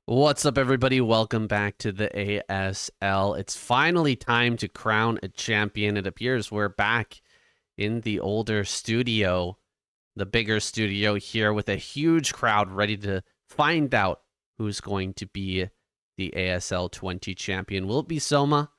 What's up, everybody? Welcome back to the ASL. It's finally time to crown a champion. It appears we're back in the older studio, the bigger studio here, with a huge crowd ready to find out who's going to be the ASL 20 champion. Will it be Soma?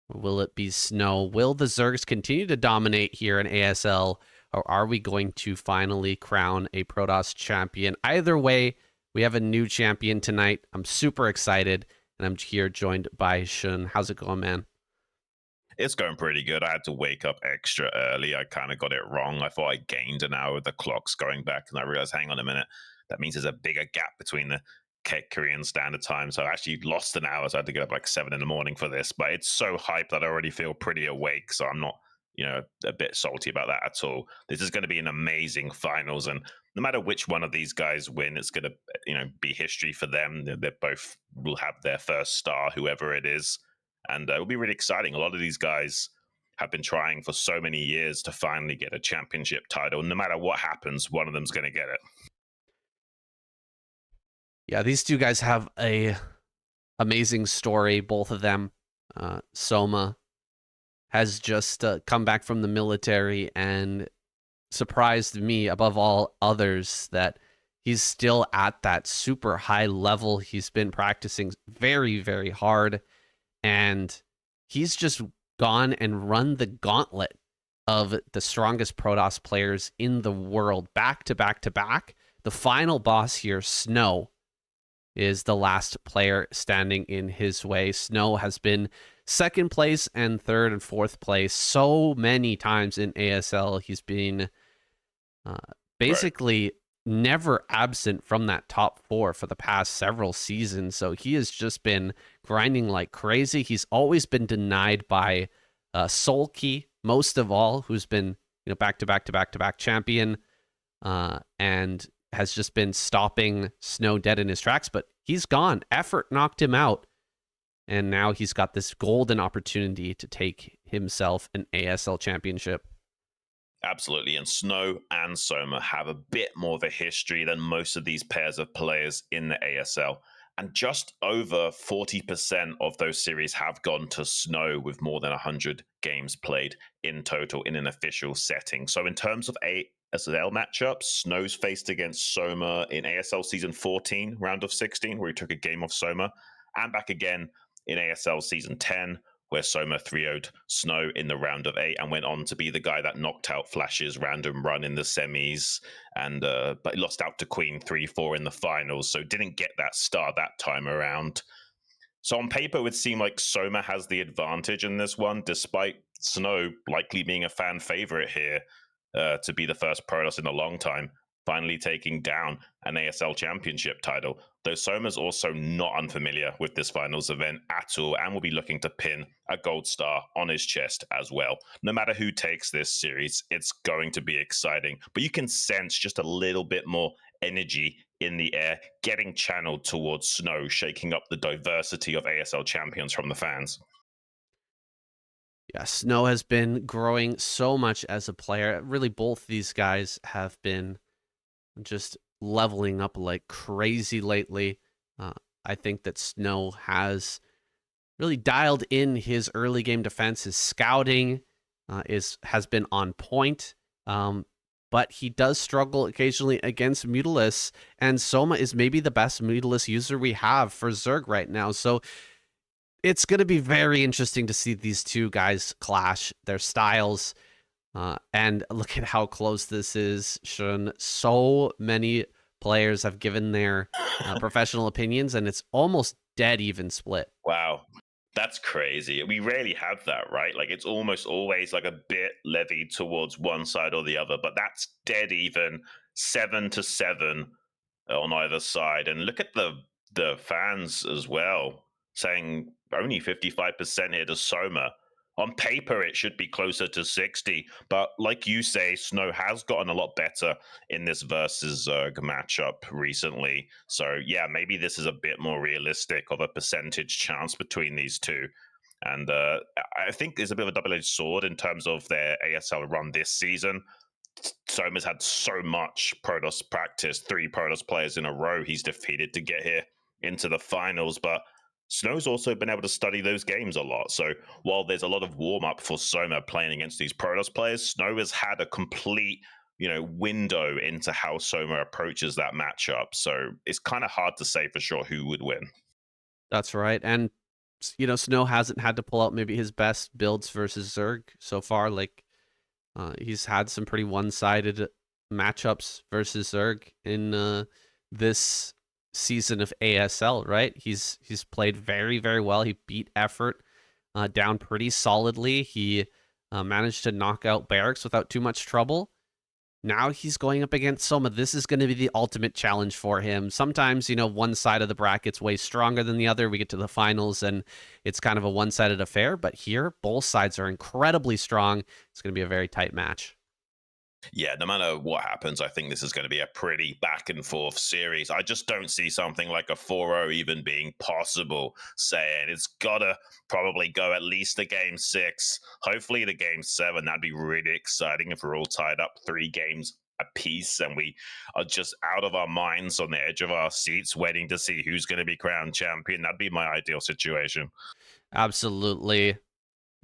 Or will it be Snow? Will the Zergs continue to dominate here in ASL? Or are we going to finally crown a Protoss champion? Either way, we have a new champion tonight. I'm super excited, and I'm here joined by Xun. How's it going, man? It's going pretty good. I had to wake up extra early. I kind of got it wrong. I thought I gained an hour with the clocks going back, and I realized, hang on a minute, that means there's a bigger gap between the Korean Standard Time. So I actually lost an hour, so I had to get up like 7 in the morning for this. But it's so hyped that I already feel pretty awake, so I'm not, a bit salty about that at all. This is going to be an amazing finals, and no matter which one of these guys win, it's going to, be history for them. They both will have their first star, whoever it is. And it'll be really exciting. A lot of these guys have been trying for so many years to finally get a championship title. No matter what happens, one of them's going to get it. Yeah, these two guys have a amazing story, both of them. Soma has just come back from the military and surprised me above all others that he's still at that super high level. He's been practicing very, very hard, and he's just gone and run the gauntlet of the strongest Protoss players in the world, back to back to back. The final boss here, Snow, is the last player standing in his way. Snow has been second place and third and fourth place so many times in ASL. He's been basically never absent from that top four for the past several seasons. So he has just been grinding like crazy. He's always been denied by Sulky, most of all, who's been back to back to back to back champion, and has just been stopping Snow dead in his tracks. But he's gone. Effort knocked him out, and now he's got this golden opportunity to take himself an ASL championship. Absolutely. And Snow and Soma have a bit more of a history than most of these pairs of players in the ASL. And just over 40% of those series have gone to Snow, with more than 100 games played in total in an official setting. So in terms of ASL matchups, Snow's faced against Soma in ASL Season 14, round of 16, where he took a game off Soma, and back again in ASL Season 10, where Soma 3-0'd Snow in the round of 8 and went on to be the guy that knocked out Flash's random run in the semis, and but lost out to Queen 3-4 in the finals, so didn't get that star that time around. So on paper, it would seem like Soma has the advantage in this one, despite Snow likely being a fan favorite here to be the first Protoss in a long time, finally taking down an ASL championship title. Though Soma's also not unfamiliar with this finals event at all, and will be looking to pin a gold star on his chest as well. No matter who takes this series, it's going to be exciting. But you can sense just a little bit more energy in the air getting channeled towards Snow, shaking up the diversity of ASL champions from the fans. Yeah, Snow has been growing so much as a player. Really, both these guys have been just leveling up like crazy lately. I think that Snow has really dialed in his early game defense. His scouting has been on point, but he does struggle occasionally against Mutalisk, and Soma is maybe the best Mutalisk user we have for Zerg right now. So it's going to be very interesting to see these two guys clash their styles. And look at how close this is, Xun. So many players have given their professional opinions, and it's almost dead even split. Wow. That's crazy. We rarely have that, right? Like, it's almost always like a bit levied towards one side or the other, but that's dead even, 7-7 on either side. And look at the fans as well, saying only 55% here to Soma. On paper, it should be closer to 60, but like you say, Snow has gotten a lot better in this versus Zerg matchup recently. So yeah, maybe this is a bit more realistic of a percentage chance between these two. And I think it's a bit of a double-edged sword in terms of their ASL run this season. Soma's had so much Protoss practice, 3 Protoss players in a row he's defeated to get here. into the finals, but Snow's also been able to study those games a lot. So while there's a lot of warm up for Soma playing against these Protoss players, Snow has had a complete window into how Soma approaches that matchup. So it's kind of hard to say for sure who would win. That's right. And Snow hasn't had to pull out maybe his best builds versus Zerg so far. Like he's had some pretty one-sided matchups versus Zerg in this season of ASL, right? He's played very, very well. He beat Effort down pretty solidly. He managed to knock out Barracks without too much trouble. Now he's going up against Soma. This is going to be the ultimate challenge for him. Sometimes, one side of the bracket's way stronger than the other. We get to the finals and it's kind of a one-sided affair. But here, both sides are incredibly strong. It's going to be a very tight match. Yeah, no matter what happens, I think this is going to be a pretty back and forth series. I just don't see something like a 4-0 even being possible, saying it's got to probably go at least to game 6, hopefully to game 7. That'd be really exciting if we're all tied up 3 games apiece and we are just out of our minds on the edge of our seats waiting to see who's going to be crowned champion. That'd be my ideal situation. Absolutely.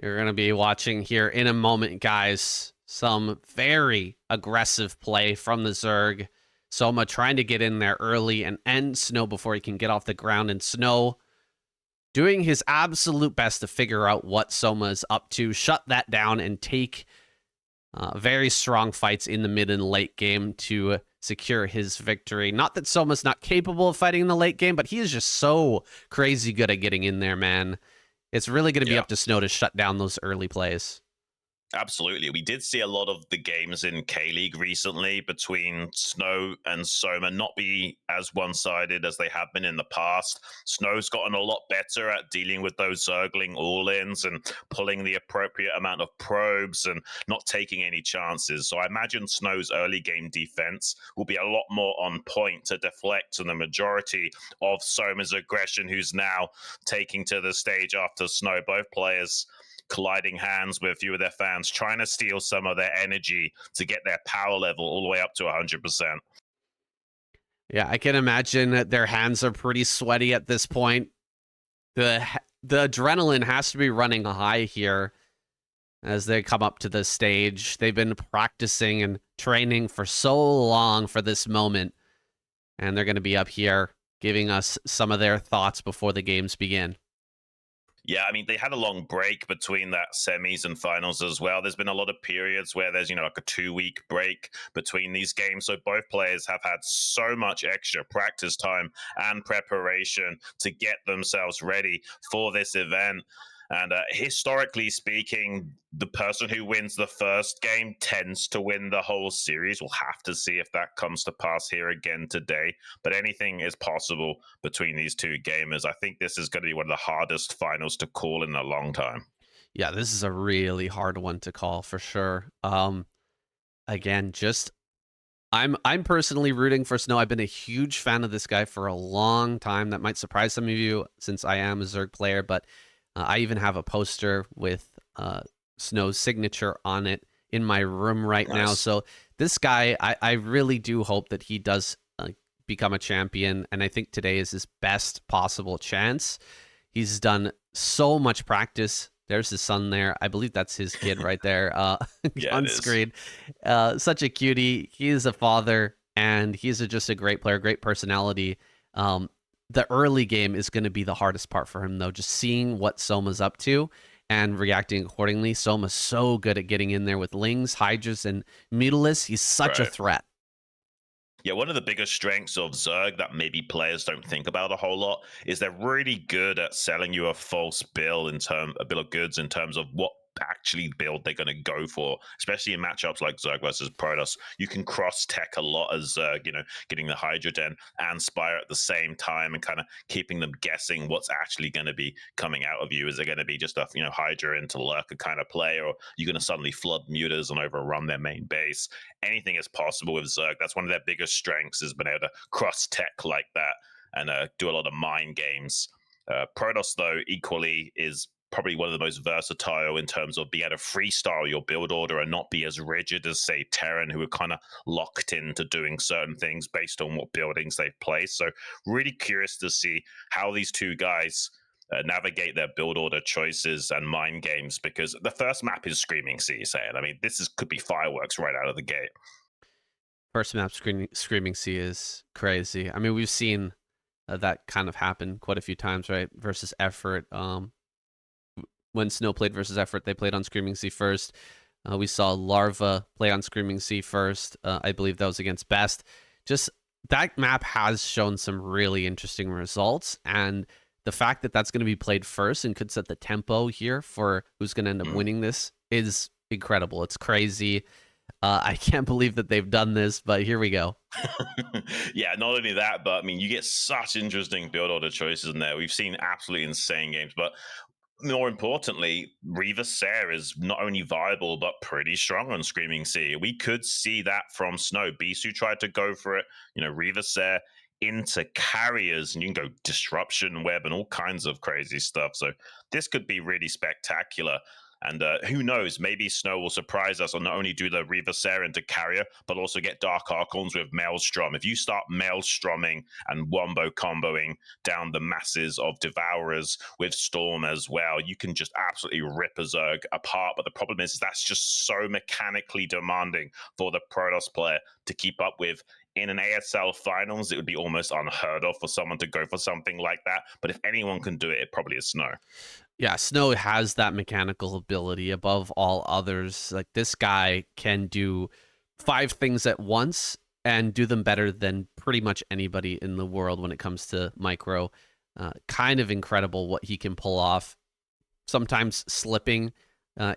You're going to be watching here in a moment, guys. Some very aggressive play from the Zerg. Soma trying to get in there early and end Snow before he can get off the ground. And Snow doing his absolute best to figure out what Soma is up to, shut that down, and take very strong fights in the mid and late game to secure his victory. Not that Soma's not capable of fighting in the late game, but he is just so crazy good at getting in there, man. It's really going to be up to Snow to shut down those early plays. Absolutely. We did see a lot of the games in K-League recently between Snow and Soma not be as one-sided as they have been in the past. Snow's gotten a lot better at dealing with those Zergling all-ins and pulling the appropriate amount of probes and not taking any chances. So I imagine Snow's early game defense will be a lot more on point to deflect to the majority of Soma's aggression, who's now taking to the stage after Snow. Both players colliding hands with a few of their fans, trying to steal some of their energy to get their power level all the way up to 100%. Yeah, I can imagine that their hands are pretty sweaty at this point. The adrenaline has to be running high here as they come up to the stage. They've been practicing and training for so long for this moment, and they're going to be up here giving us some of their thoughts before the games begin. Yeah, I mean, they had a long break between that semis and finals as well. There's been a lot of periods where there's, like a 2-week break between these games. So both players have had so much extra practice time and preparation to get themselves ready for this event. And historically speaking, the person who wins the first game tends to win the whole series. We'll have to see if that comes to pass here again today. But anything is possible between these two gamers. I think this is going to be one of the hardest finals to call in a long time. Yeah, this is a really hard one to call for sure. Again, I'm personally rooting for Snow. I've been a huge fan of this guy for a long time. That might surprise some of you since I am a Zerg player, but I even have a poster with Snow's signature on it in my room right now. So this guy, I really do hope that he does become a champion, and I think today is his best possible chance. He's done so much practice. There's his son there. I believe that's his kid right there on screen. Such a cutie. He is a father, and he's just a great player, great personality. The early game is going to be the hardest part for him, though, just seeing what Soma's up to and reacting accordingly. Soma's so good at getting in there with Lings, Hydras, and Mutilis. He's such a threat. Yeah, one of the biggest strengths of Zerg that maybe players don't think about a whole lot is they're really good at selling you a false bill of goods in terms of what actually build they're going to go for, especially in matchups like Zerg versus Protoss. You can cross tech a lot as Zerg, getting the Hydra Den and Spire at the same time and kind of keeping them guessing what's actually going to be coming out of you. Is it going to be just a Hydra into Lurker kind of play, or you're going to suddenly flood Mutas and overrun their main base? Anything is possible with Zerg. That's one of their biggest strengths, is being able to cross tech like that and do a lot of mind games. Protoss, though, equally is probably one of the most versatile in terms of being able to freestyle your build order and not be as rigid as, say, Terran, who are kind of locked into doing certain things based on what buildings they've played. So really curious to see how these two guys navigate their build order choices and mind games, because the first map is Screaming Sea, saying, I mean, could be fireworks right out of the gate. First map, Screaming Sea is crazy. I mean, we've seen that kind of happen quite a few times, right? Versus Effort. When Snow played versus Effort, they played on Screaming Sea first. We saw Larva play on Screaming Sea first. I believe that was against Best. Just that map has shown some really interesting results, and the fact that that's going to be played first and could set the tempo here for who's going to end up winning this is incredible. It's crazy. I can't believe that they've done this, but here we go. Yeah, not only that, but I mean, you get such interesting build order choices in there. We've seen absolutely insane games, but more importantly, Reaver Sayre is not only viable, but pretty strong on Screaming Sea. We could see that from Snow. Bisu tried to go for it, Reaver Sayre into carriers, and you can go Disruption Web and all kinds of crazy stuff. So this could be really spectacular. And who knows, maybe Snow will surprise us and not only do the Reaver Sayre into carrier, but also get Dark Archons with Maelstrom. If you start Maelstromming and wombo comboing down the masses of Devourers with Storm as well, you can just absolutely rip a Zerg apart. But the problem is that's just so mechanically demanding for the Protoss player to keep up with. In an ASL finals, it would be almost unheard of for someone to go for something like that. But if anyone can do it, it probably is Snow. Yeah, Snow has that mechanical ability above all others. Like, this guy can do 5 things at once and do them better than pretty much anybody in the world when it comes to micro. Kind of incredible what he can pull off. Sometimes slipping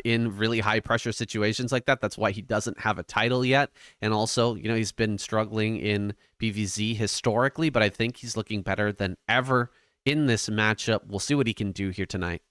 in really high pressure situations like that. That's why he doesn't have a title yet. And also, he's been struggling in PvZ historically, but I think he's looking better than ever in this matchup. We'll see what he can do here tonight.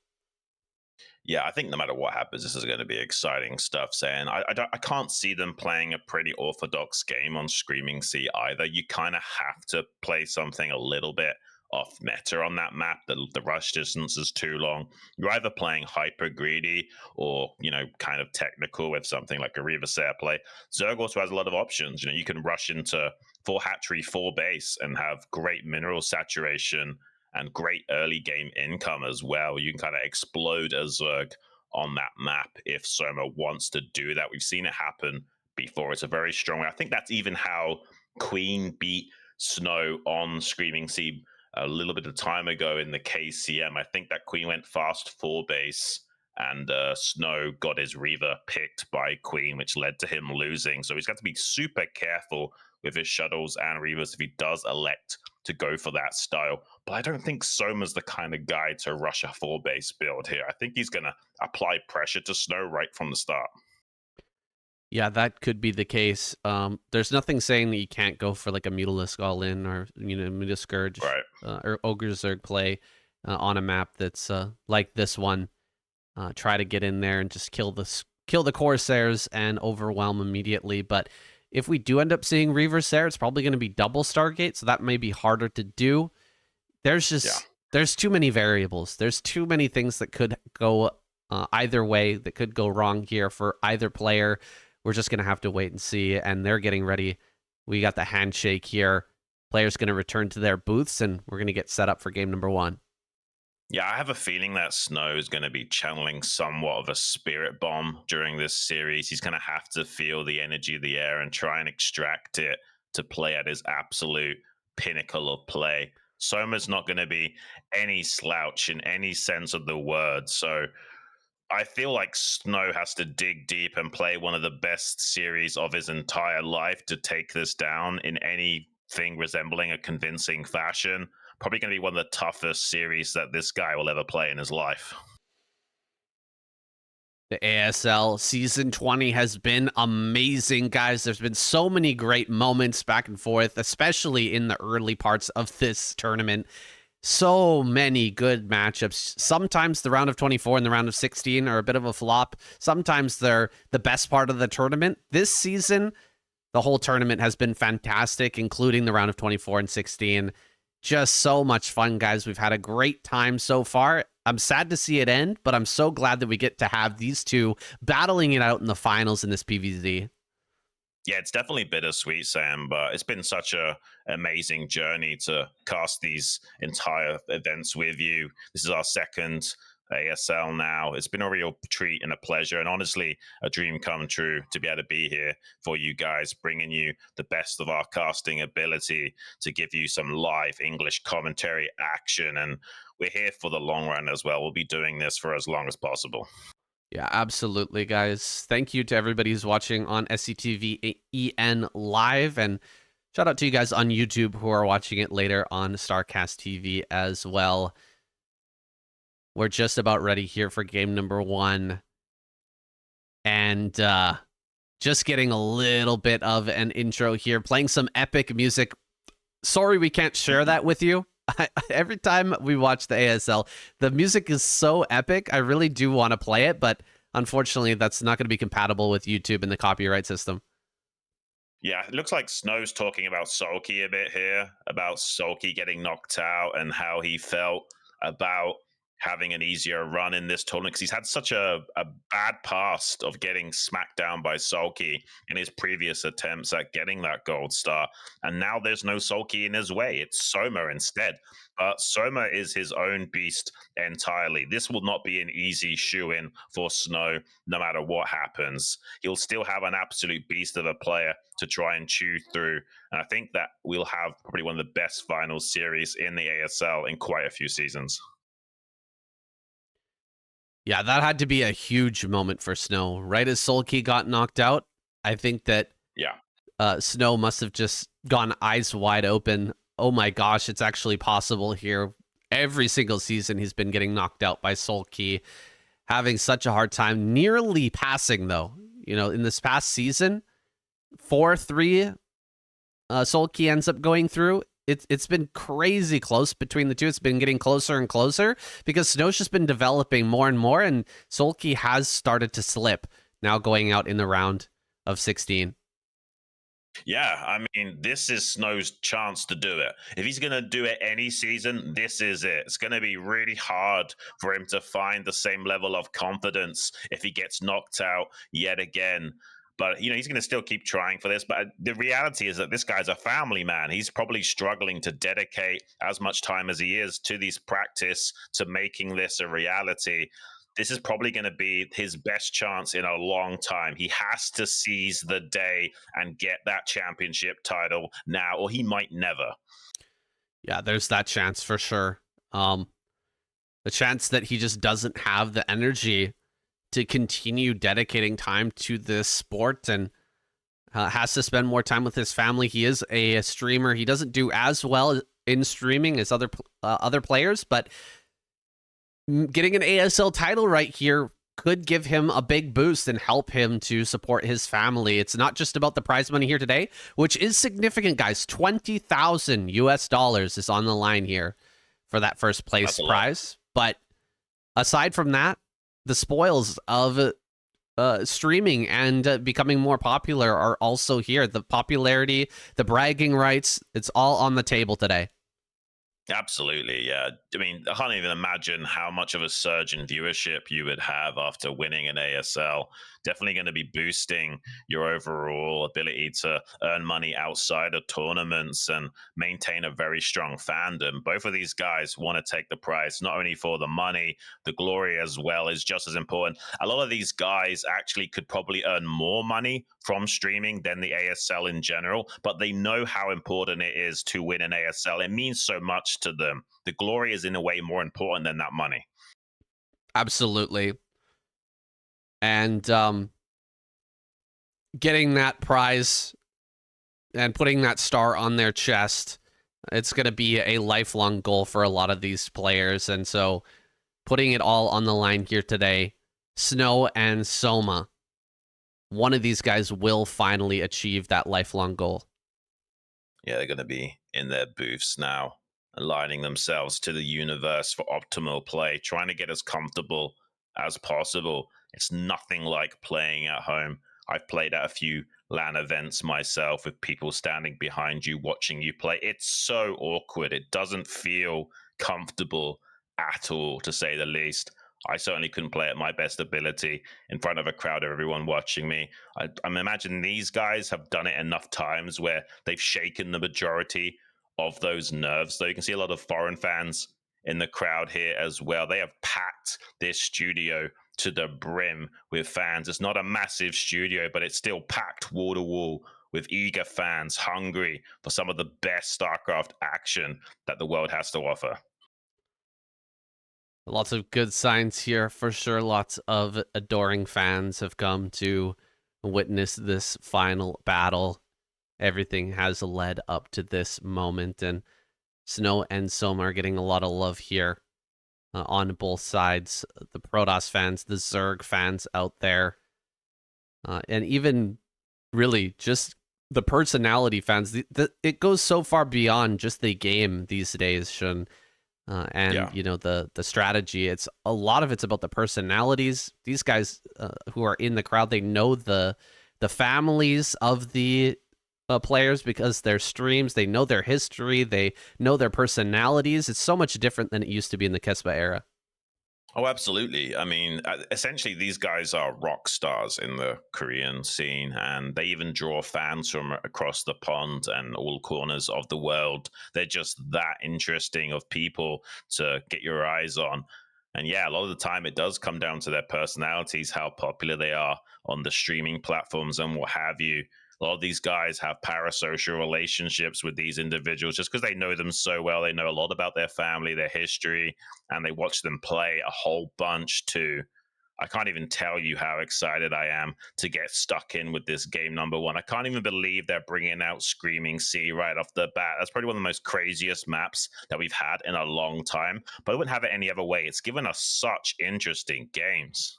Yeah, I think no matter what happens, this is going to be exciting stuff. Saying I can't see them playing a pretty orthodox game on Screaming Sea either. You kind of have to play something a little bit off meta on that map. The rush distance is too long. You're either playing hyper greedy or kind of technical with something like a Reaver Sayre play. Zerg also has a lot of options. You can rush into 4 hatchery, 4 base and have great mineral saturation and great early game income as well. You can kind of explode a Zerg on that map if Soma wants to do that. We've seen it happen before. It's a very strong way. I think that's even how Queen beat Snow on Screaming Sea a little bit of time ago in the KCM. I think that Queen went fast 4 base and Snow got his Reaver picked by Queen, which led to him losing. So he's got to be super careful with his shuttles and Reavers if he does elect to go for that style. But I don't think Soma's the kind of guy to rush a 4 base build here. I think he's going to apply pressure to Snow right from the start. Yeah, that could be the case. There's nothing saying that you can't go for like a Mutalisk all-in or, Mutascourge or Ogre Zerg play on a map that's like this one. Try to get in there and just kill the Corsairs and overwhelm immediately. But if we do end up seeing Reaver Sayre, it's probably going to be double Stargate, so that may be harder to do. There's too many variables. There's too many things that could go either way, that could go wrong here for either player. We're just going to have to wait and see, and they're getting ready. We got the handshake here. Players going to return to their booths, and we're going to get set up for game number 1. Yeah, I have a feeling that Snow is going to be channeling somewhat of a spirit bomb during this series. He's going to have to feel the energy of the air and try and extract it to play at his absolute pinnacle of play. Soma's not going to be any slouch in any sense of the word. So I feel like Snow has to dig deep and play one of the best series of his entire life to take this down in anything resembling a convincing fashion. Probably going to be one of the toughest series that this guy will ever play in his life. The ASL Season 20 has been amazing, guys. There's been so many great moments back and forth, especially in the early parts of this tournament. So many good matchups. Sometimes the round of 24 and the round of 16 are a bit of a flop. Sometimes they're the best part of the tournament. This season, the whole tournament has been fantastic, including the round of 24 and 16. Just so much fun, guys. We've had a great time so far. I'm sad to see it end, but I'm so glad that we get to have these two battling it out in the finals in this PvZ. Yeah, it's definitely bittersweet, Sam, but it's been such a amazing journey to cast these entire events with you. This is our second ASL now. It's been a real treat and a pleasure, and honestly, a dream come true to be able to be here for you guys, bringing you the best of our casting ability to give you some live English commentary action. And we're here for the long run as well. We'll be doing this for as long as possible. Yeah, absolutely, guys. Thank you to everybody who's watching on SCTV EN Live, and shout out to you guys on YouTube who are watching it later on StarCastTV as well. We're just about ready here for game number 1, and just getting a little bit of an intro here, playing some epic music. Sorry we can't share that with you. Every time we watch the ASL, the music is so epic. I really do want to play it, but unfortunately, that's not going to be compatible with YouTube and the copyright system. Yeah, it looks like Snow's talking about Sulky a bit here, about Sulky getting knocked out and how he felt about having an easier run in this tournament, because he's had such a bad past of getting smacked down by Sulky in his previous attempts at getting that gold star. And now there's no Sulky in his way. It's Soma instead. But Soma is his own beast entirely. This will not be an easy shoe-in for Snow, no matter what happens. He'll still have an absolute beast of a player to try and chew through. And I think that we'll have probably one of the best final series in the ASL in quite a few seasons. Yeah, that had to be a huge moment for Snow. Right as Sulky got knocked out, I think that Snow must have just gone eyes wide open. Oh my gosh, it's actually possible here. Every single season he's been getting knocked out by Sulky, having such a hard time, nearly passing though. You know, in this past season, 4-3 Sulky ends up going through. It's been crazy close between the two. It's been getting closer and closer because Snow's just been developing more and more, and Sulky has started to slip, now going out in the round of 16. Yeah, I mean, this is Snow's chance to do it. If he's going to do it any season, this is it. It's going to be really hard for him to find the same level of confidence if he gets knocked out yet again. But, you know, he's going to still keep trying for this. But the reality is that this guy's a family man. He's probably struggling to dedicate as much time as he is to these practice, to making this a reality. This is probably going to be his best chance in a long time. He has to seize the day and get that championship title now, or he might never. Yeah, there's that chance for sure. The chance that he just doesn't have the energy to continue dedicating time to this sport and has to spend more time with his family. He is a streamer. He doesn't do as well in streaming as other players, but getting an ASL title right here could give him a big boost and help him to support his family. It's not just about the prize money here today, which is significant, guys. $20,000 is on the line here for that first place prize. But aside from that, the spoils of streaming and becoming more popular are also here. The popularity, the bragging rights, it's all on the table today. Absolutely, yeah. I mean, I can't even imagine how much of a surge in viewership you would have after winning an ASL. Definitely going to be boosting your overall ability to earn money outside of tournaments and maintain a very strong fandom. Both of these guys want to take the prize, not only for the money, the glory as well is just as important. A lot of these guys actually could probably earn more money from streaming than the ASL in general, but they know how important it is to win an ASL. It means so much to them. The glory is in a way more important than that money. Absolutely. And getting that prize and putting that star on their chest, it's going to be a lifelong goal for a lot of these players. And so putting it all on the line here today, Snow and Soma, one of these guys will finally achieve that lifelong goal. Yeah, they're going to be in their booths now, aligning themselves to the universe for optimal play, trying to get as comfortable as possible. It's nothing like playing at home. I've played at a few LAN events myself with people standing behind you, watching you play. It's so awkward. It doesn't feel comfortable at all, to say the least. I certainly couldn't play at my best ability in front of a crowd of everyone watching me. I'm imagining these guys have done it enough times where they've shaken the majority of those nerves. So you can see a lot of foreign fans in the crowd here as well. They have packed this studio to the brim with fans. It's not a massive studio, but it's still packed wall to wall with eager fans hungry for some of the best StarCraft action that the world has to offer. Lots of good signs here for sure. Lots of adoring fans have come to witness this final battle. Everything has led up to this moment, and Snow and Soma are getting a lot of love here on both sides. The Protoss fans, the Zerg fans out there, and even really just the personality fans. It goes so far beyond just the game these days, Xun. You know, the strategy. It's a lot of it's about the personalities. These guys who are in the crowd, they know the families of the players because their streams. They know their history. They know their personalities. It's so much different than it used to be in the Kespa era. Oh, absolutely. I mean, essentially, these guys are rock stars in the Korean scene, and they even draw fans from across the pond and all corners of the world. They're just that interesting of people to get your eyes on. And yeah, a lot of the time it does come down to their personalities, how popular they are on the streaming platforms and what have you. A lot of these guys have parasocial relationships with these individuals just because they know them so well. They know a lot about their family, their history, and they watch them play a whole bunch too. I can't even tell you how excited I am to get stuck in with this game number one. I can't even believe they're bringing out Screaming Sea right off the bat. That's probably one of the most craziest maps that we've had in a long time, but I wouldn't have it any other way. It's given us such interesting games.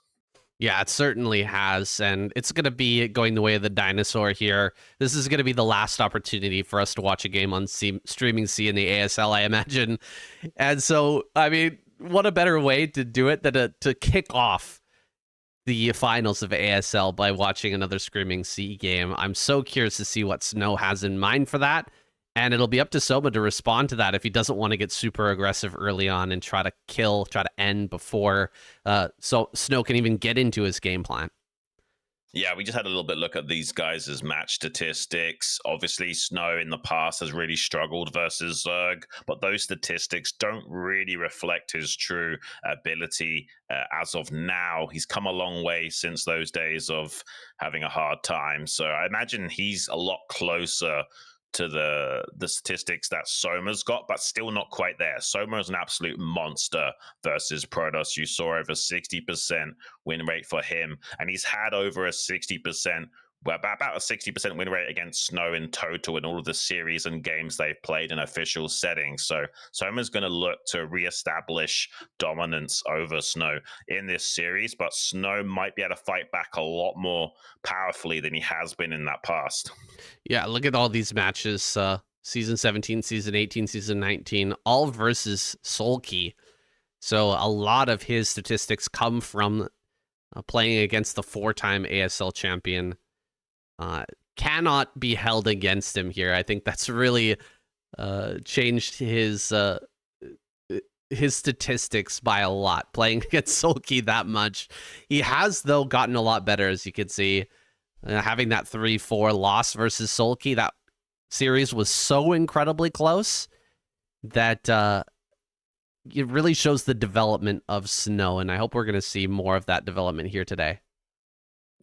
Yeah, it certainly has, and it's going to be going the way of the dinosaur here. This is going to be the last opportunity for us to watch a game on Streaming Sea in the ASL, I imagine. And so, I mean, what a better way to do it than to kick off the finals of ASL by watching another Screaming Sea game. I'm so curious to see what Snow has in mind for that. And it'll be up to Soma to respond to that if he doesn't want to get super aggressive early on and try to end before so Snow can even get into his game plan. Yeah, we just had a little bit look at these guys' match statistics. Obviously, Snow in the past has really struggled versus Zerg, but those statistics don't really reflect his true ability as of now. He's come a long way since those days of having a hard time. So I imagine he's a lot closer to the statistics that Soma's got, but still not quite there. Soma is an absolute monster versus Protoss. You saw over 60% win rate for him, and he's had over a 60%, well, about a 60% win rate against Snow in total in all of the series and games they've played in official settings. So Soma's going to look to reestablish dominance over Snow in this series, but Snow might be able to fight back a lot more powerfully than he has been in that past. Yeah, look at all these matches. Season 17, Season 18, Season 19, all versus Sulky. So a lot of his statistics come from playing against the 4-time ASL champion. Cannot be held against him here. I think that's really changed his statistics by a lot, playing against Sulky that much. He has, though, gotten a lot better, as you can see. Having that 3-4 loss versus Sulky, that series was so incredibly close that it really shows the development of Snow, and I hope we're going to see more of that development here today.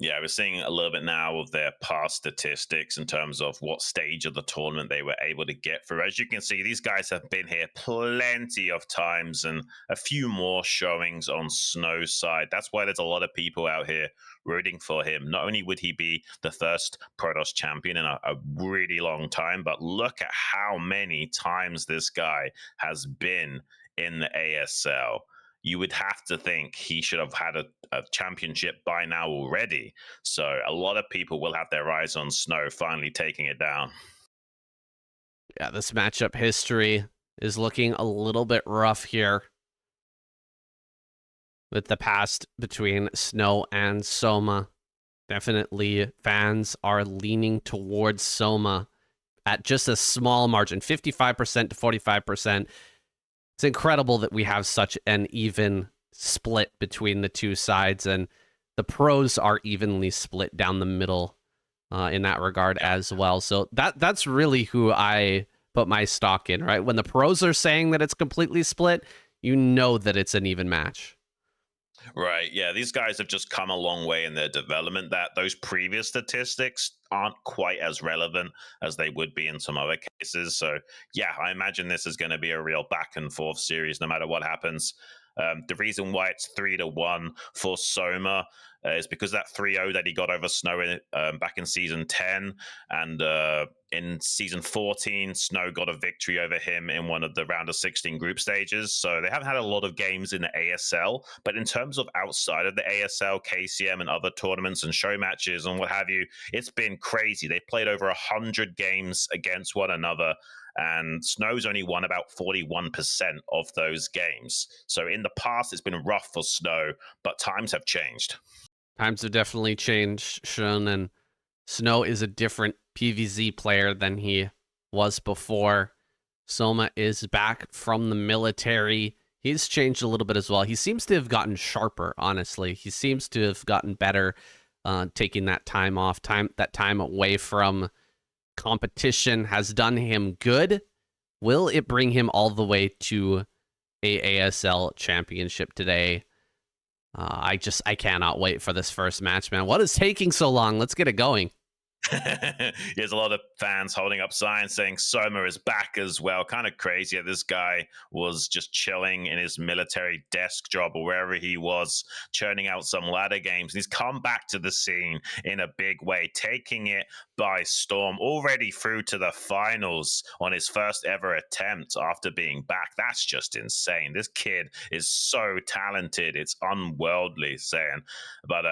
Yeah, we're seeing a little bit now of their past statistics in terms of what stage of the tournament they were able to get through. As you can see, these guys have been here plenty of times and a few more showings on Snow's side. That's why there's a lot of people out here rooting for him. Not only would he be the first Protoss champion in a really long time, but look at how many times this guy has been in the ASL. You would have to think he should have had a championship by now already. So a lot of people will have their eyes on Snow finally taking it down. Yeah, this matchup history is looking a little bit rough here with the past between Snow and Soma. Definitely fans are leaning towards Soma at just a small margin, 55% to 45%. it's incredible that we have such an even split between the two sides, and the pros are evenly split down the middle in that regard as well. So that's really who I put my stock in, right? When the pros are saying that it's completely split, you know that it's an even match. Right. Yeah. These guys have just come a long way in their development that those previous statistics aren't quite as relevant as they would be in some other cases. So, yeah, I imagine this is going to be a real back and forth series no matter what happens. The reason why it's 3-1 for Soma is because that 3-0 that he got over Snow back in season 10, and in season 14, Snow got a victory over him in one of the round of 16 group stages. So they haven't had a lot of games in the ASL, but in terms of outside of the ASL, KCM, and other tournaments and show matches and what have you, it's been crazy. They played over 100 games against one another, and Snow's only won about 41% of those games. So in the past, it's been rough for Snow, but times have changed. Times have definitely changed, Xun, and Snow is a different PvZ player than he was before. Soma is back from the military. He's changed a little bit as well. He seems to have gotten sharper, honestly. He seems to have gotten better, taking that time off. That time away from competition has done him good. Will it bring him all the way to a ASL championship today? I cannot wait for this first match, man. What is taking so long? Let's get it going. There's a lot of fans holding up signs saying Soma is back as well. Kind of crazy that this guy was just chilling in his military desk job or wherever he was, churning out some ladder games. He's come back to the scene in a big way, taking it by storm, already through to the finals on his first ever attempt after being back. That's just insane. This kid is so talented. It's unworldly saying, but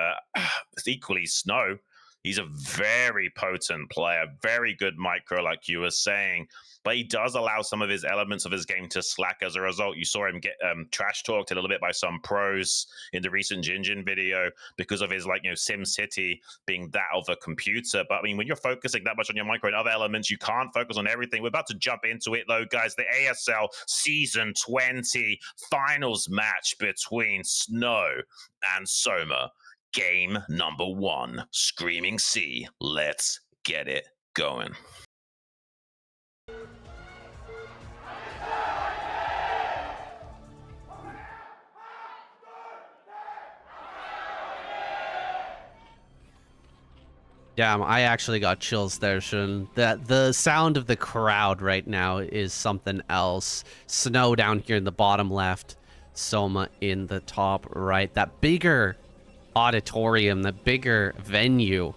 it's equally Snow. He's a very potent player, very good micro, like you were saying, but he does allow some of his elements of his game to slack as a result. You saw him get trash talked a little bit by some pros in the recent Jinjin video because of his, Sim City being that of a computer. But I mean, when you're focusing that much on your micro and other elements, you can't focus on everything. We're about to jump into it, though, guys. The ASL Season 20 finals match between Snow and Soma. Game number 1, Screaming Sea. Let's get it going. Yeah, I actually got chills there, Xun. The sound of the crowd right now is something else. Snow down here in the bottom left, Soma in the top right. That bigger auditorium, the bigger venue,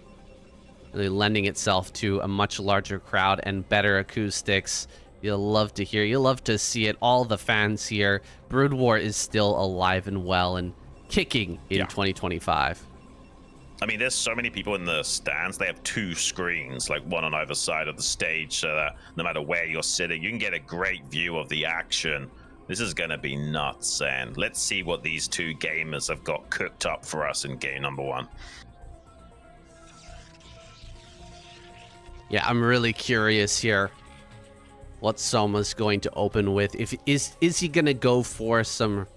really lending itself to a much larger crowd and better acoustics. You'll love to hear, you'll love to see it. All the fans here. Brood War is still alive and well and kicking in 2025. I mean, there's so many people in the stands. They have 2 screens, like one on either side of the stage, so that no matter where you're sitting, you can get a great view of the action. This is going to be nuts, and let's see what these 2 gamers have got cooked up for us in game number 1. Yeah, I'm really curious here what Soma's going to open with. Is he going to go for some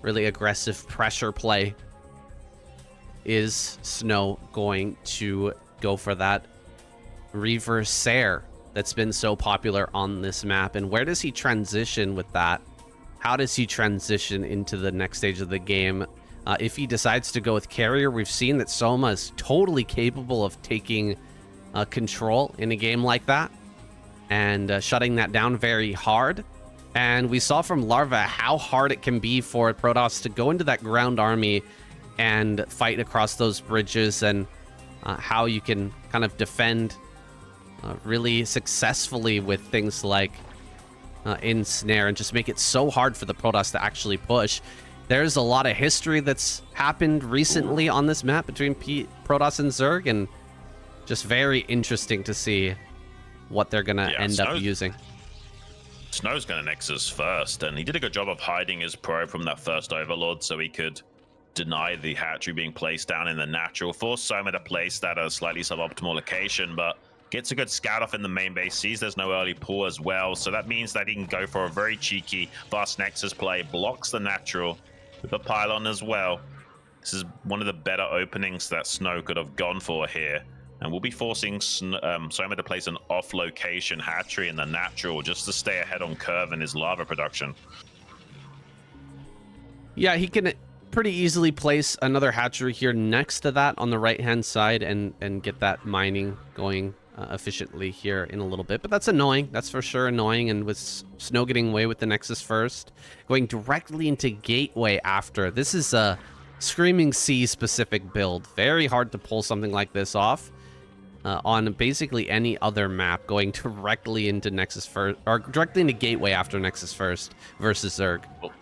really aggressive pressure play? Is Snow going to go for that reverse air that's been so popular on this map, and where does he transition with that? How does he transition into the next stage of the game? If he decides to go with carrier, we've seen that Soma is totally capable of taking control in a game like that and shutting that down very hard. And we saw from Larva how hard it can be for Protoss to go into that ground army and fight across those bridges, and how you can kind of defend really successfully with things like Ensnare and just make it so hard for the Protoss to actually push. There's a lot of history that's happened recently on this map between Protoss and Zerg, and just very interesting to see what they're going to end up using. Snow's going to Nexus first, and he did a good job of hiding his pro from that first Overlord so he could deny the hatchery being placed down in the natural. Force Soma to place that at a slightly suboptimal location, but Gets a good scout off in the main base, sees there's no early pull as well, so that means that he can go for a very cheeky fast Nexus play, blocks the natural with the pylon as well. This is one of the better openings that Snow could have gone for here, and we'll be forcing Soma to place an off-location hatchery in the natural just to stay ahead on curve in his lava production. Yeah, he can pretty easily place another hatchery here next to that on the right-hand side and get that mining going efficiently here in a little bit. But that's annoying. That's for sure annoying. And with Snow getting away with the Nexus first, going directly into Gateway after. This is a Screaming Sea specific build. Very hard to pull something like this off on basically any other map, going directly into Nexus first, or directly into Gateway after Nexus first versus Zerg. Well,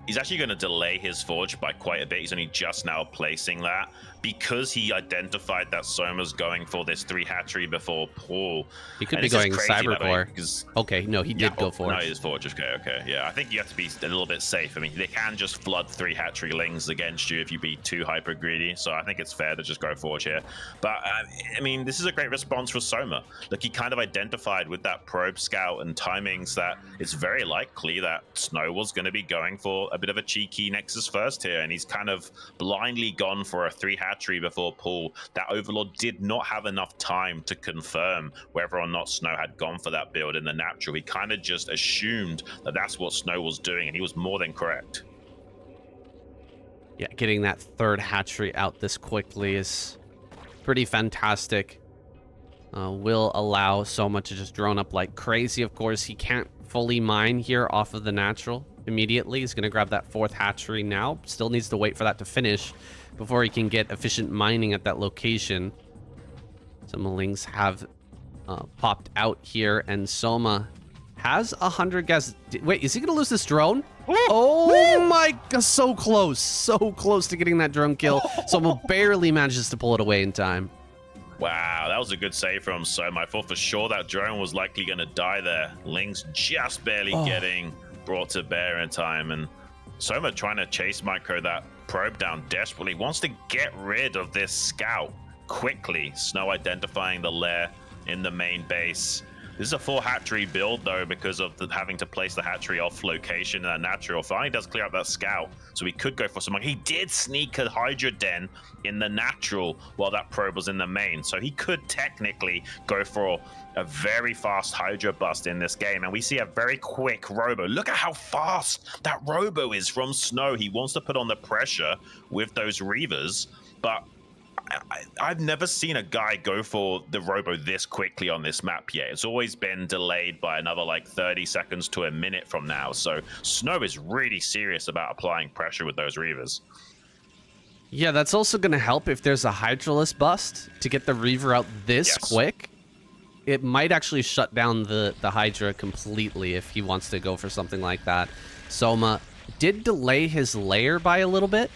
he's actually going to delay his Forge by quite a bit. He's only just now placing that because he identified that Soma's going for this 3 hatchery before pull. He could be going Cybercore. Okay, no, he did go Forge. No, he is Forge. Okay. Yeah, I think you have to be a little bit safe. I mean, they can just flood 3 hatchery lings against you if you be too hyper greedy. So I think it's fair to just go Forge here. But I mean, this is a great response for Soma. Look, he kind of identified with that probe scout and timings that it's very likely that Snow was going to be going for a bit of a cheeky Nexus first here, and he's kind of blindly gone for a 3 hatchery before pull. That Overlord did not have enough time to confirm whether or not Snow had gone for that build in the natural. He kind of just assumed that that's what Snow was doing, and he was more than correct. Yeah, getting that 3rd hatchery out this quickly is pretty fantastic. Will allow Soma to just drone up like crazy. Of course, he can't fully mine here off of the natural immediately. He's going to grab that 4th hatchery now. Still needs to wait for that to finish before he can get efficient mining at that location. Some lings have popped out here, and Soma has 100 gas. Wait, is he going to lose this drone? Oh my god, so close to getting that drone kill. Soma barely manages to pull it away in time. Wow, that was a good save from Soma. I thought for sure that drone was likely going to die there. Lings just barely getting brought to bear in time, and Soma trying to chase micro that probe down desperately. Wants to get rid of this scout quickly. Snow identifying the lair in the main base. This is a 4 hatchery build though, because of having to place the hatchery off location in a natural. Finally does clear up that scout, so he could go for some. He did sneak a Hydra Den in the natural while that probe was in the main, so he could technically go for a very fast Hydra bust in this game. And we see a very quick Robo. Look at how fast that Robo is from Snow. He wants to put on the pressure with those Reavers, but I've never seen a guy go for the Robo this quickly on this map yet. It's always been delayed by another like 30 seconds to a minute from now. So Snow is really serious about applying pressure with those Reavers. Yeah, that's also going to help if there's a Hydraless bust to get the Reaver out this quick. It might actually shut down the Hydra completely if he wants to go for something like that. Soma did delay his lair by a little bit.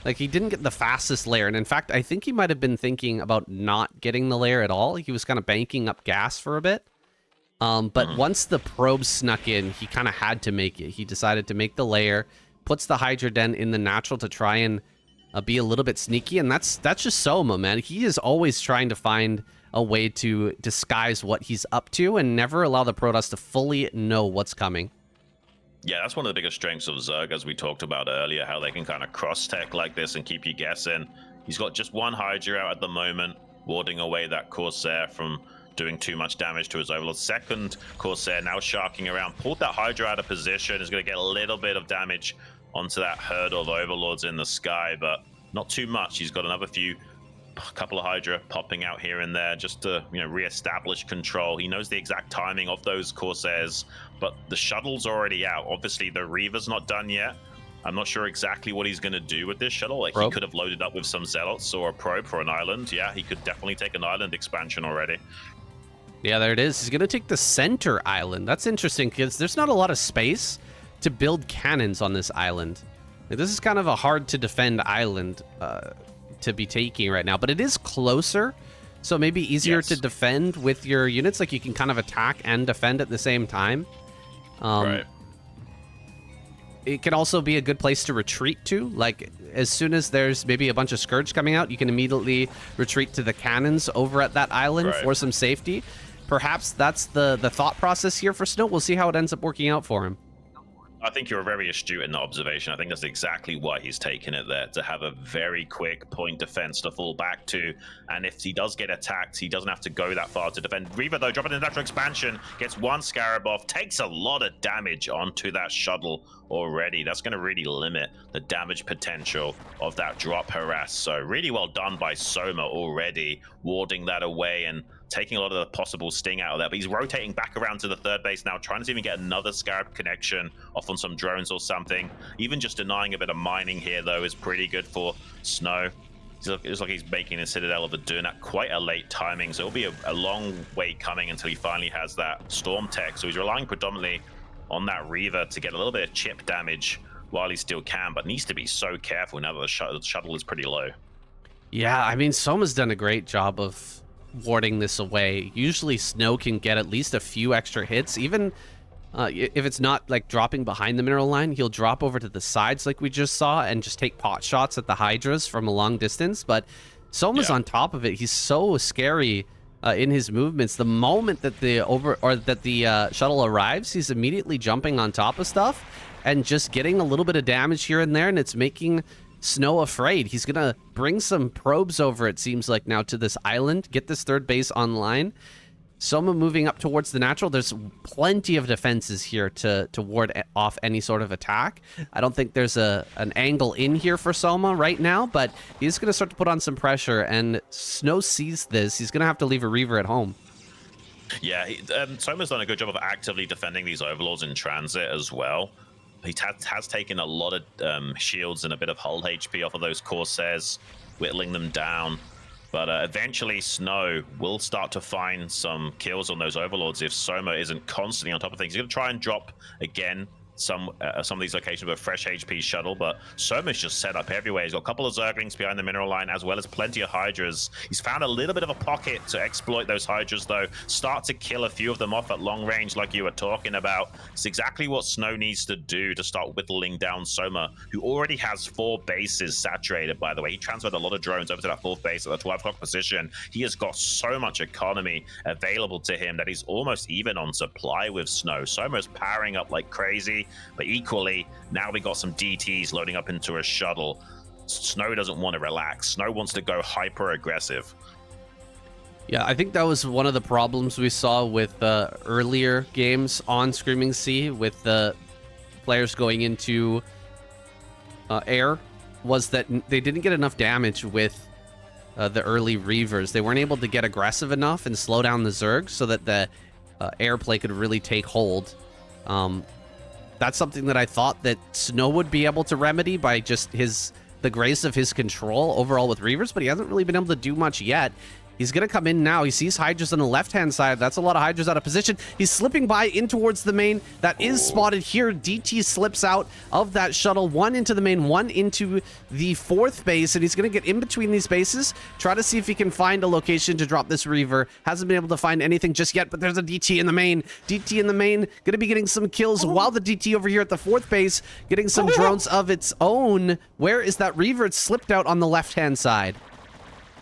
Like, he didn't get the fastest lair, and in fact, I think he might have been thinking about not getting the lair at all. He was kind of banking up gas for a bit. But once the probe snuck in, he kind of had to make it. He decided to make the lair, puts the Hydra Den in the natural to try and be a little bit sneaky, and that's just Soma, man. He is always trying to find a way to disguise what he's up to and never allow the Protoss to fully know what's coming. Yeah, that's one of the biggest strengths of Zerg, as we talked about earlier, how they can kind of cross-tech like this and keep you guessing. He's got just 1 Hydra out at the moment, warding away that Corsair from doing too much damage to his Overlord. 2nd Corsair now sharking around, pulled that Hydra out of position, is going to get a little bit of damage onto that herd of Overlords in the sky, but not too much. He's got another couple of Hydra popping out here and there just to, re-establish control. He knows the exact timing of those Corsairs, but the shuttle's already out. Obviously, the Reaver's not done yet. I'm not sure exactly what he's going to do with this shuttle. Like, he could have loaded up with some Zealots or a probe for an island. Yeah, he could definitely take an island expansion already. Yeah, there it is. He's going to take the center island. That's interesting because there's not a lot of space to build cannons on this island. Like, this is kind of a hard-to-defend island to be taking right now, but it is closer, so maybe easier to defend with your units. Like, you can kind of attack and defend at the same time. Right. it can also be a good place to retreat to. Like, as soon as there's maybe a bunch of Scourge coming out, you can immediately retreat to the cannons over at that island for some safety. Perhaps that's the thought process here for Snow. We'll see how it ends up working out for him. I think you're very astute in that observation. I think that's exactly why he's taken it there, to have a very quick point defense to fall back to. And if he does get attacked, he doesn't have to go that far to defend. Reaver, though, dropping the natural expansion, gets one Scarab off, takes a lot of damage onto that shuttle already. That's going to really limit the damage potential of that drop harass. So really well done by Soma already, warding that away and taking a lot of the possible sting out of there. But he's rotating back around to the third base now, trying to see if he can get another Scarab connection off on some drones or something. Even just denying a bit of mining here, though, is pretty good for Snow. It's like he's making a Citadel of it, doing that quite a late timing. So it'll be a long wait coming until he finally has that Storm Tech. So he's relying predominantly on that Reaver to get a little bit of chip damage while he still can, but needs to be so careful now that the shuttle is pretty low. Yeah, I mean, Soma's done a great job of warding this away. Usually Snow can get at least a few extra hits, even if it's not like dropping behind the mineral line. He'll drop over to the sides like we just saw and just take pot shots at the Hydras from a long distance. But Soma's on top of it. He's so scary in his movements. The moment that the shuttle arrives, he's immediately jumping on top of stuff and just getting a little bit of damage here and there, and it's making Snow afraid. He's gonna bring some probes over, it seems like, now to this island, get this third base online. Soma moving up towards the natural. There's plenty of defenses here to ward off any sort of attack. I don't think there's an angle in here for Soma right now, but he's gonna start to put on some pressure, and Snow sees this. He's gonna have to leave a Reaver at home. Yeah, Soma's done a good job of actively defending these Overlords in transit as well. He has taken a lot of shields and a bit of hull HP off of those Corsairs, whittling them down. But eventually Snow will start to find some kills on those Overlords if Soma isn't constantly on top of things. He's going to try and drop again some of these locations with a fresh HP shuttle, but Soma's just set up everywhere. He's got a couple of Zerglings behind the mineral line, as well as plenty of Hydras. He's found a little bit of a pocket to exploit those Hydras, though. Start to kill a few of them off at long range, like you were talking about. It's exactly what Snow needs to do to start whittling down Soma, who already has 4 bases saturated, by the way. He transferred a lot of drones over to that 4th base at the 12 o'clock position. He has got so much economy available to him that he's almost even on supply with Snow. Soma's powering up like crazy. But equally, now we got some DTs loading up into a shuttle. Snow doesn't want to relax. Snow wants to go hyper aggressive. Yeah, I think that was one of the problems we saw with earlier games on Screaming Sea, with the players going into air, was that they didn't get enough damage with the early Reavers. They weren't able to get aggressive enough and slow down the Zerg so that the airplay could really take hold. That's something that I thought that Snow would be able to remedy by just the grace of his control overall with Reavers, but he hasn't really been able to do much yet. He's going to come in now. He sees Hydras on the left-hand side. That's a lot of Hydras out of position. He's slipping by in towards the main. That is spotted here. DT slips out of that shuttle. 1 into the main, 1 into the 4th base, and he's going to get in between these bases, try to see if he can find a location to drop this Reaver. Hasn't been able to find anything just yet, but there's a DT in the main. DT in the main, going to be getting some kills, while the DT over here at the 4th base getting some drones of its own. Where is that Reaver? It slipped out on the left-hand side.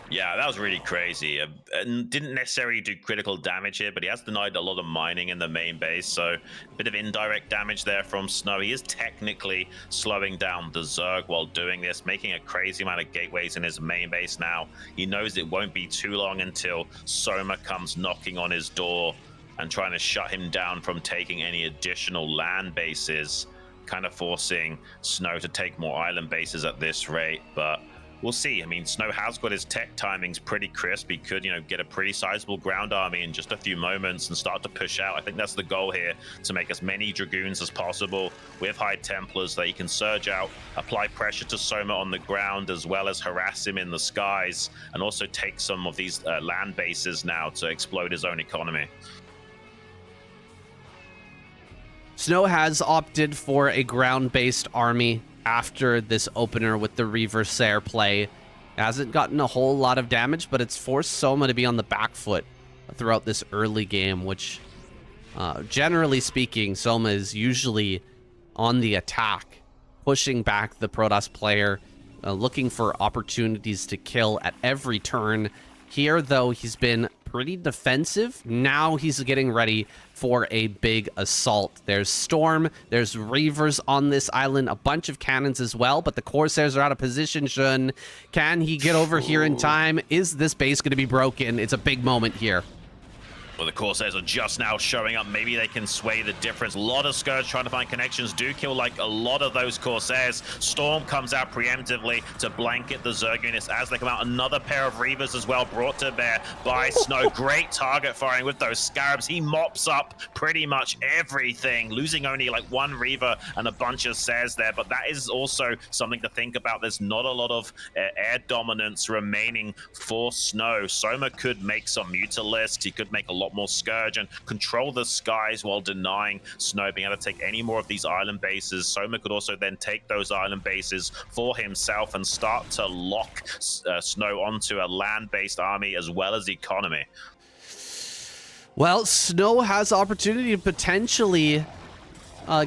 Yeah, that was really crazy. Didn't necessarily do critical damage here, but he has denied a lot of mining in the main base, so a bit of indirect damage there from Snow. He is technically slowing down the Zerg while doing this, making a crazy amount of gateways in his main base now. He knows it won't be too long until Soma comes knocking on his door and trying to shut him down from taking any additional land bases, kind of forcing Snow to take more island bases at this rate, but we'll see. I mean, Snow has got his tech timings pretty crisp. He could, get a pretty sizable ground army in just a few moments and start to push out. I think that's the goal here, to make as many Dragoons as possible with High Templars that he can surge out, apply pressure to Soma on the ground, as well as harass him in the skies, and also take some of these land bases now to explode his own economy. Snow has opted for a ground-based army after this opener with the Reaver Sair play. Hasn't gotten a whole lot of damage, but it's forced Soma to be on the back foot throughout this early game, which generally speaking, Soma is usually on the attack, pushing back the Protoss player, looking for opportunities to kill at every turn. Here, though, he's been pretty defensive. Now he's getting ready for a big assault. There's Storm, there's Reavers on this island, a bunch of cannons as well, but the Corsairs are out of position. Xun, can he get over here in time? Is this base going to be broken? It's a big moment here. Well, the Corsairs are just now showing up. Maybe they can sway the difference. A lot of Scourge trying to find connections. Do kill like a lot of those Corsairs. Storm comes out preemptively to blanket the Zerg units as they come out. Another pair of Reavers as well brought to bear by Snow. Great target firing with those Scarabs. He mops up pretty much everything, losing only like one Reaver and a bunch of Sairs there. But that is also something to think about. There's not a lot of air dominance remaining for Snow. Soma could make some Mutalisks. He could make a lot more Scourge and control the skies while denying Snow being able to take any more of these island bases. Soma could also then take those island bases for himself and start to lock Snow onto a land-based army as well as economy. Well, Snow has opportunity to potentially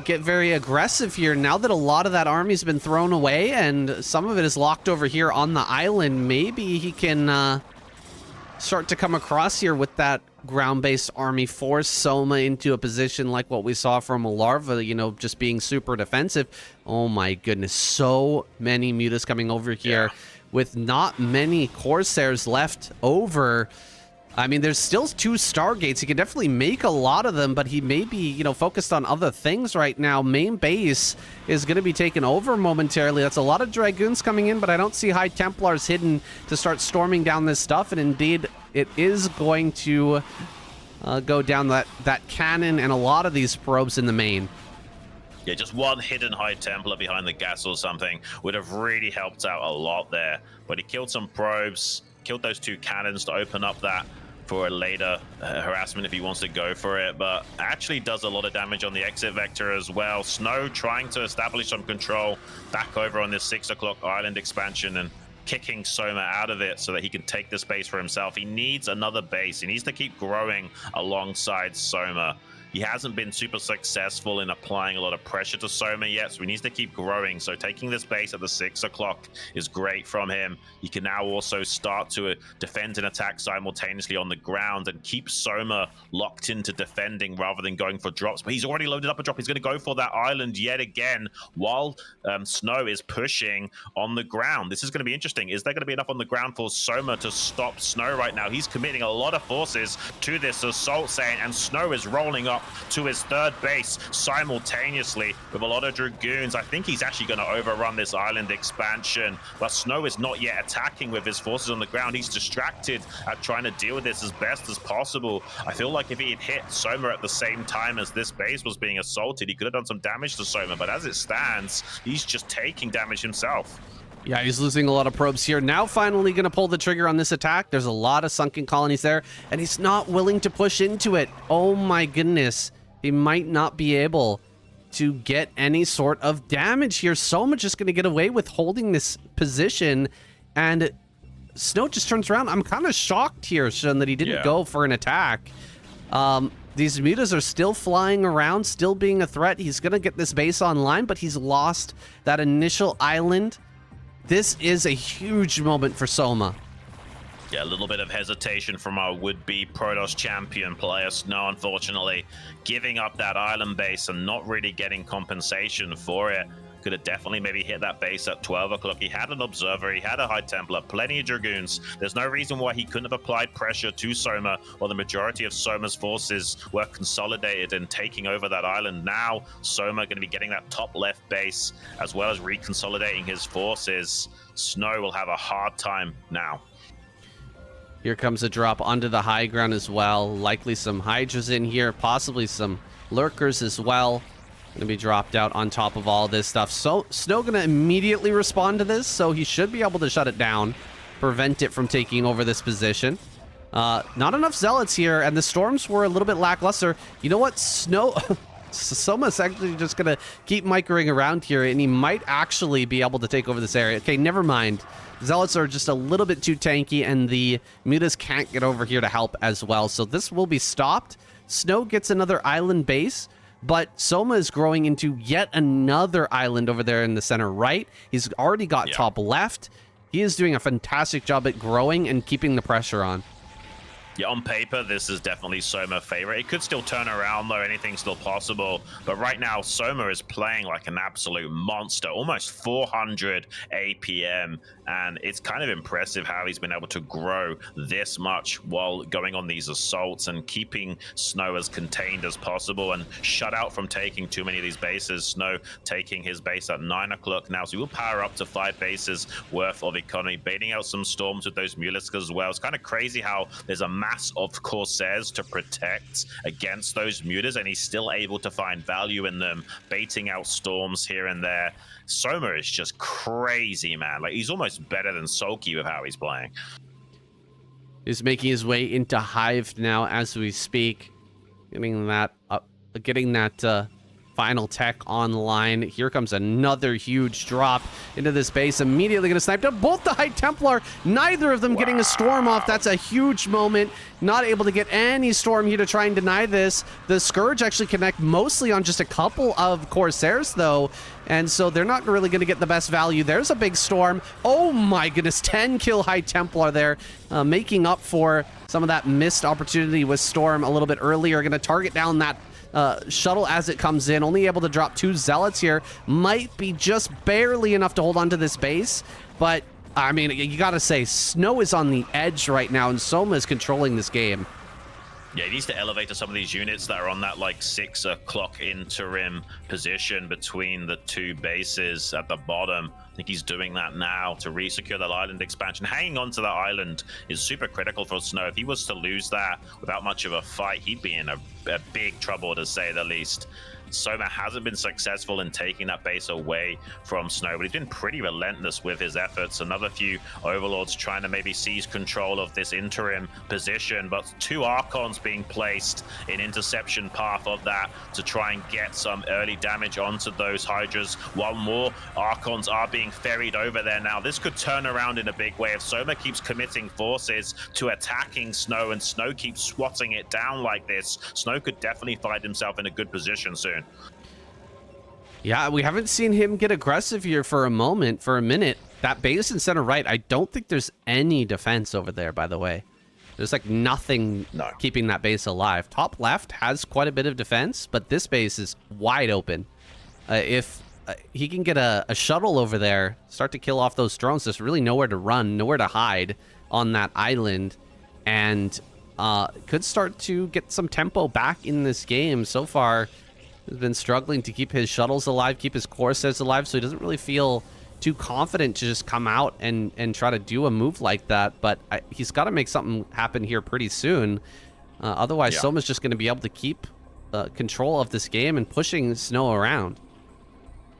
get very aggressive here now that a lot of that army's been thrown away and some of it is locked over here on the island. Maybe he can start to come across here with that ground-based army, force Soma into a position like what we saw from Larva, you know, just being super defensive. Oh my goodness, so many mutas coming over here with not many Corsairs left over. I mean, there's still 2 Stargates. He can definitely make a lot of them, but he may be, you know, focused on other things right now. Main base is going to be taken over momentarily. That's a lot of Dragoons coming in, but I don't see High Templars hidden to start storming down this stuff. And indeed, it is going to go down that cannon and a lot of these probes in the main. Yeah, just one hidden High Templar behind the gas or something would have really helped out a lot there. But he killed some probes, killed those 2 cannons to open up that for a later harassment if he wants to go for it, but actually does a lot of damage on the exit vector as well. Snow trying to establish some control back over on this 6 o'clock island expansion and kicking Soma out of it so that he can take the space for himself. He needs another base. He needs to keep growing alongside Soma. He hasn't been super successful in applying a lot of pressure to Soma yet, so he needs to keep growing. So taking this base at the 6 o'clock is great from him. He can now also start to defend and attack simultaneously on the ground and keep Soma locked into defending rather than going for drops. But he's already loaded up a drop. He's going to go for that island yet again while Snow is pushing on the ground. This is going to be interesting. Is there going to be enough on the ground for Soma to stop Snow right now? He's committing a lot of forces to this assault, Saiyan, and Snow is rolling up to his 3rd base simultaneously with a lot of Dragoons. I think he's actually going to overrun this island expansion, but Snow is not yet attacking with his forces on the ground. He's distracted at trying to deal with this as best as possible. I feel like if he had hit Soma at the same time as this base was being assaulted, he could have done some damage to Soma, but as it stands, he's just taking damage himself. Yeah, he's losing a lot of probes here. Now finally going to pull the trigger on this attack. There's a lot of sunken colonies there, and he's not willing to push into it. Oh my goodness. He might not be able to get any sort of damage here. Soma just going to get away with holding this position, and Snow just turns around. I'm kind of shocked here, Xun, that he didn't go for an attack. These mutas are still flying around, still being a threat. He's going to get this base online, but he's lost that initial island. This is a huge moment for Soma. Yeah, a little bit of hesitation from our would-be Protoss champion player, Snow, unfortunately. Giving up that island base and not really getting compensation for it. Could have definitely maybe hit that base at 12 o'clock. He had an Observer, he had a High Templar, plenty of Dragoons. There's no reason why he couldn't have applied pressure to Soma, while the majority of Soma's forces were consolidated and taking over that island. Now, Soma going to be getting that top left base, as well as reconsolidating his forces. Snow will have a hard time now. Here comes a drop onto the high ground as well. Likely some Hydras in here, possibly some Lurkers as well. Gonna be dropped out on top of all this stuff. So Snow gonna immediately respond to this, so he should be able to shut it down, prevent it from taking over this position. Not enough Zealots here, and the storms were a little bit lackluster. You know what? Snow... Soma's actually just gonna keep microing around here, and he might actually be able to take over this area. Okay, never mind. Zealots are just a little bit too tanky, and the mutas can't get over here to help as well. So this will be stopped. Snow gets another island base, but Soma is growing into yet another island over there in the center right. He's already got top left. He is doing a fantastic job at growing and keeping the pressure on. Yeah, on paper, this is definitely Soma's favorite. It could still turn around, though. Anything's still possible. But right now, Soma is playing like an absolute monster, almost 400 APM. And it's kind of impressive how he's been able to grow this much while going on these assaults and keeping Snow as contained as possible and shut out from taking too many of these bases. Snow taking his base at 9 o'clock now, so he will power up to 5 bases worth of economy, baiting out some storms with those Mulisks as well. It's kind of crazy how there's a mass of Corsairs to protect against those Mutas, and he's still able to find value in them, baiting out storms here and there. Soma is just crazy, man. Like, he's almost better than Sulky with how he's playing. He's making his way into Hive now as we speak, getting that final tech online. Here comes another huge drop into this base. Immediately going to snipe down both the High Templar. Neither of them getting a storm off. That's a huge moment. Not able to get any storm here to try and deny this. The Scourge actually connect mostly on just a couple of Corsairs, though. And so they're not really going to get the best value. There's a big storm. Oh my goodness, 10 kill High Templar there, making up for some of that missed opportunity with Storm a little bit earlier. Going to target down that shuttle as it comes in. Only able to drop 2 Zealots here. Might be just barely enough to hold on to this base, but I mean, you gotta say, Snow is on the edge right now, and Soma is controlling this game. Yeah, he needs to elevate to some of these units that are on that like 6 o'clock interim position between the 2 bases at the bottom. I think he's doing that now to re-secure that island expansion. Hanging on to that island is super critical for Snow. If he was to lose that without much of a fight, he'd be in a big trouble, to say the least. Soma hasn't been successful in taking that base away from Snow, but he's been pretty relentless with his efforts. Another few Overlords trying to maybe seize control of this interim position, but 2 Archons being placed in interception path of that to try and get some early damage onto those Hydras, while more Archons are being ferried over there now. This could turn around in a big way if Soma keeps committing forces to attacking Snow and Snow keeps swatting it down like this. Snow could definitely find himself in a good position soon. Yeah, we haven't seen him get aggressive here for a minute. That base in center right, I don't think there's any defense over there, by the way. There's like nothing keeping that base alive. Top left has quite a bit of defense, but this base is wide open. If he can get a shuttle over there, start to kill off those drones, there's really nowhere to run, nowhere to hide on that island, and could start to get some tempo back in this game. So far, has been struggling to keep his shuttles alive, keep his Corsairs alive, so he doesn't really feel too confident to just come out and try to do a move like that. But he's got to make something happen here pretty soon. Otherwise, Soma's just going to be able to keep control of this game and pushing Snow around.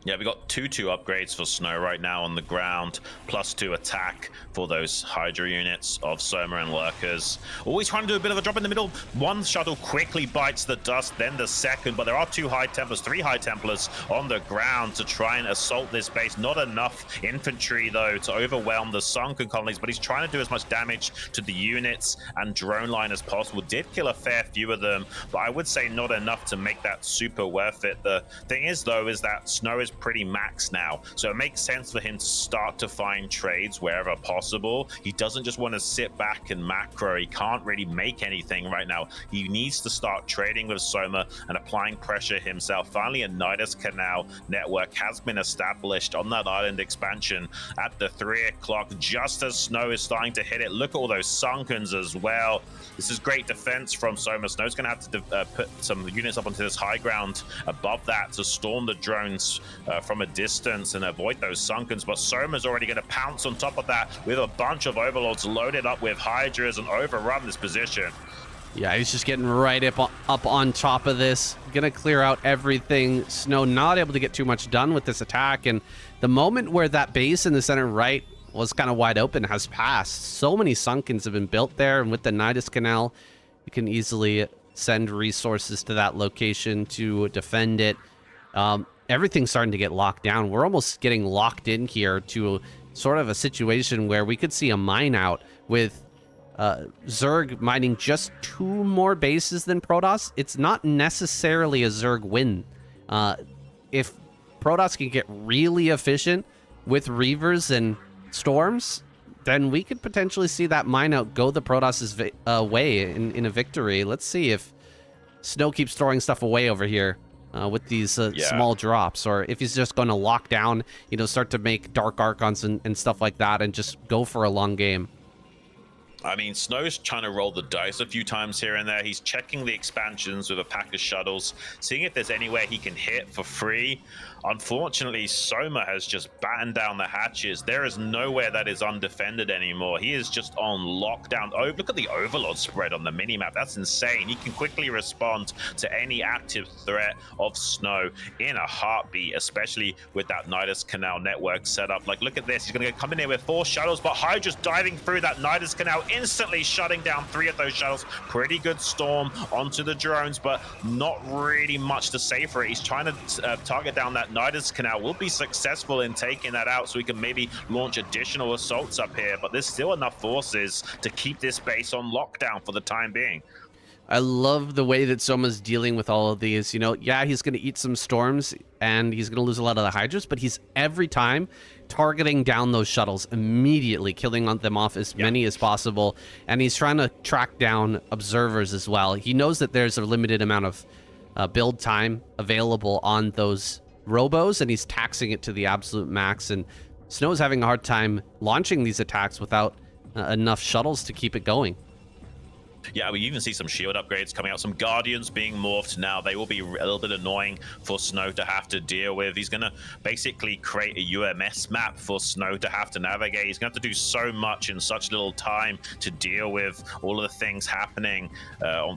Yeah, we got 2/2 upgrades for Snow right now on the ground, +2 attack for those Hydra units of Soma and Lurkers. Always trying to do a bit of a drop in the middle. One shuttle quickly bites the dust, then the second, but there are 2 High Templars, 3 High Templars on the ground to try and assault this base. Not enough infantry, though, to overwhelm the sunken colonies, but he's trying to do as much damage to the units and drone line as possible. Did kill a fair few of them, but I would say not enough to make that super worth it. The thing is, though, is that Snow is pretty maxed now, so it makes sense for him to start to find trades wherever possible. He doesn't just want to sit back and macro. He can't really make anything right now. He needs to start trading with Soma and applying pressure himself. Finally, a Nidus Canal network has been established on that island expansion at the 3 o'clock, just as Snow is starting to hit it. Look at all those Sunkens as well. This is great defense from Soma. Snow's going to have to put some units up onto this high ground above that to storm the drones from a distance and avoid those Sunkens, but Soma's already going to pounce on top of that with a bunch of Overlords loaded up with Hydras and overrun this position. Yeah, he's just getting right up on top of this. Gonna clear out everything. Snow not able to get too much done with this attack, and the moment where that base in the center right was kind of wide open has passed. So many Sunkens have been built there, and with the Nidus Canal, you can easily send resources to that location to defend it. Everything's starting to get locked down. We're almost getting locked in here to sort of a situation where we could see a mine out with Zerg mining just 2 more bases than Protoss, it's not necessarily a Zerg win. If Protoss can get really efficient with Reavers and Storms, then we could potentially see that mine out go the Protoss's way in a victory. Let's see if Snow keeps throwing stuff away over here with these small drops, or if he's just going to lock down, you know, start to make Dark Archons and stuff like that and just go for a long game. I mean, Snow's trying to roll the dice a few times here and there. He's checking the expansions with a pack of shuttles, seeing if there's anywhere he can hit for free. Unfortunately, Soma has just battened down the hatches. There is nowhere that is undefended anymore. He is just on lockdown. Oh, look at the Overlord spread on the minimap. That's insane. He can quickly respond to any active threat of Snow in a heartbeat, especially with that Nidus Canal network set up. Like, look at this. He's going to come in here with 4 shuttles, but Hydra's diving through that Nidus Canal, instantly shutting down 3 of those shuttles. Pretty good storm onto the drones, but not really much to say for it. He's trying to target down that Nidus Canal. Will be successful in taking that out, so we can maybe launch additional assaults up here, but there's still enough forces to keep this base on lockdown for the time being. I love the way that Soma's dealing with all of these. You know, yeah, he's going to eat some storms and he's going to lose a lot of the Hydras, but he's every time targeting down those shuttles immediately, killing them off as many as possible, and he's trying to track down observers as well. He knows that there's a limited amount of build time available on those robos, and he's taxing it to the absolute max, and Snow's having a hard time launching these attacks without enough shuttles to keep it going. Yeah, we even see some shield upgrades coming out, some Guardians being morphed now. They will be a little bit annoying for Snow to have to deal with. He's going to basically create a UMS map for Snow to have to navigate. He's going to have to do so much in such little time to deal with all of the things happening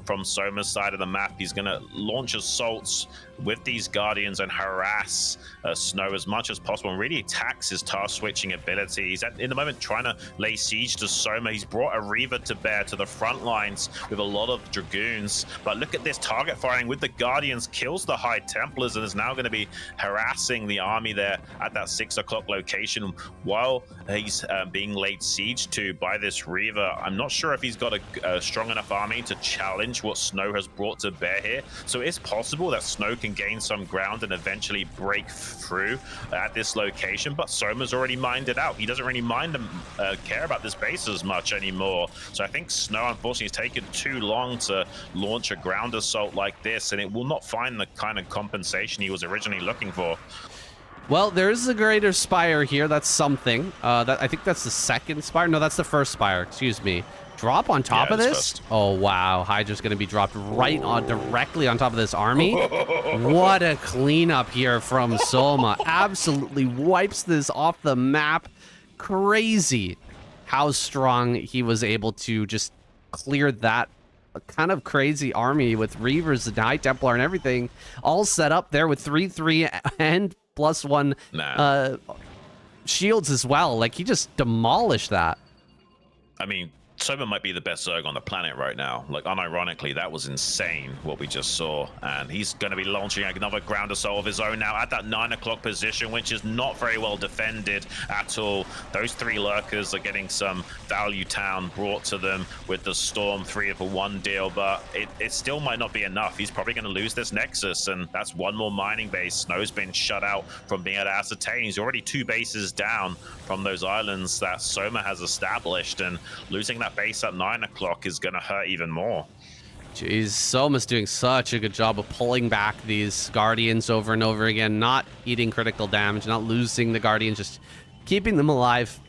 from Soma's side of the map. He's going to launch assaults with these Guardians and harass Snow as much as possible and really tax his task switching ability. He's in the moment trying to lay siege to Soma. He's brought a Reaver to bear to the front lines with a lot of Dragoons, but look at this target firing with the Guardians, kills the High Templars, and is now going to be harassing the army there at that 6 o'clock location while he's being laid siege to by this Reaver. I'm not sure if he's got a strong enough army to challenge what Snow has brought to bear here, so it's possible that Snow can gain some ground and eventually break through at this location, but Soma's already mined it out. He doesn't really care about this base as much anymore, so I think Snow unfortunately is taken too long to launch a ground assault like this, and it will not find the kind of compensation he was originally looking for. Well, there is a greater spire here. That's something. I think that's the second spire. No, that's the first spire. Excuse me. Drop on top of this? First. Oh, wow. Hydra's going to be dropped directly on top of this army. What a cleanup here from Soma. Absolutely wipes this off the map. Crazy how strong he was able to just clear that kind of crazy army with Reavers and High Templar and everything all set up there with 3/3 and +1 shields as well. Like, he just demolished that. I mean, Soma might be the best Zerg on the planet right now. Like, unironically, that was insane what we just saw. And he's going to be launching another ground assault of his own now at that 9 o'clock position, which is not very well defended at all. Those 3 lurkers are getting some value town brought to them with the Storm 3-for-1 deal, but it still might not be enough. He's probably going to lose this Nexus, and that's 1 more mining base. Snow's been shut out from being able to ascertain. He's already 2 bases down from those islands that Soma has established, and losing that base at 9 o'clock is going to hurt even more. Jeez, Soma's doing such a good job of pulling back these Guardians over and over again, not eating critical damage, not losing the Guardians, just keeping them alive,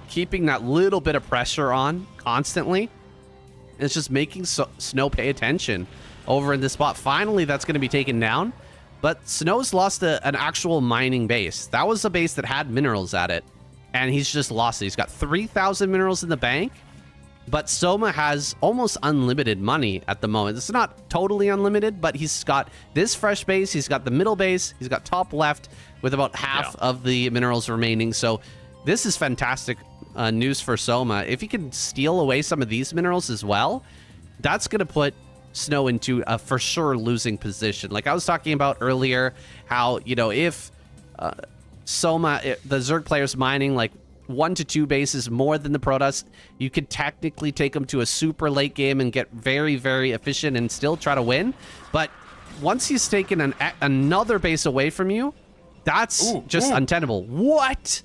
keeping that little bit of pressure on constantly. It's just making Snow pay attention over in this spot. Finally, that's going to be taken down, but Snow's lost an actual mining base. That was a base that had minerals at it, and he's just lost it. He's got 3,000 minerals in the bank, but Soma has almost unlimited money at the moment. It's not totally unlimited, but he's got this fresh base, he's got the middle base, he's got top left with about half of the minerals remaining. So this is fantastic news for Soma. If he can steal away some of these minerals as well, that's going to put Snow into a for sure losing position. Like I was talking about earlier, how, you know, if Soma, the Zerg players mining like 1 to 2 bases more than the Protoss. You could technically take them to a super late game and get very, very efficient and still try to win. But once he's taken another base away from you, that's just untenable. What?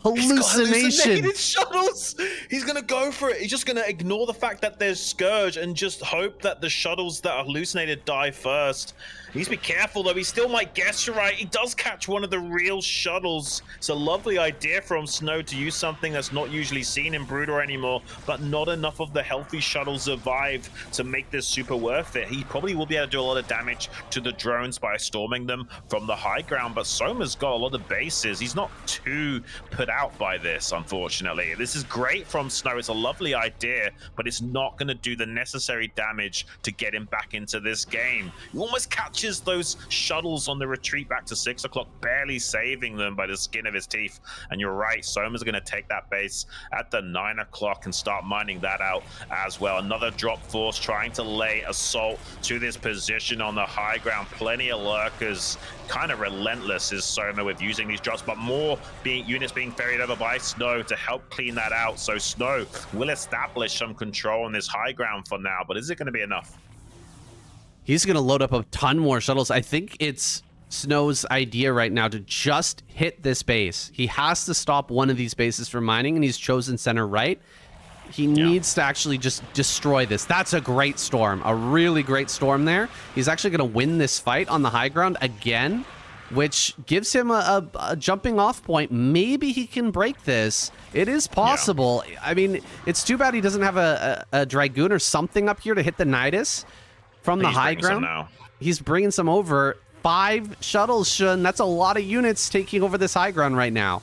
Hallucinated shuttles. He's gonna go for it. He's just gonna ignore the fact that there's Scourge and just hope that the shuttles that are hallucinated die first. He needs to be careful though. He still might guess right. He does catch one of the real shuttles. It's a lovely idea from Snow to use something that's not usually seen in Broodor anymore, but not enough of the healthy shuttles survive to make this super worth it. He probably will be able to do a lot of damage to the drones by storming them from the high ground, but Soma's got a lot of bases. He's not too put out by this, unfortunately. This is great from Snow. It's a lovely idea, but it's not going to do the necessary damage to get him back into this game. He almost catches those shuttles on the retreat back to 6 o'clock, barely saving them by the skin of his teeth. And you're right, Soma's going to take that base at the 9 o'clock and start mining that out as well. Another drop force trying to lay assault to this position on the high ground. Plenty of lurkers. Kind of relentless is Soma with using these drops, but more units being ferried over by Snow to help clean that out. So Snow will establish some control on this high ground for now, but is it going to be enough? He's going to load up a ton more shuttles. I think it's Snow's idea right now to just hit this base. He has to stop one of these bases from mining, and he's chosen center right. He needs to actually just destroy this. That's a great storm, a really great storm there. He's actually going to win this fight on the high ground again, which gives him a jumping off point. Maybe he can break this. It is possible. Yeah. I mean, it's too bad he doesn't have a Dragoon or something up here to hit the Nidus from the high ground. He's bringing some over. 5 shuttles, Xun. That's a lot of units taking over this high ground right now.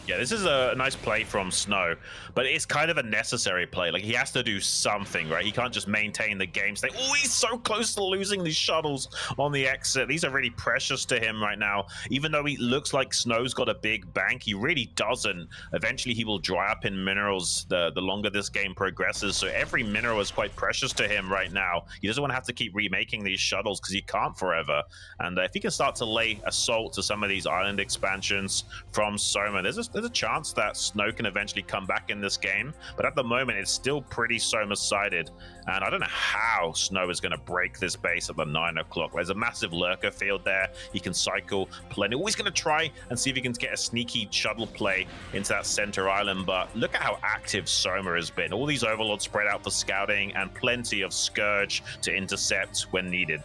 Yeah, this is a nice play from Snow, but it's kind of a necessary play. Like, he has to do something, right? He can't just maintain the game. Say, oh, he's so close to losing these shuttles on the exit. These are really precious to him right now. Even though he looks like Snow's got a big bank, he really doesn't. Eventually, he will dry up in minerals the longer this game progresses. So every mineral is quite precious to him right now. He doesn't want to have to keep remaking these shuttles because he can't forever. And if he can start to lay assault to some of these island expansions from Soma, there's a chance that Snow can eventually come back in this game, but at the moment it's still pretty Soma-sided, and I don't know how Snow is going to break this base at the 9 o'clock. There's a massive lurker field there. He can cycle plenty. Always going to try and see if he can get a sneaky shuttle play into that center island, but look at how active Soma has been. All these overlords spread out for scouting and plenty of Scourge to intercept when needed.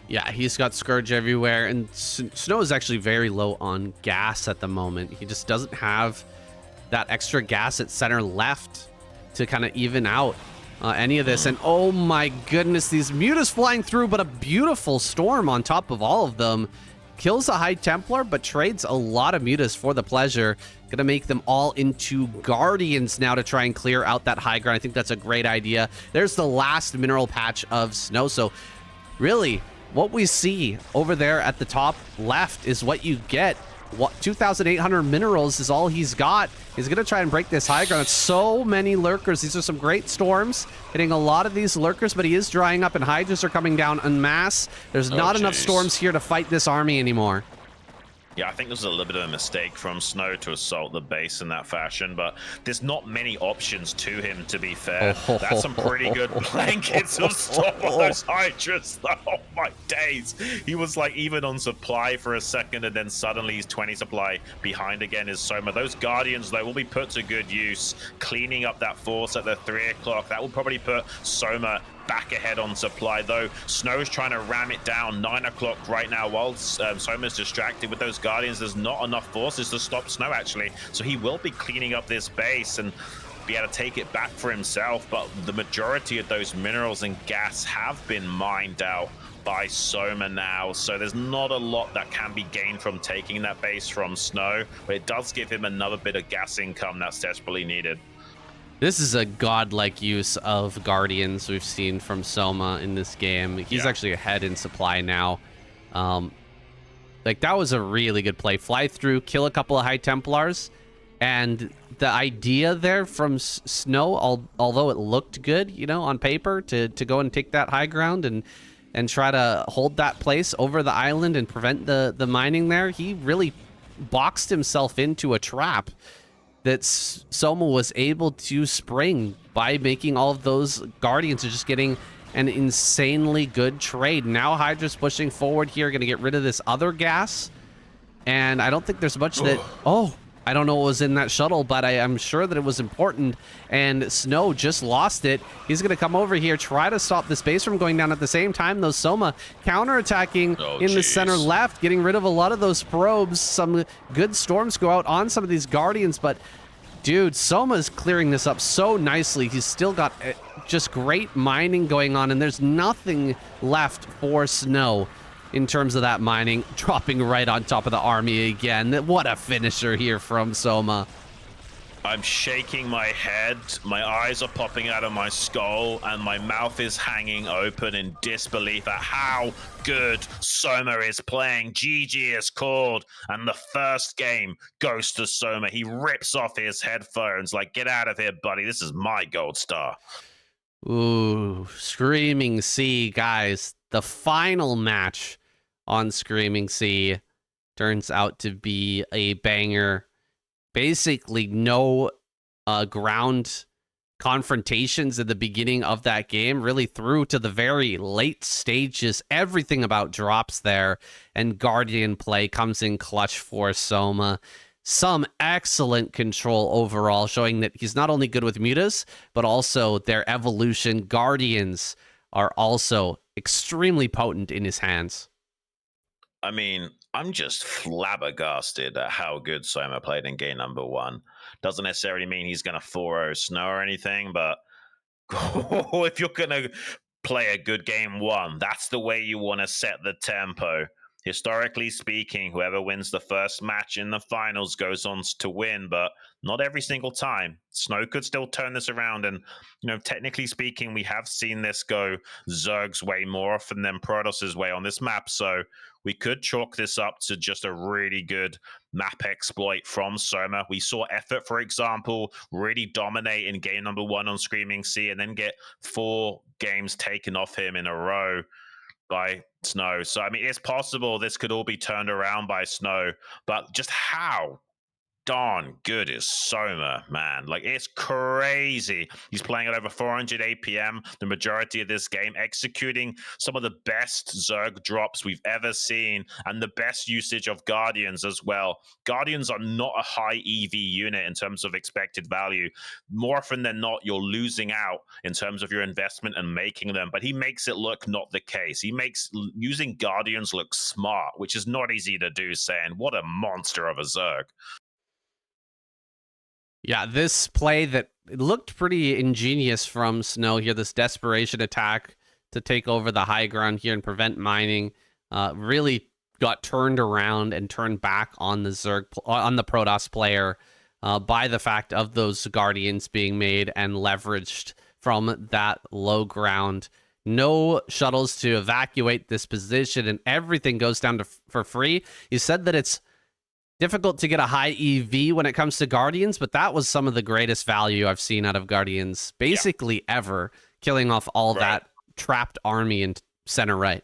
Yeah, he's got Scourge everywhere, and Snow is actually very low on gas at the moment. He just doesn't have that extra gas at center left to kind of even out any of this. And oh my goodness, these mutas flying through, but a beautiful storm on top of all of them. Kills a High Templar, but trades a lot of mutas for the pleasure. Gonna make them all into Guardians now to try and clear out that high ground. I think that's a great idea. There's the last mineral patch of Snow. So really, what we see over there at the top left is what you get. 2,800 minerals is all he's got. He's going to try and break this high ground. It's so many lurkers. These are some great storms, hitting a lot of these lurkers, but he is drying up, and Hydras are coming down en masse. There's not enough storms here to fight this army anymore. Yeah, I think this was a little bit of a mistake from Snow to assault the base in that fashion, but there's not many options to him, to be fair. That's some pretty good blankets of stop on those Hydras. Oh my days. He was like even on supply for a second, and then suddenly he's 20 supply behind again is Soma. Those Guardians, though, will be put to good use, cleaning up that force at the 3 o'clock. That will probably put Soma back ahead on supply, though. Snow's trying to ram it down. 9 o'clock right now while Soma's distracted with those Guardians. There's not enough forces to stop Snow, actually, so he will be cleaning up this base and be able to take it back for himself, but the majority of those minerals and gas have been mined out by Soma now, so there's not a lot that can be gained from taking that base from Snow, but it does give him another bit of gas income that's desperately needed. This is a godlike use of Guardians we've seen from Soma in this game. He's actually ahead in supply now. Like, that was a really good play. Fly through, kill a couple of High Templars, and the idea there from Snow, although it looked good, you know, on paper, to go and take that high ground and try to hold that place over the island and prevent the mining there, he really boxed himself into a trap. that Soma was able to spring by making all of those Guardians and just getting an insanely good trade. Now Hydra's pushing forward here, going to get rid of this other gas. And I don't think there's much that... Oh, I don't know what was in that shuttle, but I'm sure that it was important. And Snow just lost it. He's going to come over here, try to stop this base from going down at the same time. Though Soma counterattacking in the center left, getting rid of a lot of those probes. Some good storms go out on some of these Guardians, but dude, Soma's clearing this up so nicely. He's still got just great mining going on, and there's nothing left for Snow in terms of that mining, dropping right on top of the army again. What a finisher here from Soma. I'm shaking my head, my eyes are popping out of my skull, and my mouth is hanging open in disbelief at how good Soma is playing. GG is called, and the first game goes to Soma. He rips off his headphones like, get out of here, buddy. This is my gold star. Ooh, Screaming Sea, guys. The final match on Screaming Sea turns out to be a banger. Basically, no ground confrontations at the beginning of that game, really through to the very late stages. Everything about drops there, and Guardian play comes in clutch for Soma. Some excellent control overall, showing that he's not only good with mutas, but also their evolution. Guardians are also extremely potent in his hands. I mean, I'm just flabbergasted at how good Soma played in game number 1. Doesn't necessarily mean he's going to 4-0 Snow or anything, but if you're going to play a good game 1, that's the way you want to set the tempo. Historically speaking, whoever wins the first match in the finals goes on to win, but not every single time. Snow could still turn this around, and technically speaking, we have seen this go Zerg's way more often than Protos's way on this map, so we could chalk this up to just a really good map exploit from Soma. We saw Effort, for example, really dominate in game number 1 on Screaming Sea, and then get 4 games taken off him in a row by Snow. So, I mean, it's possible this could all be turned around by Snow, but just how darn good is Soma, man? Like, it's crazy. He's playing at over 400 APM the majority of this game, executing some of the best Zerg drops we've ever seen, and the best usage of Guardians as well. Guardians are not a high EV unit in terms of expected value. More often than not, you're losing out in terms of your investment and making them, but he makes it look not the case. He makes using Guardians look smart, which is not easy to do, saying, what a monster of a Zerg. Yeah, this play that looked pretty ingenious from Snow here, this desperation attack to take over the high ground here and prevent mining, really got turned around and turned back on the Zerg, on the Protoss player by the fact of those Guardians being made and leveraged from that low ground. No shuttles to evacuate this position, and everything goes down to for free. You said that it's difficult to get a high EV when it comes to Guardians, but that was some of the greatest value I've seen out of Guardians basically ever, killing off all that trapped army in center right.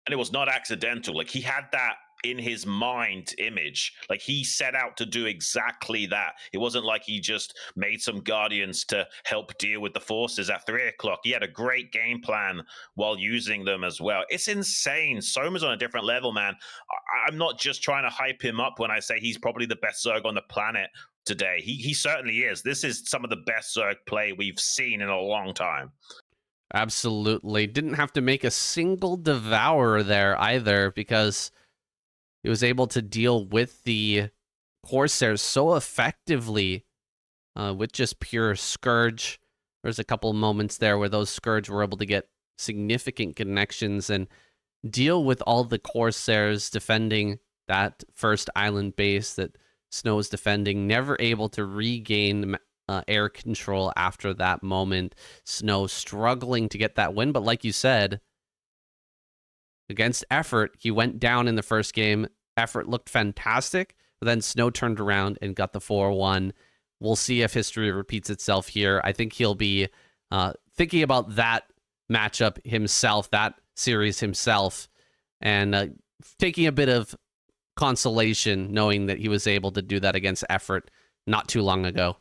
And it was not accidental. Like, he had that in his mind image. Like, he set out to do exactly that. It wasn't like he just made some Guardians to help deal with the forces at 3 o'clock. He had a great game plan while using them as well. It's insane. Soma's on a different level, man. I'm not just trying to hype him up when I say he's probably the best Zerg on the planet today. He certainly is. This is some of the best Zerg play we've seen in a long time. Absolutely. Didn't have to make a single Devourer there either, because he was able to deal with the Corsairs so effectively with just pure Scourge. There's a couple moments there where those Scourge were able to get significant connections and deal with all the Corsairs defending that first island base that Snow was defending. Never able to regain air control after that moment. Snow struggling to get that win, but like you said, against Effort, he went down in the first game. Effort looked fantastic, but then Snow turned around and got the 4-1. We'll see if history repeats itself here. I think he'll be thinking about that matchup himself, that series himself, and taking a bit of consolation knowing that he was able to do that against Effort not too long ago.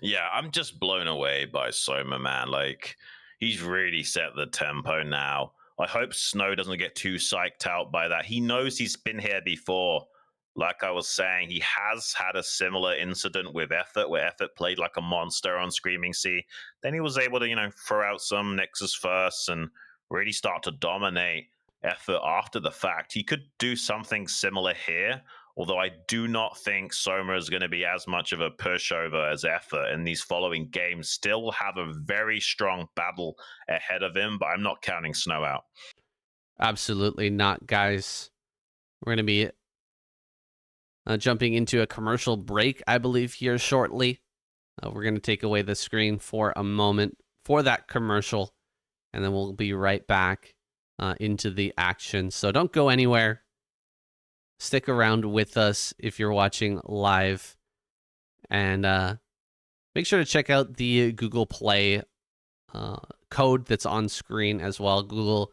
Yeah, I'm just blown away by Soma, man. Like, he's really set the tempo now. I hope Snow doesn't get too psyched out by that. He knows he's been here before. Like I was saying, he has had a similar incident with Effort, where Effort played like a monster on Screaming Sea. Then he was able to, throw out some Nexus firsts and really start to dominate Effort after the fact. He could do something similar here, although I do not think Soma is going to be as much of a pushover as Effort in these following games. Still will have a very strong battle ahead of him, but I'm not counting Snow out. Absolutely not, guys. We're going to be jumping into a commercial break, I believe, here shortly. We're going to take away the screen for a moment for that commercial, and then we'll be right back into the action. So don't go anywhere. Stick around with us if you're watching live, and make sure to check out the Google Play code that's on screen as well. Google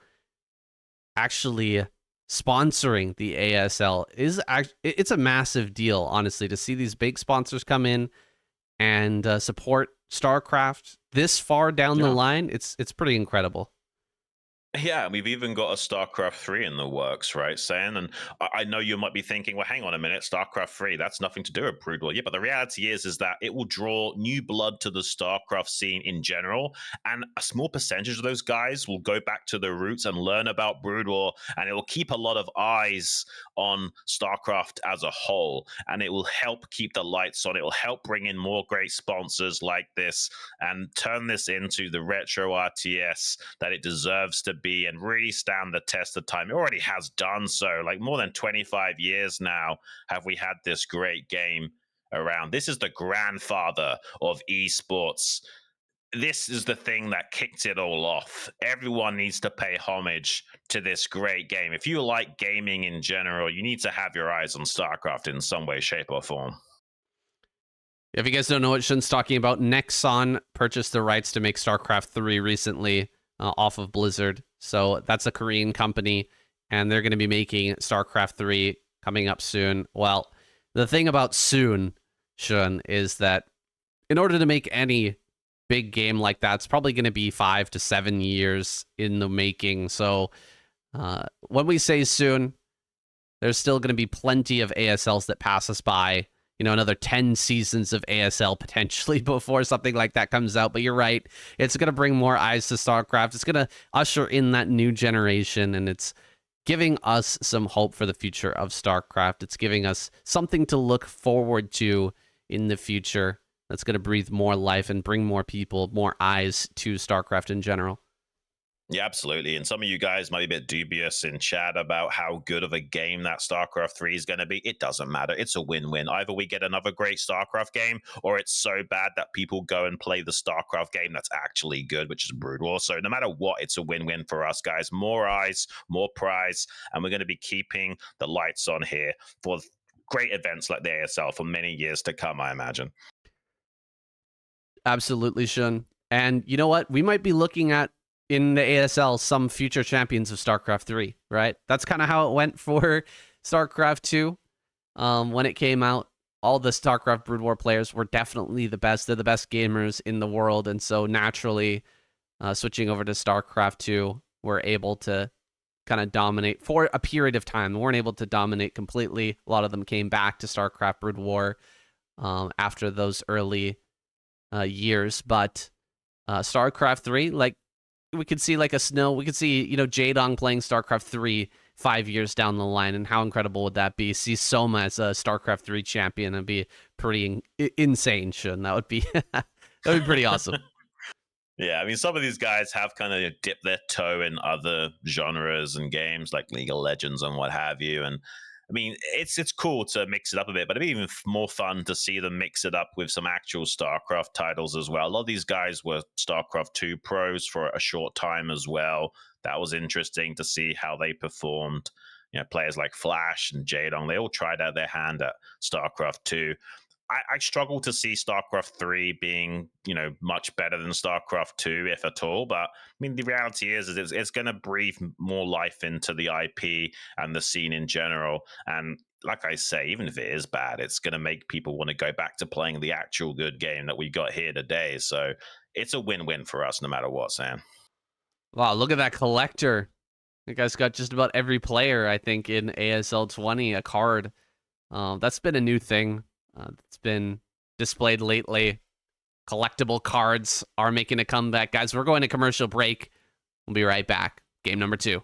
actually sponsoring the ASL it's a massive deal, honestly, to see these big sponsors come in and support StarCraft this far down the line. It's pretty incredible. Yeah, we've even got a StarCraft 3 in the works, right, Saiyan? And I know you might be thinking, well, hang on a minute, StarCraft 3, that's nothing to do with Brood War. Yeah, but the reality is that it will draw new blood to the StarCraft scene in general, and a small percentage of those guys will go back to their roots and learn about Brood War, and it will keep a lot of eyes on StarCraft as a whole, and it will help keep the lights on. It will help bring in more great sponsors like this and turn this into the retro RTS that it deserves to be and really stand the test of time. It already has done so. Like, more than 25 years now have we had this great game around. This is the grandfather of esports. This is the thing that kicked it all off. Everyone needs to pay homage to this great game. If you like gaming in general, you need to have your eyes on StarCraft in some way, shape, or form. If you guys don't know what Shun's talking about, Nexon purchased the rights to make StarCraft 3 recently off of Blizzard. So that's a Korean company, and they're going to be making StarCraft 3 coming up soon. Well, the thing about soon, Shun, is that in order to make any big game like that, it's probably going to be 5 to 7 years in the making. So when we say soon, there's still going to be plenty of ASLs that pass us by. Another 10 seasons of ASL potentially before something like that comes out. But you're right. It's going to bring more eyes to StarCraft. It's going to usher in that new generation, and it's giving us some hope for the future of StarCraft. It's giving us something to look forward to in the future that's going to breathe more life and bring more people, more eyes to StarCraft in general. Yeah, absolutely. And some of you guys might be a bit dubious in chat about how good of a game that StarCraft 3 is going to be. It doesn't matter. It's a win-win. Either we get another great StarCraft game, or it's so bad that people go and play the StarCraft game that's actually good, which is Brood War. So no matter what, it's a win-win for us, guys. More eyes, more prize, and we're going to be keeping the lights on here for great events like the ASL for many years to come, I imagine. Absolutely, Shun. And you know what? We might be looking at, in the ASL, some future champions of StarCraft 3, right? That's kind of how it went for StarCraft 2. When it came out, all the StarCraft Brood War players were definitely the best. They're the best gamers in the world. And so naturally, switching over to StarCraft 2, we're able to kind of dominate for a period of time. We weren't able to dominate completely. A lot of them came back to StarCraft Brood War after those early years. But StarCraft 3, like, we could see like a Snow, we could see, Jaedong playing StarCraft 3 5 years down the line, and how incredible would that be? See Soma as a StarCraft 3 champion and be pretty insane, Shun. That would be that would be pretty awesome. Yeah, I mean, some of these guys have kind of dipped their toe in other genres and games like League of Legends and what have you. And I mean, it's cool to mix it up a bit, but it'd be even more fun to see them mix it up with some actual StarCraft titles as well. A lot of these guys were StarCraft 2 pros for a short time as well. That was interesting to see how they performed. Players like Flash and Jaedong, they all tried out their hand at StarCraft 2. I struggle to see StarCraft 3 being, much better than StarCraft 2, if at all. But I mean, the reality is it's going to breathe more life into the IP and the scene in general. And like I say, even if it is bad, it's going to make people want to go back to playing the actual good game that we got here today. So it's a win-win for us, no matter what, Sam. Wow, look at that collector. You guys got just about every player, I think, in ASL 20 a card. That's been a new thing. That's been displayed lately. Collectible cards are making a comeback. Guys, we're going to commercial break. We'll be right back. Game number 2.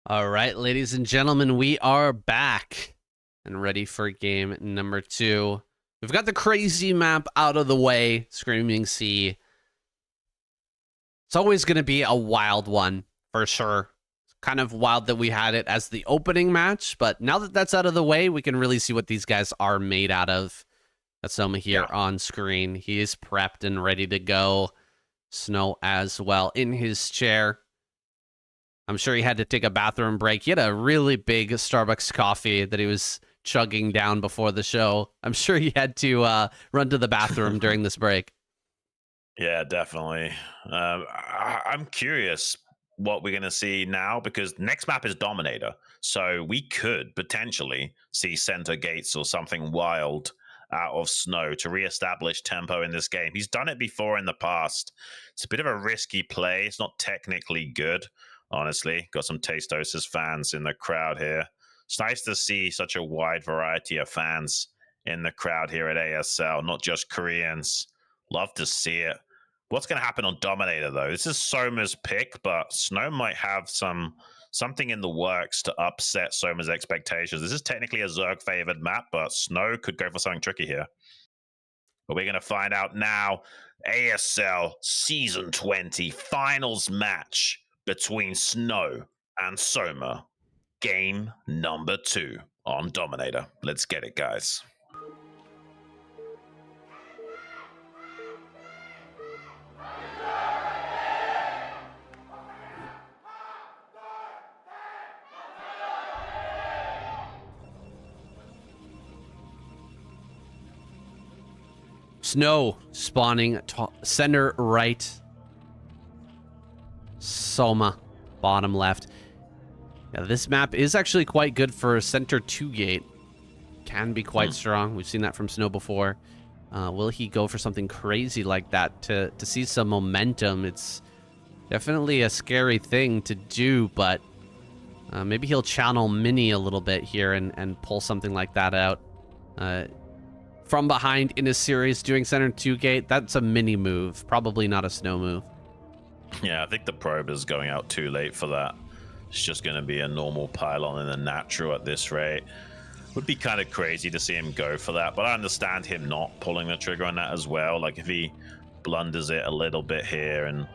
All right, ladies and gentlemen, we are back and ready for game number 2. We've got the crazy map out of the way, Screaming Sea. It's always going to be a wild one, for sure. kind of wild that we had it as the opening match, but now that that's out of the way, we can really see what these guys are made out of. That's Soma here on screen. He is prepped and ready to go. Snow as well in his chair. I'm sure he had to take a bathroom break. He had a really big Starbucks coffee that he was chugging down before the show. I'm sure he had to run to the bathroom during this break. Yeah, definitely. I'm curious what we're going to see now, because next map is Dominator. So we could potentially see center gates or something wild out of Snow to reestablish tempo in this game. He's done it before in the past. It's a bit of a risky play. It's not technically good, honestly. Got some Tastosis fans in the crowd here. It's nice to see such a wide variety of fans in the crowd here at ASL, not just Koreans. Love to see it. What's going to happen on Dominator, though? This is Soma's pick, but Snow might have something in the works to upset Soma's expectations. This is technically a Zerg-favored map, but Snow could go for something tricky here. But we're going to find out now. ASL Season 20 Finals match between Snow and Soma. Game number 2 on Dominator. Let's get it, guys. Snow spawning center right. Soma bottom left. Yeah, this map is actually quite good for center 2 gate. Can be quite strong. We've seen that from Snow before. Will he go for something crazy like that to see some momentum? It's definitely a scary thing to do, but maybe he'll channel Mini a little bit here and pull something like that out. From behind in a series doing center 2 gate, that's a Mini move, probably not a Snow move. Yeah, I think the probe is going out too late for that. It's just going to be a normal pylon in the natural at this rate. Would be kind of crazy to see him go for that, but I understand him not pulling the trigger on that as well. Like, if he blunders it a little bit here and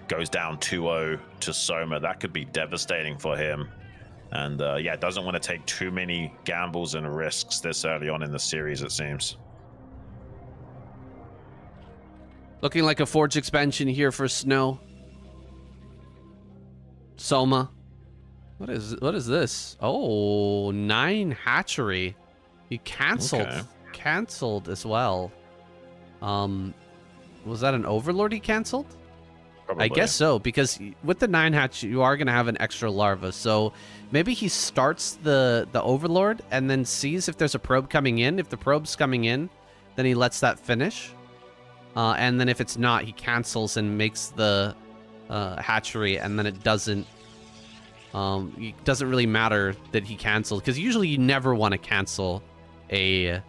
goes down 2-0 to Soma, that could be devastating for him. And yeah, doesn't want to take too many gambles and risks this early on in the series, it seems. Looking like a Forge expansion here for Snow. Soma. What is this? Oh, 9 hatchery. He canceled. Okay. Canceled as well. Was that an Overlord he canceled? Probably. I guess so, because with the 9 hatch, you are going to have an extra larva. So maybe he starts the Overlord and then sees if there's a probe coming in. If the probe's coming in, then he lets that finish. And then if it's not, he cancels and makes the hatchery, and then it doesn't really matter that he canceled, because usually you never want to cancel a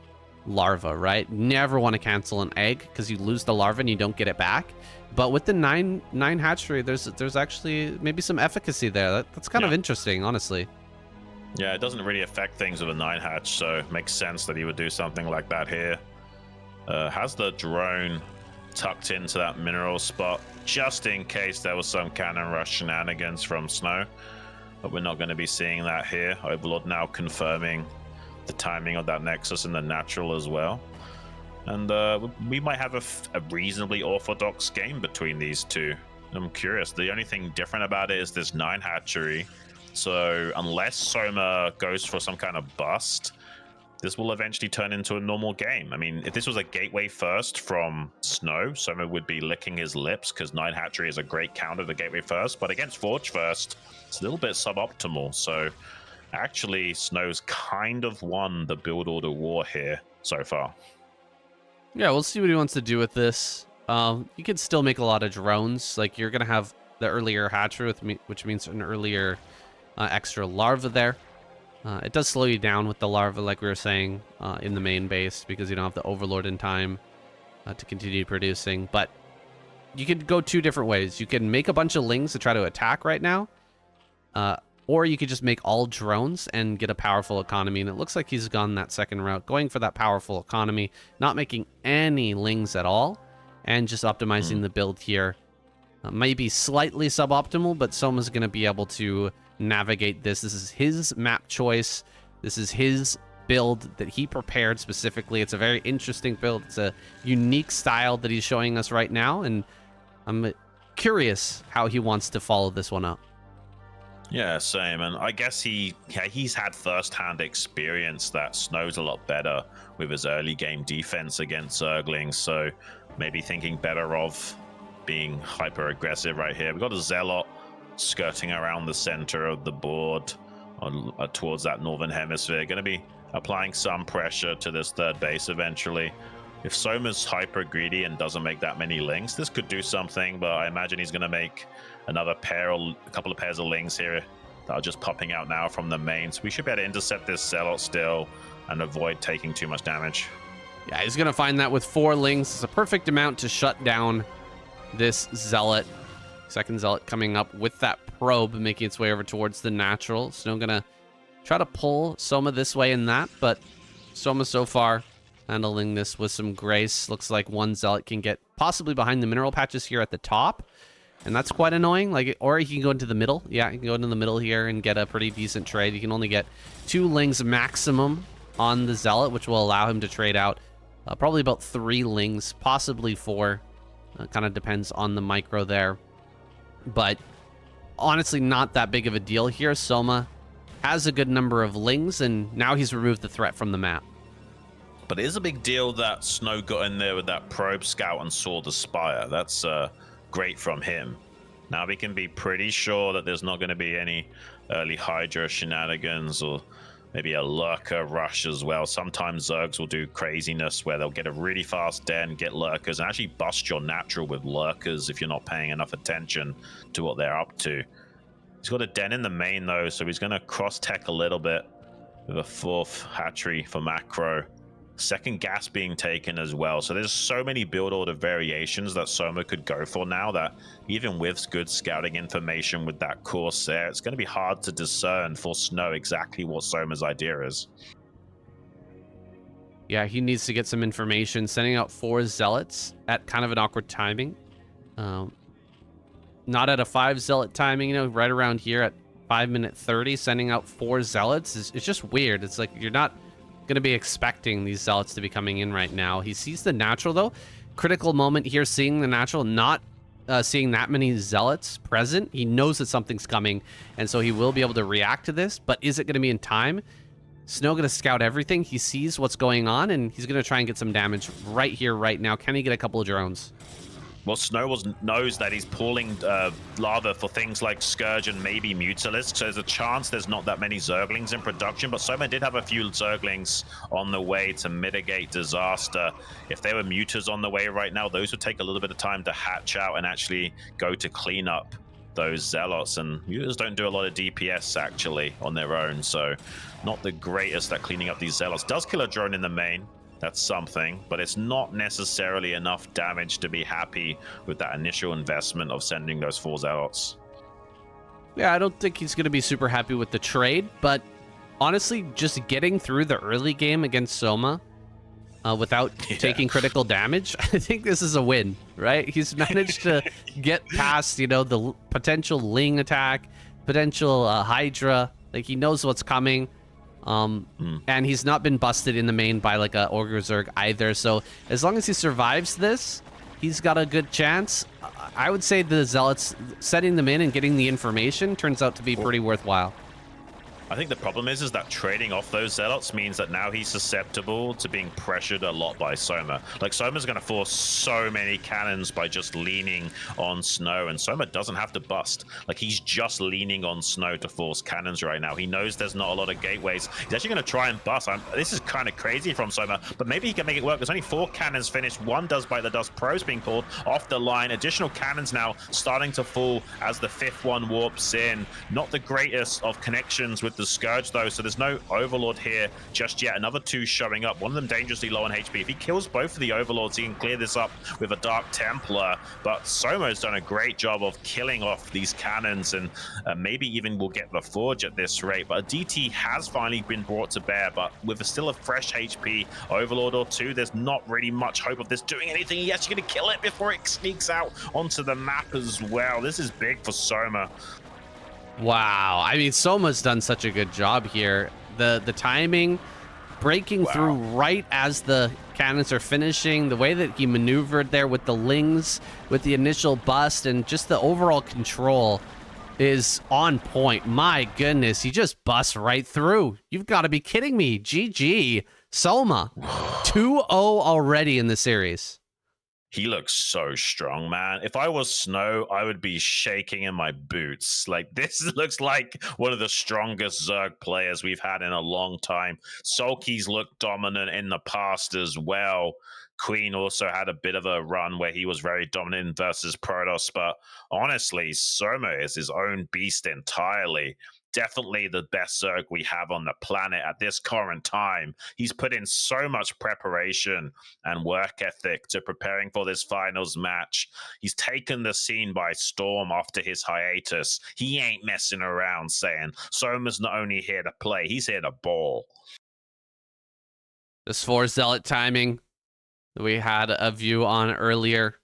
larva, right? Never want to cancel an egg, because you lose the larva and you don't get it back. But with the 9 hatchery, there's actually maybe some efficacy there. That's kind of interesting, honestly. Yeah, it doesn't really affect things with a 9 hatch, so it makes sense that he would do something like that here. Has the drone tucked into that mineral spot, just in case there was some cannon rush shenanigans from Snow. But we're not going to be seeing that here. Overlord now confirming the timing of that Nexus in the natural as well. And we might have a reasonably orthodox game between these two. I'm curious. The only thing different about it is this 9 hatchery. So unless Soma goes for some kind of bust, this will eventually turn into a normal game. I mean, if this was a gateway first from Snow, Soma would be licking his lips, because 9 hatchery is a great counter to gateway first. But against Forge first, it's a little bit suboptimal. So actually, Snow's kind of won the build order war here so far. Yeah, we'll see what he wants to do with this. You can still make a lot of drones. Like, you're going to have the earlier hatchery, which means an earlier extra larva there. It does slow you down with the larva, like we were saying, in the main base, because you don't have the Overlord in time to continue producing. But you could go 2 different ways. You can make a bunch of lings to try to attack right now, or you could just make all drones and get a powerful economy. And it looks like he's gone that second route, going for that powerful economy, not making any lings at all, and just optimizing the build here. maybe slightly suboptimal, but Soma's going to be able to navigate this. This is his map choice. This is his build that he prepared specifically. It's a very interesting build. It's a unique style that he's showing us right now, and I'm curious how he wants to follow this one up. Yeah, same. And I guess he's had first-hand experience that Snow's a lot better with his early game defense against Zerglings, so maybe thinking better of being hyper-aggressive right here. We've got a Zealot skirting around the center of the board towards that northern hemisphere. Going to be applying some pressure to this third base eventually. If Soma's hyper greedy and doesn't make that many links, this could do something, but I imagine he's going to make another pair or a couple of pairs of links here that are just popping out now from the main. So we should be able to intercept this Zealot still and avoid taking too much damage. Yeah, he's going to find that with 4 links. It's a perfect amount to shut down this Zealot. Second Zealot coming up with that probe, making its way over towards the natural. Snow going to try to pull Soma this way and that, but Soma so far handling this with some grace. Looks like one Zealot can get possibly behind the mineral patches here at the top, and that's quite annoying. Like, or he can go into the middle. Yeah, he can go into the middle here and get a pretty decent trade. You can only get 2 lings maximum on the Zealot, which will allow him to trade out probably about 3 lings, possibly 4. Kind of depends on the micro there. But honestly, not that big of a deal here. Soma has a good number of lings, and now he's removed the threat from the map. But it is a big deal that Snow got in there with that probe scout and saw the spire. That's great from him. Now we can be pretty sure that there's not going to be any early Hydra shenanigans or maybe a lurker rush as well. Sometimes Zergs will do craziness where they'll get a really fast den, get lurkers, and actually bust your natural with lurkers if you're not paying enough attention to what they're up to. He's got a den in the main though, so he's going to cross-tech a little bit with a 4th hatchery for macro. Second gas being taken as well. So there's so many build order variations that Soma could go for now that even with good scouting information with that Corsair, it's going to be hard to discern for Snow exactly what Soma's idea is. Yeah, he needs to get some information. Sending out 4 Zealots at kind of an awkward timing. Not at a 5 Zealot timing, you know, right around here at 5:30, sending out 4 Zealots. It's just weird. It's like you're not going to be expecting these Zealots to be coming in right now. He sees the natural though. Critical moment here, seeing the natural, not seeing that many Zealots present. He knows that something's coming, and so he will be able to react to this, but is it going to be in time? Snow going to scout everything. He sees what's going on, and he's going to try and get some damage right here, right now. Can he get a couple of drones? Well, Snow knows that he's pulling lava for things like Scourge and maybe Mutalisk, so there's a chance there's not that many Zerglings in production, but Soma did have a few Zerglings on the way to mitigate disaster. If there were Mutas on the way right now, those would take a little bit of time to hatch out and actually go to clean up those Zealots, and Mutas don't do a lot of DPS actually on their own, so not the greatest at cleaning up these Zealots. Does kill a drone in the main. That's something, but it's not necessarily enough damage to be happy with that initial investment of sending those 4 Zealots. Yeah, I don't think he's going to be super happy with the trade, but honestly, just getting through the early game against Soma without taking critical damage, I think this is a win, right? He's managed to get past, you know, the potential Ling attack, potential Hydra. Like, he knows what's coming. And he's not been busted in the main by like a Ogre Zerg either. So as long as he survives this, he's got a good chance. I would say the Zealots setting them in and getting the information turns out to be pretty worthwhile. I think the problem is that trading off those Zealots means that now he's susceptible to being pressured a lot by Soma. Like, Soma's going to force so many cannons by just leaning on Snow, and Soma doesn't have to bust. Like, he's just leaning on Snow to force cannons right now. He knows there's not a lot of gateways. He's actually going to try and bust. This is kind of crazy from Soma, but maybe he can make it work. There's only 4 cannons finished. 1 does bite the dust. Probes being pulled off the line. Additional cannons now starting to fall as the 5th one warps in. Not the greatest of connections with the Scourge, though, so there's no Overlord here just yet. Another 2 showing up, one of them dangerously low on HP. If he kills both of the Overlords, he can clear this up with a Dark Templar, but Soma's done a great job of killing off these cannons, and maybe even will get the Forge at this rate. But a DT has finally been brought to bear, but with still a fresh HP Overlord or 2, there's not really much hope of this doing anything. He's actually going to kill it before it sneaks out onto the map as well. This is big for Soma. Wow. I mean, Soma's done such a good job here. The timing, breaking through right as the cannons are finishing, the way that he maneuvered there with the Lings, with the initial bust, and just the overall control is on point. My goodness, he just busts right through. You've got to be kidding me. GG. Soma. 2-0 already in the series. He looks so strong, man. If I was Snow, I would be shaking in my boots. Like, this looks like one of the strongest Zerg players we've had in a long time. Sulky's looked dominant in the past as well. Queen also had a bit of a run where he was very dominant versus Protoss, but honestly, Soma is his own beast entirely. Definitely the best Zerg we have on the planet at this current time. He's put in so much preparation and work ethic to preparing for this finals match. He's taken the scene by storm after his hiatus. He ain't messing around, saying Soma's not only here to play, he's here to ball. This 4 Zealot timing that we had a view on earlier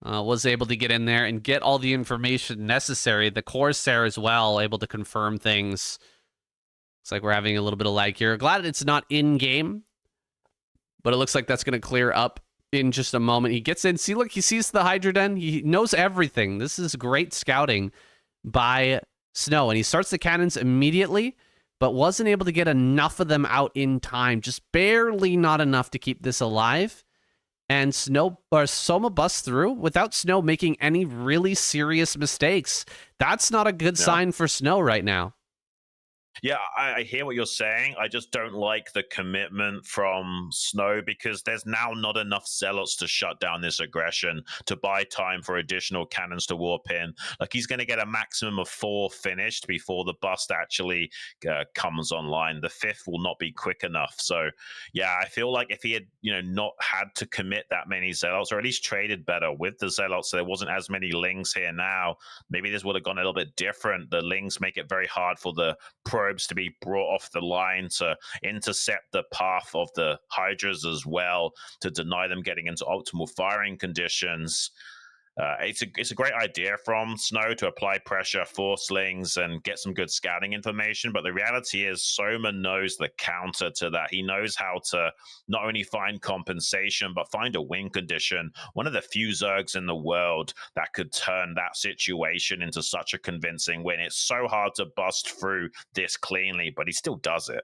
was able to get in there and get all the information necessary. The Corsair as well, able to confirm things. Looks like we're having a little bit of lag here. Glad it's not in-game, but it looks like that's going to clear up in just a moment. He gets in. See, look, he sees the Hydra Den. He knows everything. This is great scouting by Snow, and he starts the cannons immediately, but wasn't able to get enough of them out in time. Just barely not enough to keep this alive. And Soma busts through without Snow making any really serious mistakes. That's not a good sign for Snow right now. Yeah, I hear what you're saying. I just don't like the commitment from Snow because there's now not enough Zealots to shut down this aggression, to buy time for additional cannons to warp in. Like, he's going to get a maximum of 4 finished before the bust actually comes online. The 5th will not be quick enough. So, yeah, I feel like if he had, not had to commit that many Zealots, or at least traded better with the Zealots, so there wasn't as many Lings here now, maybe this would have gone a little bit different. The Lings make it very hard for the probes to be brought off the line to intercept the path of the Hydras as well, to deny them getting into optimal firing conditions. It's a great idea from Snow to apply pressure, force Lings, and get some good scouting information. But the reality is Soma knows the counter to that. He knows how to not only find compensation, but find a win condition. One of the few Zergs in the world that could turn that situation into such a convincing win. It's so hard to bust through this cleanly, but he still does it.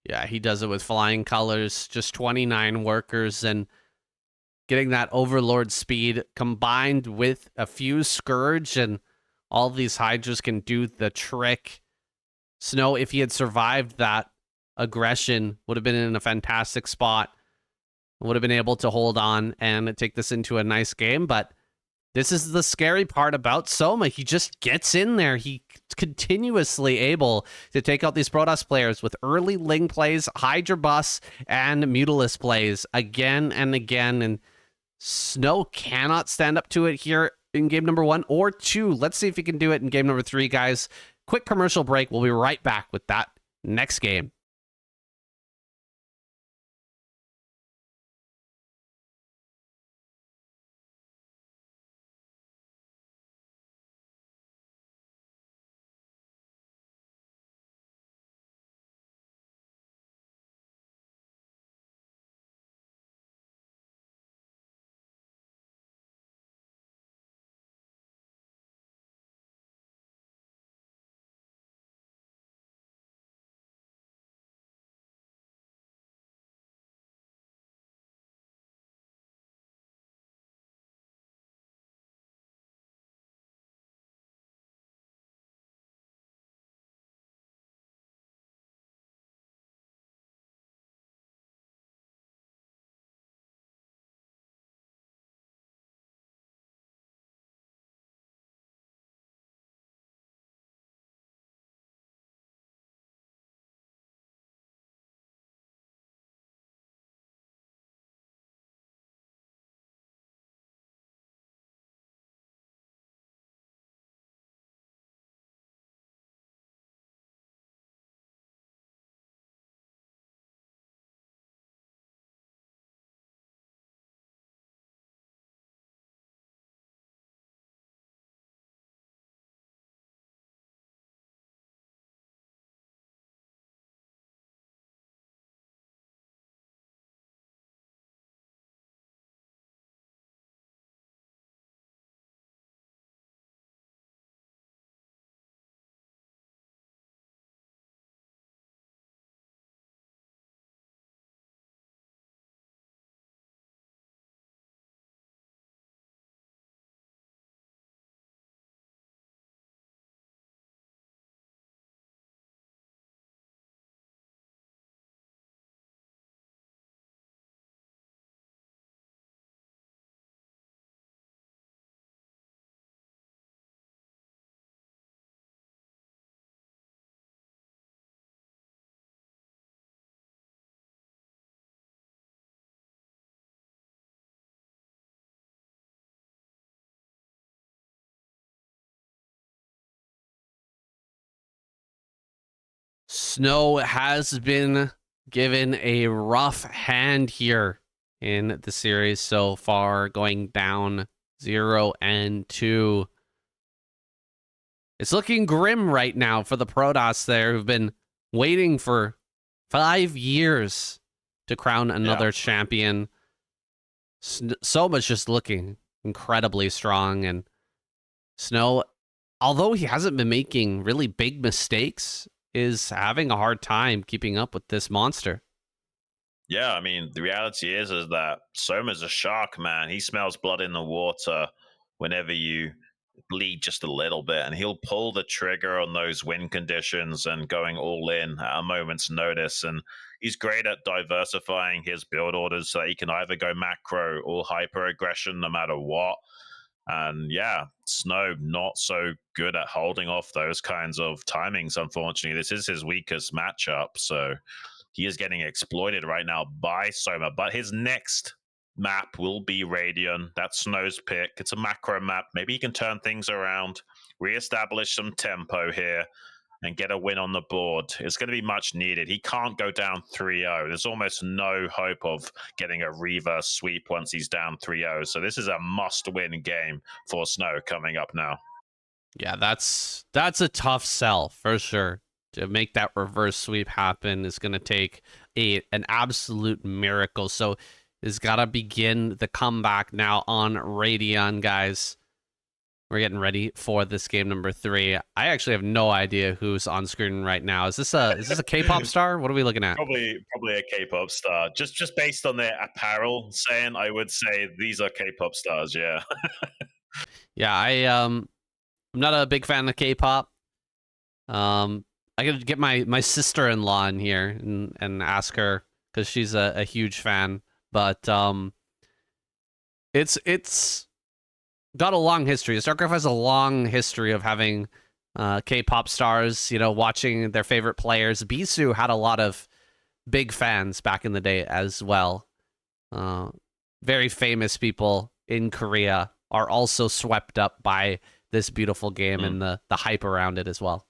Yeah, he does it with flying colors, just 29 workers, and getting that Overlord speed combined with a few Scourge, and all these Hydras can do the trick. Snow, if he had survived that aggression, would have been in a fantastic spot. Would have been able to hold on and take this into a nice game, but this is the scary part about Soma. He just gets in there. He's continuously able to take out these Protoss players with early Ling plays, Hydra bus, and Mutalisk plays again and again, and Snow cannot stand up to it here in game number 1 or 2. Let's see if he can do it in game number 3, guys. Quick commercial break. We'll be right back with that next game. Snow has been given a rough hand here in the series so far, going down 0-2. It's looking grim right now for the Protoss there, who've been waiting for 5 years to crown another champion. Soma's just looking incredibly strong, and Snow, although he hasn't been making really big mistakes, is having a hard time keeping up with this monster. Yeah, I mean, the reality is that Soma's a shark, man. He smells blood in the water whenever you bleed just a little bit, and he'll pull the trigger on those win conditions and going all in at a moment's notice. And he's great at diversifying his build orders so that he can either go macro or hyper aggression no matter what. And yeah, Snow not so good at holding off those kinds of timings, unfortunately. This is his weakest matchup, so he is getting exploited right now by Soma. But his next map will be Radion. That's Snow's pick. It's a macro map. Maybe he can turn things around, reestablish some tempo here, and get a win on the board. It's going to be much needed. He can't go down 3-0. There's almost no hope of getting a reverse sweep once he's down 3-0. So this is a must-win game for Snow coming up now. Yeah, that's a tough sell for sure. To make that reverse sweep happen is going to take an absolute miracle. So it's got to begin the comeback now on Radion, guys. We're getting ready for this game number 3. I actually have no idea who's on screen right now. Is this a K-pop star? What are we looking at? Probably a K-pop star. Just based on their apparel, saying I would say these are K-pop stars. Yeah. Yeah, I'm not a big fan of K-pop. I could get my sister-in-law in here and ask her, because she's a huge fan. But it's got a long history. StarCraft has a long history of having K-pop stars, watching their favorite players. Bisu had a lot of big fans back in the day as well. Very famous people in Korea are also swept up by this beautiful game and the hype around it as well.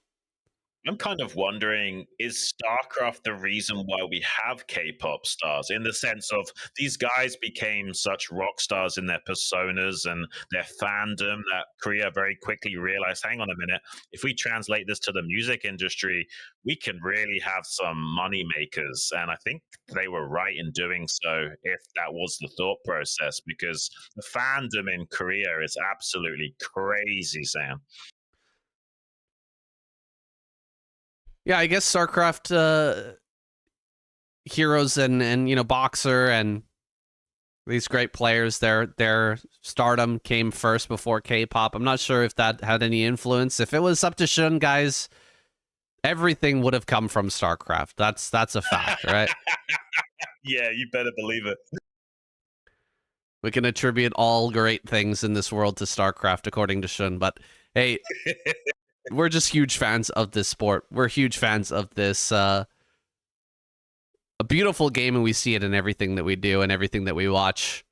I'm kind of wondering, is StarCraft the reason why we have K-pop stars? In the sense of these guys became such rock stars in their personas and their fandom that Korea very quickly realized, hang on a minute, if we translate this to the music industry, we can really have some money makers. And I think they were right in doing so, if that was the thought process, because the fandom in Korea is absolutely crazy, Sam. Yeah, I guess StarCraft heroes and Boxer and these great players, their stardom came first before K-pop. I'm not sure if that had any influence. If it was up to Xun, guys, everything would have come from StarCraft. That's a fact, right? Yeah, you better believe it. We can attribute all great things in this world to StarCraft, according to Xun, but hey, we're just huge fans of this sport. We're huge fans of this a beautiful game, and we see it in everything that we do and everything that we watch.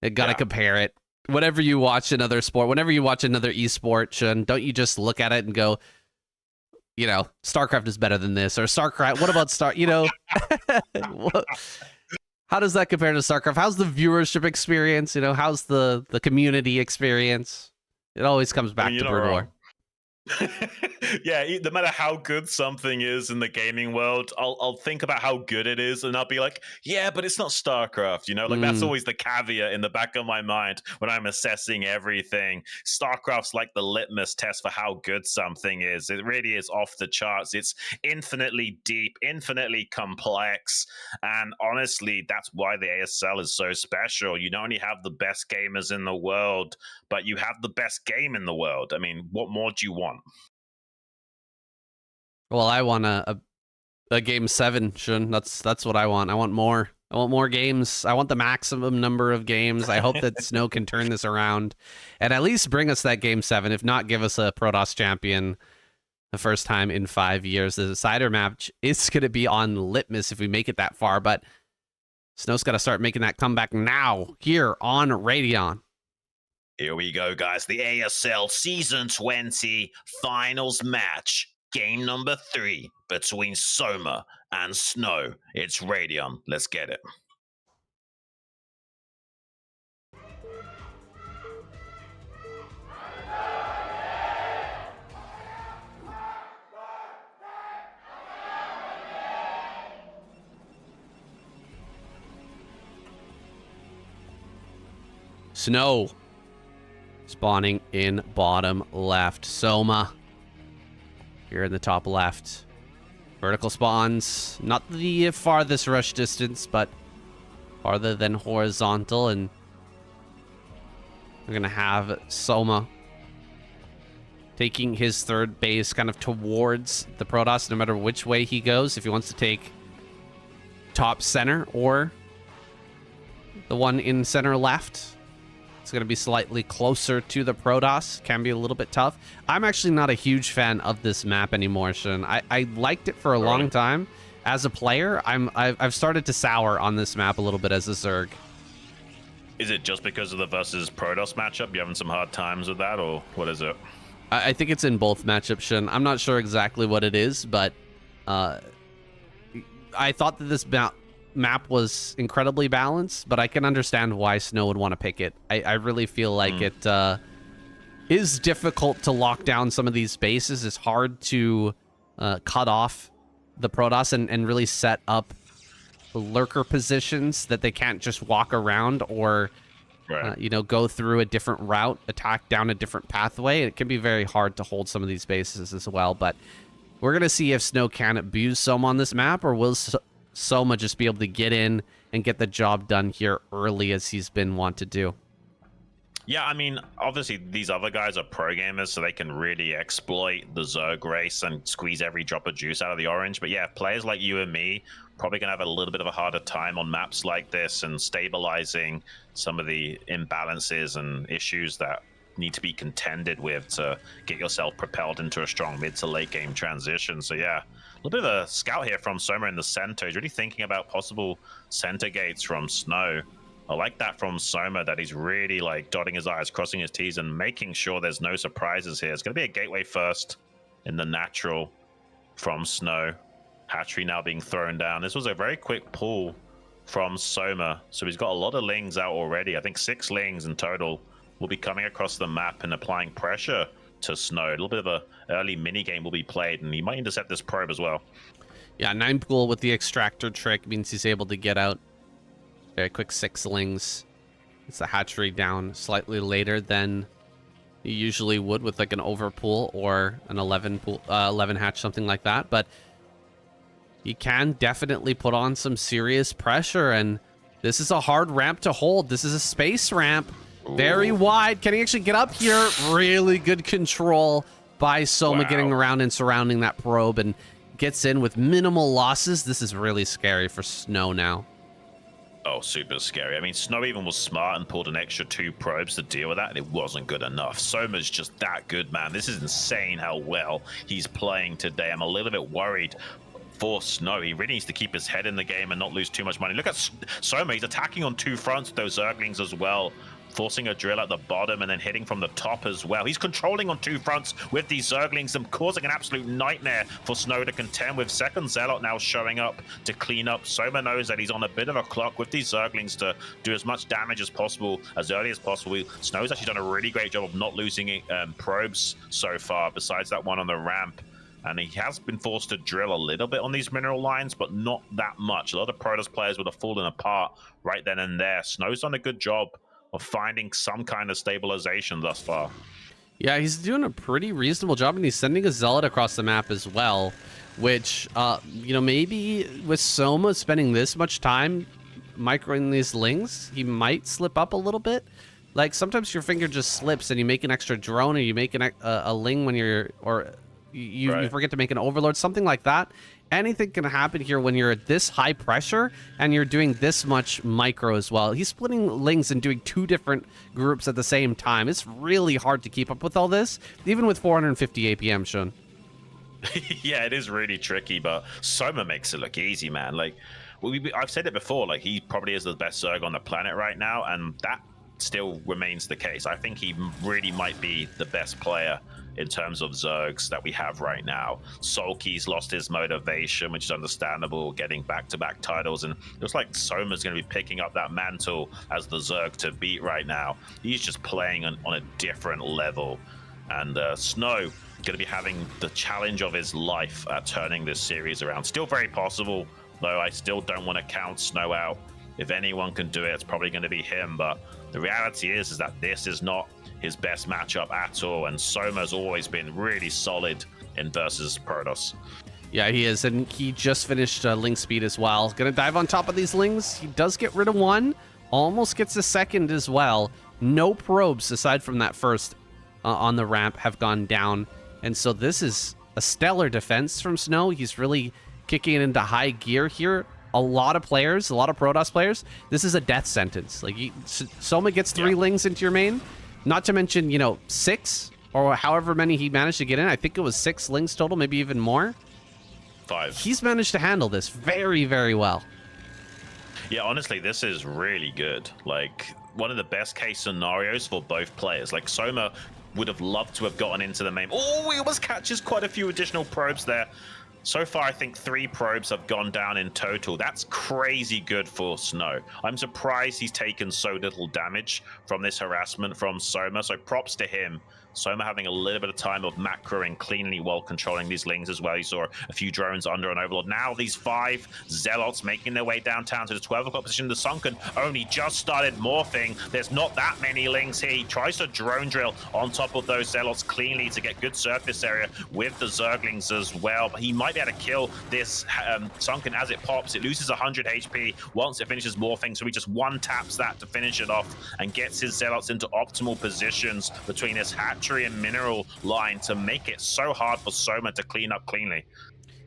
You gotta compare it. Whenever you watch another sport, whenever you watch another esport, Xun, don't you just look at it and go, StarCraft is better than this, or StarCraft, what about how does that compare to StarCraft? How's the viewership experience? How's the community experience? It always comes back to Brood War. Yeah, no matter how good something is in the gaming world, I'll think about how good it is, and I'll be like, yeah, but it's not StarCraft, that's always the caveat in the back of my mind when I'm assessing everything. StarCraft's like the litmus test for how good something is. It really is off the charts. It's infinitely deep, infinitely complex, and honestly, that's why the ASL is so special. You not only have the best gamers in the world, but you have the best game in the world. I mean, what more do you want? Well, I want a game 7, Xun. That's what I want. I want more. I want more games. I want the maximum number of games. I hope that Snow can turn this around and at least bring us that game 7. If not, give us a Protoss champion the first time in 5 years. The decider match is going to be on Litmus if we make it that far, but Snow's got to start making that comeback now here on Radion. Here we go, guys. The ASL Season 20 Finals match. Game number 3. between Soma and Snow. It's Radion. Let's get it. Snow spawning in bottom left. Soma here in the top left. Vertical spawns, not the farthest rush distance, but farther than horizontal. And we're going to have Soma taking his third base kind of towards the Protoss, no matter which way he goes. If he wants to take top center or the one in center left, it's going to be slightly closer to the Protoss. Can be a little bit tough. I'm actually not a huge fan of this map anymore, Xun. I liked it for a long time. As a player, I've started to sour on this map a little bit as a Zerg. Is it just because of the versus Protoss matchup? You having some hard times with that, or what is it? I think it's in both matchups, Xun. I'm not sure exactly what it is, but I thought that this map was incredibly balanced, but I can understand why Snow would want to pick it. I really feel like it is difficult to lock down some of these bases. It's hard to cut off the Protoss and really set up lurker positions that they can't just walk around or you know, go through a different route, attack down a different pathway. It can be very hard to hold some of these bases as well, but we're going to see if Snow can abuse Soma on this map, or will Soma just be able to get in and get the job done here early as he's been wont to do. Yeah, I mean, obviously these other guys are pro gamers, so they can really exploit the Zerg race and squeeze every drop of juice out of the orange. But yeah, players like you and me probably gonna have a little bit of a harder time on maps like this and stabilizing some of the imbalances and issues that need to be contended with to get yourself propelled into a strong mid to late game transition. So yeah, a little bit of a scout here from Soma in the center. He's really thinking about possible center gates from Snow. I like that from Soma, that he's really like dotting his I's, crossing his T's, and making sure there's no surprises here. It's going to be a gateway first in the natural from Snow. Hatchery now being thrown down. This was a very quick pull from Soma. So he's got a lot of lings out already. I think 6 lings in total will be coming across the map and applying pressure to Snow. A little bit of a early mini game will be played, and he might intercept this probe as well. Yeah, 9 pool with the extractor trick means he's able to get out very quick 6 lings. It's the hatchery down slightly later than you usually would with like an overpool or an 11 pool, 11 hatch, something like that. But he can definitely put on some serious pressure, and this is a hard ramp to hold. This is a space ramp. Very wide. Can he actually get up here? Really good control by Soma, getting around and surrounding that probe, and gets in with minimal losses. This is really scary for Snow now. Oh, super scary. I mean, Snow even was smart and pulled an extra 2 probes to deal with that, and it wasn't good enough. Soma's just that good, man. This is insane how well he's playing today. I'm a little bit worried for Snow. He really needs to keep his head in the game and not lose too much money. Look at Soma. He's attacking on 2 fronts with those Zerglings as well, forcing a drill at the bottom and then hitting from the top as well. He's controlling on 2 fronts with these Zerglings and causing an absolute nightmare for Snow to contend with. Second Zealot now showing up to clean up. Soma knows that he's on a bit of a clock with these Zerglings to do as much damage as possible, as early as possible. Snow's actually done a really great job of not losing probes so far, besides that one on the ramp. And he has been forced to drill a little bit on these mineral lines, but not that much. A lot of Protoss players would have fallen apart right then and there. Snow's done a good job of finding some kind of stabilization thus far. Yeah, he's doing a pretty reasonable job, and he's sending a Zealot across the map as well, which, you know, maybe with Soma spending this much time microing these lings, he might slip up a little bit. Like, sometimes your finger just slips and you make an extra drone, or you make a ling when you're, or you forget to make an overlord, something like that. Anything can happen here when you're at this high pressure and you're doing this much micro as well. He's splitting lings and doing 2 different groups at the same time. It's really hard to keep up with all this, even with 450 APM, Xun. Yeah, it is really tricky, but Soma makes it look easy, man. Like, I've said it before, like, he probably is the best Zerg on the planet right now, and that still remains the case. I think he really might be the best player in terms of Zergs that we have right now. Sulky's lost his motivation, which is understandable, getting back-to-back titles, and it looks like Soma's going to be picking up that mantle as the Zerg to beat right now. He's just playing on a different level, and Snow going to be having the challenge of his life at turning this series around. Still very possible, though I still don't want to count Snow out. If anyone can do it, it's probably going to be him, but the reality is that this is not his best matchup at all, and Soma's always been really solid in versus Protoss. Yeah, he is, and he just finished Ling Speed as well. Gonna dive on top of these Lings. He does get rid of one, almost gets a second as well. No probes, aside from that first on the ramp, have gone down, and so this is a stellar defense from Snow. He's really kicking it into high gear here. A lot of players, a lot of Protoss players, this is a death sentence. Like, Soma gets 3 Lings into your main, not to mention, you know, 6 or however many he managed to get in. I think it was 6 Lings total, maybe even more. 5. He's managed to handle this very, very well. Yeah, honestly, this is really good. Like, one of the best case scenarios for both players. Like, Soma would have loved to have gotten into the main. Oh, he almost catches quite a few additional probes there. So far, I think 3 probes have gone down in total. That's crazy good for Snow. I'm surprised he's taken so little damage from this harassment from Soma, so props to him. Soma having a little bit of time of macroing cleanly while controlling these Lings as well. You saw a few drones under an Overlord. Now these 5 Zealots making their way downtown to the 12 o'clock position. The Sunken only just started morphing. There's not that many Lings here. He tries to drone drill on top of those Zealots cleanly to get good surface area with the Zerglings as well. But he might be able to kill this Sunken as it pops. It loses 100 HP once it finishes morphing, so he just one-taps that to finish it off and gets his Zealots into optimal positions between his hatchery and mineral line to make it so hard for Soma to clean up cleanly.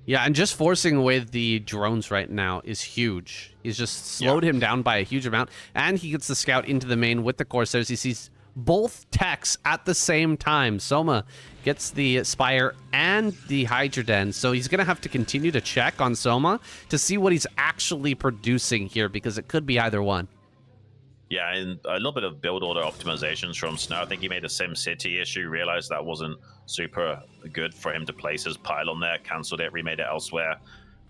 Yeah, and just forcing away the drones right now is huge. He's just slowed him down by a huge amount, and he gets the scout into the main with the Corsairs. He sees both techs at the same time. Soma gets the Spire and the Hydra Den, so he's going to have to continue to check on Soma to see what he's actually producing here, because it could be either one. Yeah, and a little bit of build order optimizations from Snow. I think he made a SimCity issue, realized that wasn't super good for him to place his pylon there, cancelled it, remade it elsewhere.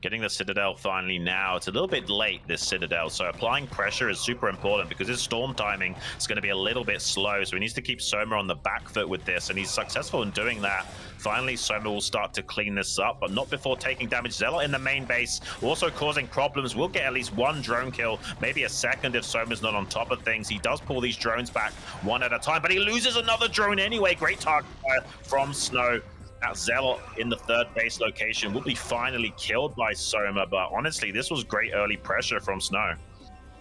Getting the Citadel finally now. It's a little bit late, this Citadel, so applying pressure is super important because his storm timing is going to be a little bit slow, so he needs to keep Soma on the back foot with this, and he's successful in doing that. Finally, Soma will start to clean this up, but not before taking damage. Zealot in the main base, also causing problems. We'll get at least 1 drone kill, maybe a second if Soma's not on top of things. He does pull these drones back 1 at a time, but he loses another drone anyway. Great target fire from Snow. That Zealot in the 3rd base location will be finally killed by Soma, but honestly, this was great early pressure from Snow.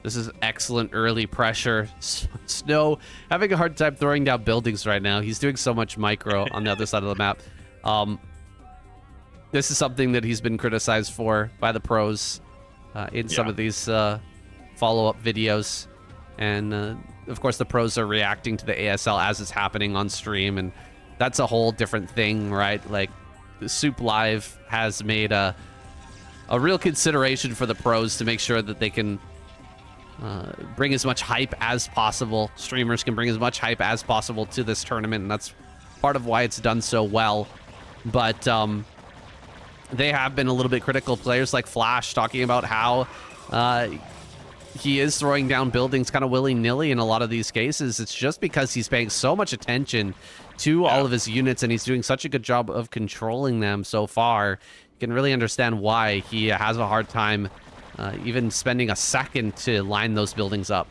This is excellent early pressure. Snow having a hard time throwing down buildings right now. He's doing so much micro on the other side of the map. This is something that he's been criticized for by the pros in some of these follow-up videos. And, of course, the pros are reacting to the ASL as it's happening on stream, and that's a whole different thing, right? Like, Soup Live has made a real consideration for the pros to make sure that they can bring as much hype as possible. Streamers can bring as much hype as possible to this tournament, and that's part of why it's done so well. But they have been a little bit critical. Players like Flash talking about how he is throwing down buildings kind of willy-nilly in a lot of these cases. It's just because he's paying so much attention to all of his units, and he's doing such a good job of controlling them so far. You can really understand why he has a hard time even spending a second to line those buildings up.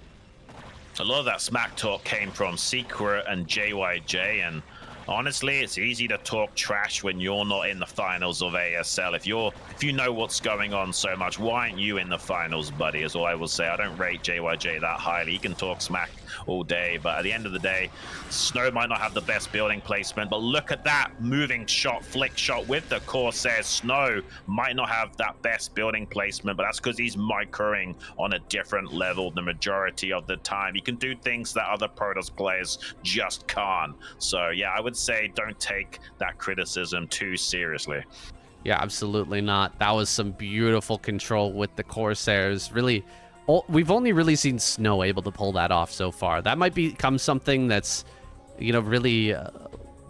A lot of that smack talk came from Secret and JYJ, and honestly, it's easy to talk trash when you're not in the finals of ASL. If you know what's going on so much, why aren't you in the finals, buddy, is all I will say. I don't rate JYJ that highly. He can talk smack all day, but at the end of the day, Snow might not have the best building placement, but look at that moving shot, flick shot with the Corsair. Snow might not have that best building placement, but that's because he's microing on a different level the majority of the time. He can do things that other Protoss players just can't. So yeah, I would say don't take that criticism too seriously. Yeah, absolutely not. That was some beautiful control with the Corsairs. Really, we've only really seen Snow able to pull that off so far. That might become something that's, you know, really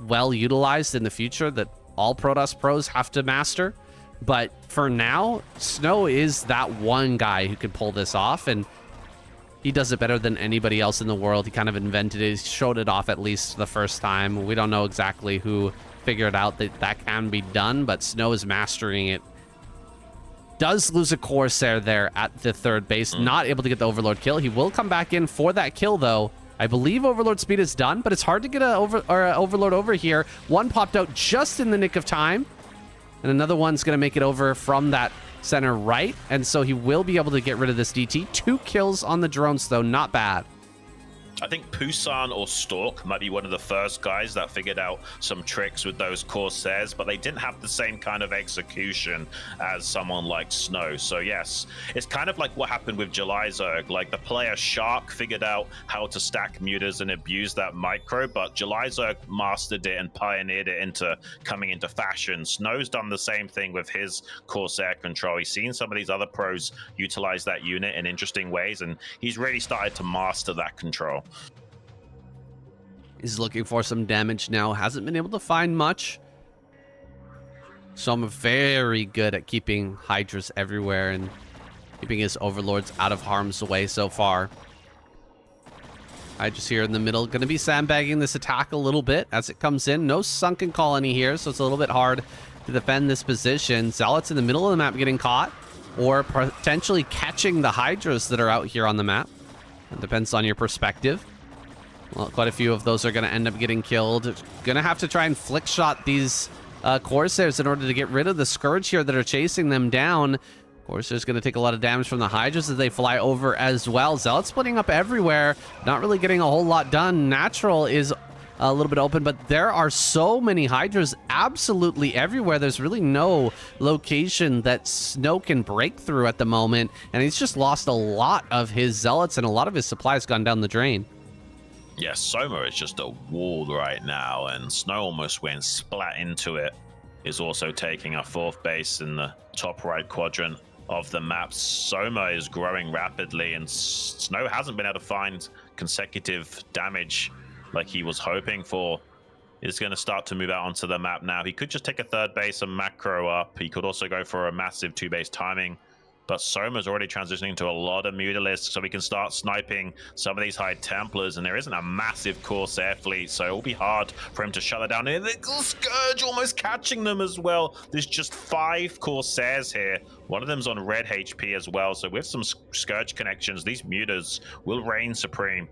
well utilized in the future that all Protoss pros have to master. But for now, Snow is that one guy who can pull this off, and he does it better than anybody else in the world. He kind of invented it. He showed it off at least the first time. We don't know exactly who figured out that that can be done, but Snow is mastering it. Does lose a Corsair there at the third base. Not able to get the Overlord kill. He will come back in for that kill, though. I believe Overlord speed is done, but it's hard to get a Overlord over here. One popped out just in the nick of time, and another one's going to make it over from that center right, and so he will be able to get rid of this DT. 2 kills on the drones, though. Not bad. I think Pusan or Stork might be one of the first guys that figured out some tricks with those Corsairs, but they didn't have the same kind of execution as someone like Snow. So yes, it's kind of like what happened with Jelizerg. Like the player Shark figured out how to stack mutas and abuse that micro, but Jelizerg mastered it and pioneered it into coming into fashion. Snow's done the same thing with his Corsair control. He's seen some of these other pros utilize that unit in interesting ways, and he's really started to master that control. He's looking for some damage now. Hasn't been able to find much. Soma very good at keeping Hydras everywhere and keeping his Overlords out of harm's way so far. Hydras here in the middle. Going to be sandbagging this attack a little bit as it comes in. No sunken colony here, so it's a little bit hard to defend this position. Zealots in the middle of the map getting caught, or potentially catching the Hydras that are out here on the map. It depends on your perspective. Well, quite a few of those are going to end up getting killed. Going to have to try and flick shot these Corsairs in order to get rid of the Scourge here that are chasing them down. Corsairs going to take a lot of damage from the Hydras as they fly over as well. Zealot splitting up everywhere. Not really getting a whole lot done. Natural is a little bit open, but there are so many Hydras absolutely everywhere. There's really no location that Snow can break through at the moment, and he's just lost a lot of his Zealots, and a lot of his supplies gone down the drain. Yeah, Soma is just a wall right now, and Snow almost went splat into it. Is also taking a 4th base in the top right quadrant of the map. Soma is growing rapidly, and Snow hasn't been able to find consecutive damage like he was hoping for. Is going to start to move out onto the map now. He could just take a 3rd base and macro up. He could also go for a massive 2-base timing. But Soma's already transitioning to a lot of Mutalisks, so we can start sniping some of these High Templars, and there isn't a massive Corsair fleet, so it'll be hard for him to shut that down. And the Scourge almost catching them as well. There's just 5 Corsairs here. One of them's on red HP as well, so with some Scourge connections, these Mutas will reign supreme.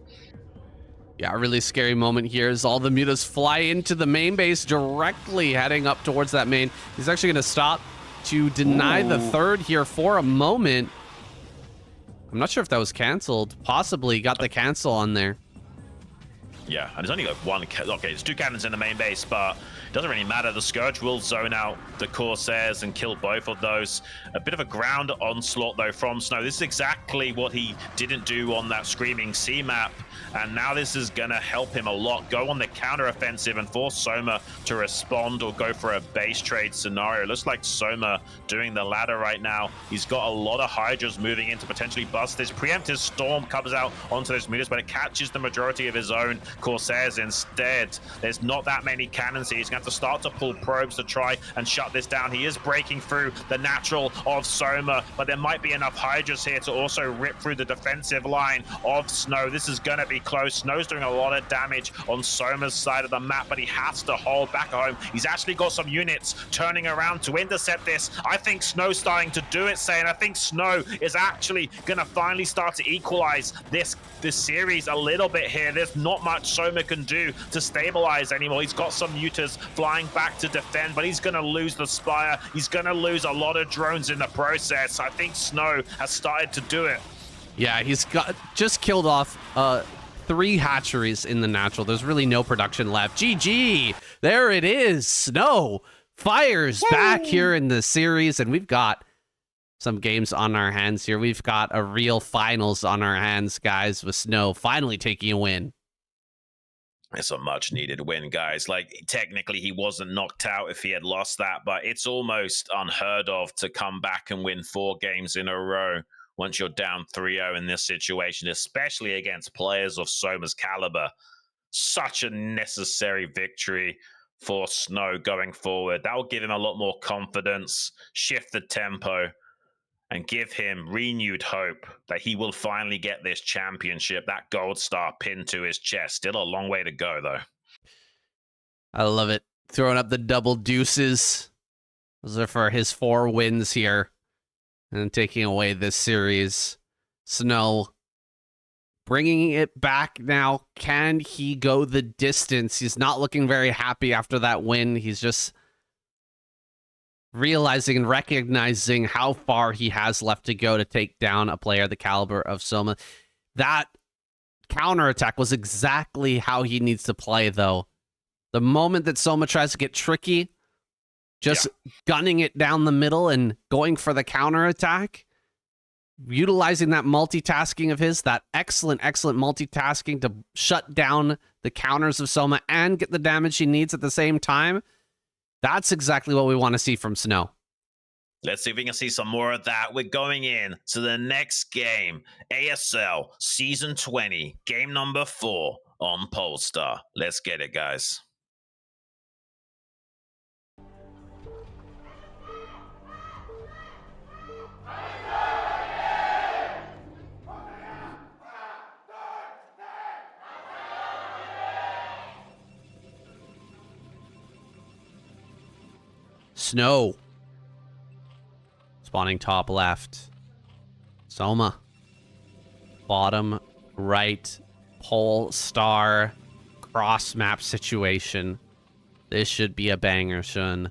Yeah, a really scary moment here as all the Mutas fly into the main base, directly heading up towards that main. He's actually going to stop to deny the 3rd here for a moment. I'm not sure if that was canceled. Possibly got the cancel on there. Yeah, and there's only like one. Okay, there's 2 cannons in the main base, but it doesn't really matter. The Scourge will zone out the Corsairs and kill both of those. A bit of a ground onslaught, though, from Snow. This is exactly what he didn't do on that Screaming Sea map, and now this is going to help him a lot. Go on the counter-offensive and force Soma to respond or go for a base trade scenario. Looks like Soma doing the latter right now. He's got a lot of Hydras moving in to potentially bust this. Preemptive Storm comes out onto those Mutas, but it catches the majority of his own Corsairs instead. There's not that many cannons here. He's going to have to start to pull probes to try and shut this down. He is breaking through the natural of Soma, but there might be enough Hydras here to also rip through the defensive line of Snow. This is going to be close. Snow's doing a lot of damage on Soma's side of the map, but he has to hold back at home. He's actually got some units turning around to intercept this. I think Snow's starting to do it, Saiyan. I think Snow is actually going to finally start to equalize this series a little bit here. There's not much Soma can do to stabilize anymore. He's got some Mutas flying back to defend, but he's going to lose the Spire. He's going to lose a lot of drones in the process. I think Snow has started to do it. Yeah, he's just killed off 3 hatcheries in the natural. There's really no production left. GG! There it is. Snow fires back here in the series, and we've got some games on our hands here. We've got a real finals on our hands, guys, with Snow finally taking a win. It's a much needed win, guys. Like, technically he wasn't knocked out if he had lost that, but it's almost unheard of to come back and win 4 games in a row once you're down 3-0 in this situation, especially against players of Soma's caliber. Such a necessary victory for Snow going forward. That will give him a lot more confidence, shift the tempo, and give him renewed hope that he will finally get this championship, that gold star pinned to his chest. Still a long way to go, though. I love it. Throwing up the double deuces. Those are for his 4 wins here. And taking away this series. Snow bringing it back now. Can he go the distance? He's not looking very happy after that win. He's just realizing and recognizing how far he has left to go to take down a player the caliber of Soma. That counterattack was exactly how he needs to play, though. The moment that Soma tries to get tricky, just gunning it down the middle and going for the counterattack, utilizing that multitasking of his, that excellent multitasking to shut down the counters of Soma and get the damage he needs at the same time. That's exactly what we want to see from Snow. Let's see if we can see some more of that. We're going in to the next game. ASL Season 20, game number 4 on Polestar. Let's get it, guys. Snow. Spawning top left. Soma. Bottom right. Polestar. Cross map situation. This should be a banger, Xun.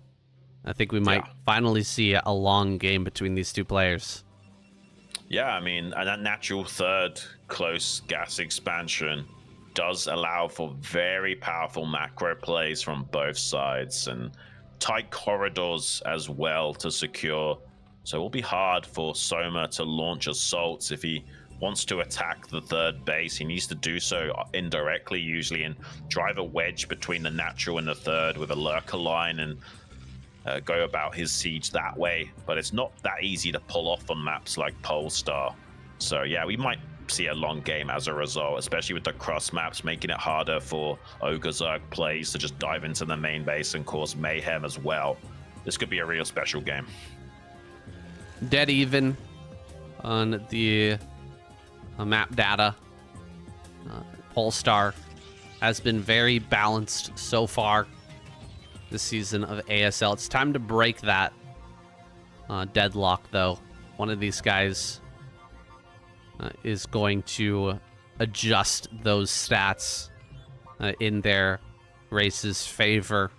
I think we might finally see a long game between these two players. Yeah, I mean, and that natural third close gas expansion does allow for very powerful macro plays from both sides and tight corridors as well to secure. So it will be hard for Soma to launch assaults. If he wants to attack the third base, he needs to do so indirectly, usually, and drive a wedge between the natural and the third with a lurker line and go about his siege that way. But it's not that easy to pull off on maps like Polestar. So yeah, we might see a long game as a result, especially with the cross maps, making it harder for Ogre-Zerg plays to just dive into the main base and cause mayhem as well. This could be a real special game. Dead even on the map data. Polestar has been very balanced so far this season of ASL. It's time to break that deadlock, though. One of these guys is going to adjust those stats in their race's favor.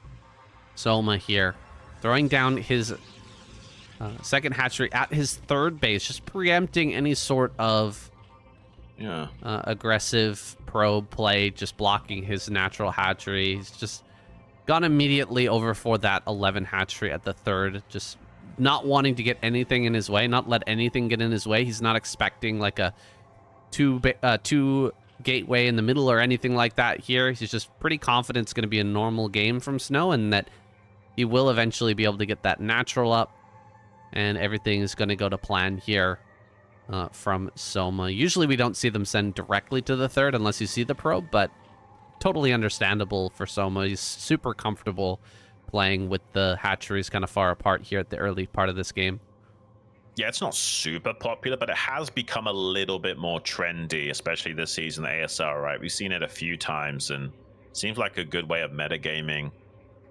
Soma here, throwing down his second hatchery at his third base, just preempting any sort of aggressive probe play, just blocking his natural hatchery. He's just gone immediately over for that 11 hatchery at the third, just not wanting to get anything in his way, not let anything get in his way. He's not expecting like a two gateway in the middle or anything like that here. He's just pretty confident it's going to be a normal game from Snow and that he will eventually be able to get that natural up and everything is going to go to plan here from Soma. Usually we don't see them send directly to the third unless you see the probe, but totally understandable for Soma. He's super comfortable playing with the hatcheries kind of far apart here at the early part of this game. Yeah, it's not super popular, but it has become a little bit more trendy, especially this season of ASL, right? We've seen it a few times, and it seems like a good way of metagaming.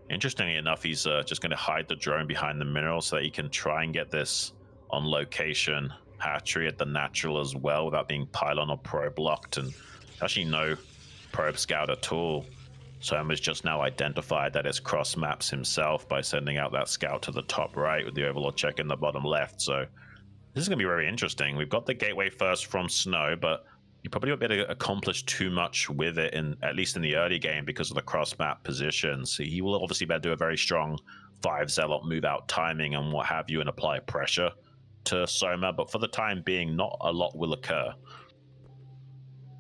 Interestingly enough, he's just going to hide the drone behind the mineral so that he can try and get this on location hatchery at the natural as well without being pylon or probe blocked, and actually no probe scout at all. Soma's just now identified that it's cross maps himself by sending out that scout to the top right with the overlord check in the bottom left. So this is going to be very interesting. We've got the gateway first from Snow, but you probably won't be able to accomplish too much with it, at least in the early game, because of the cross map positions. He will obviously be able to do a very strong 5 Zealot move out timing and what have you and apply pressure to Soma, but for the time being, not a lot will occur.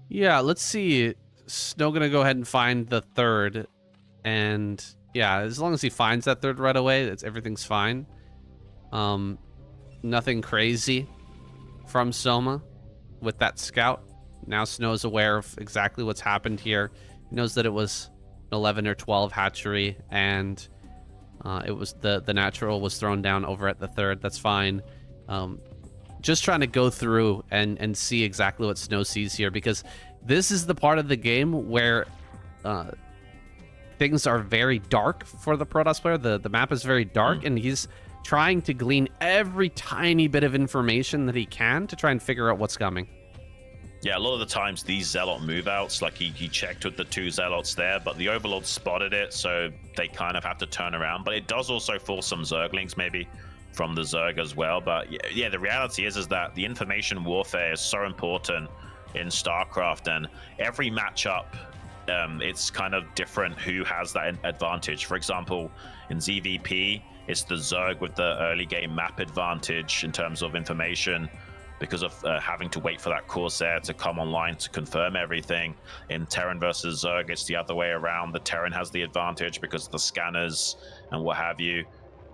Yeah, let's see. Snow gonna go ahead and find the third, and yeah, as long as he finds that third right away, everything's fine. Nothing crazy from Soma with that scout. Now Snow's aware of exactly what's happened here. He knows that it was 11 or 12 hatchery, and it was the natural was thrown down over at the third. That's fine. Just trying to go through and see exactly what Snow sees here, because this is the part of the game where things are very dark for the Protoss player. The map is very dark, and he's trying to glean every tiny bit of information that he can to try and figure out what's coming. Yeah, a lot of the times these Zealot move outs, like he checked with the 2 Zealots there, but the Overlord spotted it, so they kind of have to turn around. But it does also force some Zerglings maybe from the Zerg as well. But yeah, the reality is that the information warfare is so important in StarCraft, and every matchup, it's kind of different who has that advantage. For example, in ZVP, it's the Zerg with the early game map advantage in terms of information, because of having to wait for that Corsair to come online to confirm everything. In Terran versus Zerg, it's the other way around. The Terran has the advantage because of the scanners and what have you.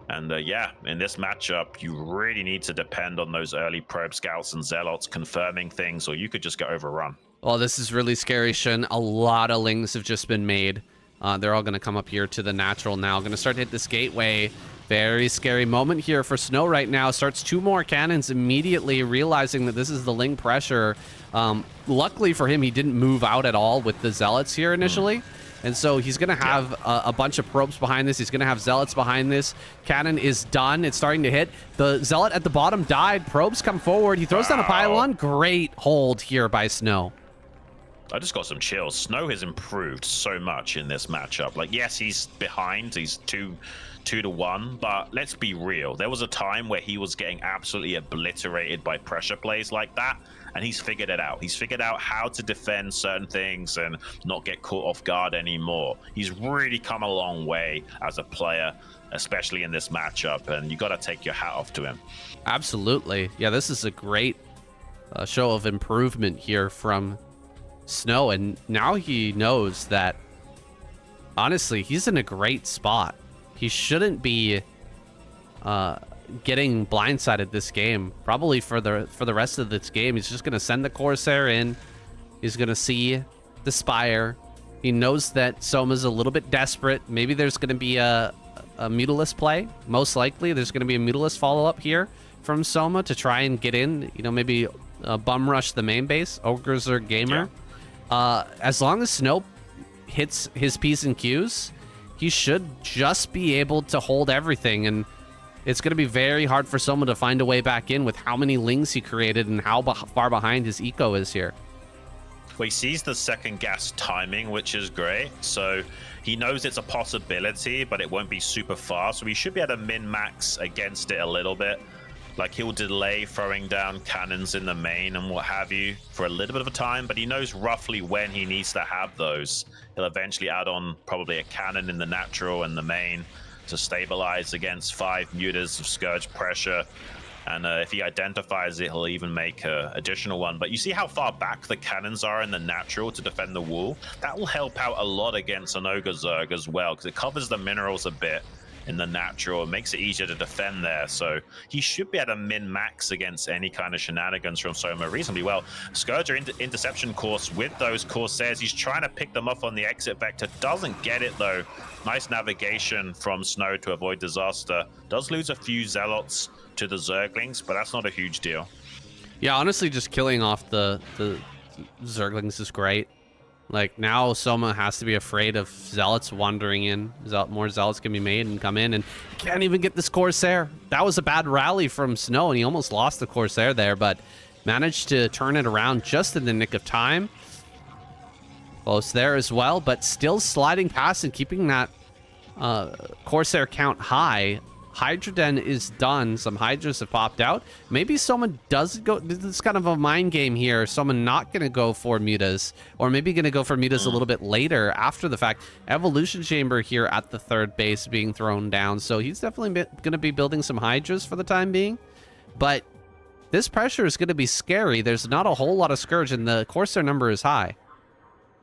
And yeah, in this matchup, you really need to depend on those early probe scouts and zealots confirming things, or you could just get overrun. Well, this is really scary, Xun. A lot of lings have just been made. They're all going to come up here to the natural now. Going to start to hit this gateway. Very scary moment here for Snow right now. Starts 2 more cannons immediately, realizing that this is the ling pressure. Luckily for him, he didn't move out at all with the zealots here initially. And so he's going to have a bunch of probes behind this. He's going to have zealots behind this. Cannon is done. It's starting to hit. The zealot at the bottom died. Probes come forward. He throws down a pylon. Great hold here by Snow. I just got some chills. Snow has improved so much in this matchup. Like, yes, he's behind. He's 2 to 1, but let's be real. There was a time where he was getting absolutely obliterated by pressure plays like that, and he's figured it out. He's figured out how to defend certain things and not get caught off guard anymore. He's really come a long way as a player, especially in this matchup, and you got to take your hat off to him. Absolutely. Yeah, this is a great show of improvement here from Snow, and now he knows that honestly he's in a great spot. He shouldn't be getting blindsided this game. Probably for the rest of this game, he's just going to send the Corsair in. He's going to see the Spire. He knows that Soma's a little bit desperate. Maybe there's going to be a Mutalisk play. Most likely, there's going to be a Mutalisk follow-up here from Soma to try and get in. You know, maybe bum rush the main base. Ogres or Gamer. Yeah. As long as Snow hits his P's and Q's, he should just be able to hold everything, and it's going to be very hard for someone to find a way back in with how many lings he created and how far behind his eco is here. Well, he sees the second gas timing, which is great. So he knows it's a possibility, but it won't be super fast. So he should be able to min-max against it a little bit. Like, he'll delay throwing down cannons in the main and what have you for a little bit of a time, but he knows roughly when he needs to have those. He'll eventually add on probably a cannon in the natural and the main to stabilize against 5 mutas of Scourge pressure. And if he identifies it, he'll even make an additional one. But you see how far back the cannons are in the natural to defend the wall? That will help out a lot against an Ogre Zerg as well, because it covers the minerals a bit in the natural. It makes it easier to defend there. So he should be able to min-max against any kind of shenanigans from Soma reasonably well. Scourger interception course with those Corsairs. He's trying to pick them off on the exit vector. Doesn't get it though. Nice navigation from Snow to avoid disaster. Does lose a few Zealots to the Zerglings, but that's not a huge deal. Yeah, honestly, just killing off the Zerglings is great. Like, now Soma has to be afraid of Zealots wandering in. More Zealots can be made and come in, and he can't even get this Corsair. That was a bad rally from Snow, and he almost lost the Corsair there, but managed to turn it around just in the nick of time. Close there as well, but still sliding past and keeping that Corsair count high. Hydroden is done. Some Hydras have popped out. Maybe someone does go. This is kind of a mind game here. Someone not going to go for mutas, or maybe going to go for mutas a little bit later after the fact. Evolution Chamber here at the third base being thrown down. So he's definitely going to be building some Hydras for the time being. But this pressure is going to be scary. There's not a whole lot of Scourge, and the Corsair number is high.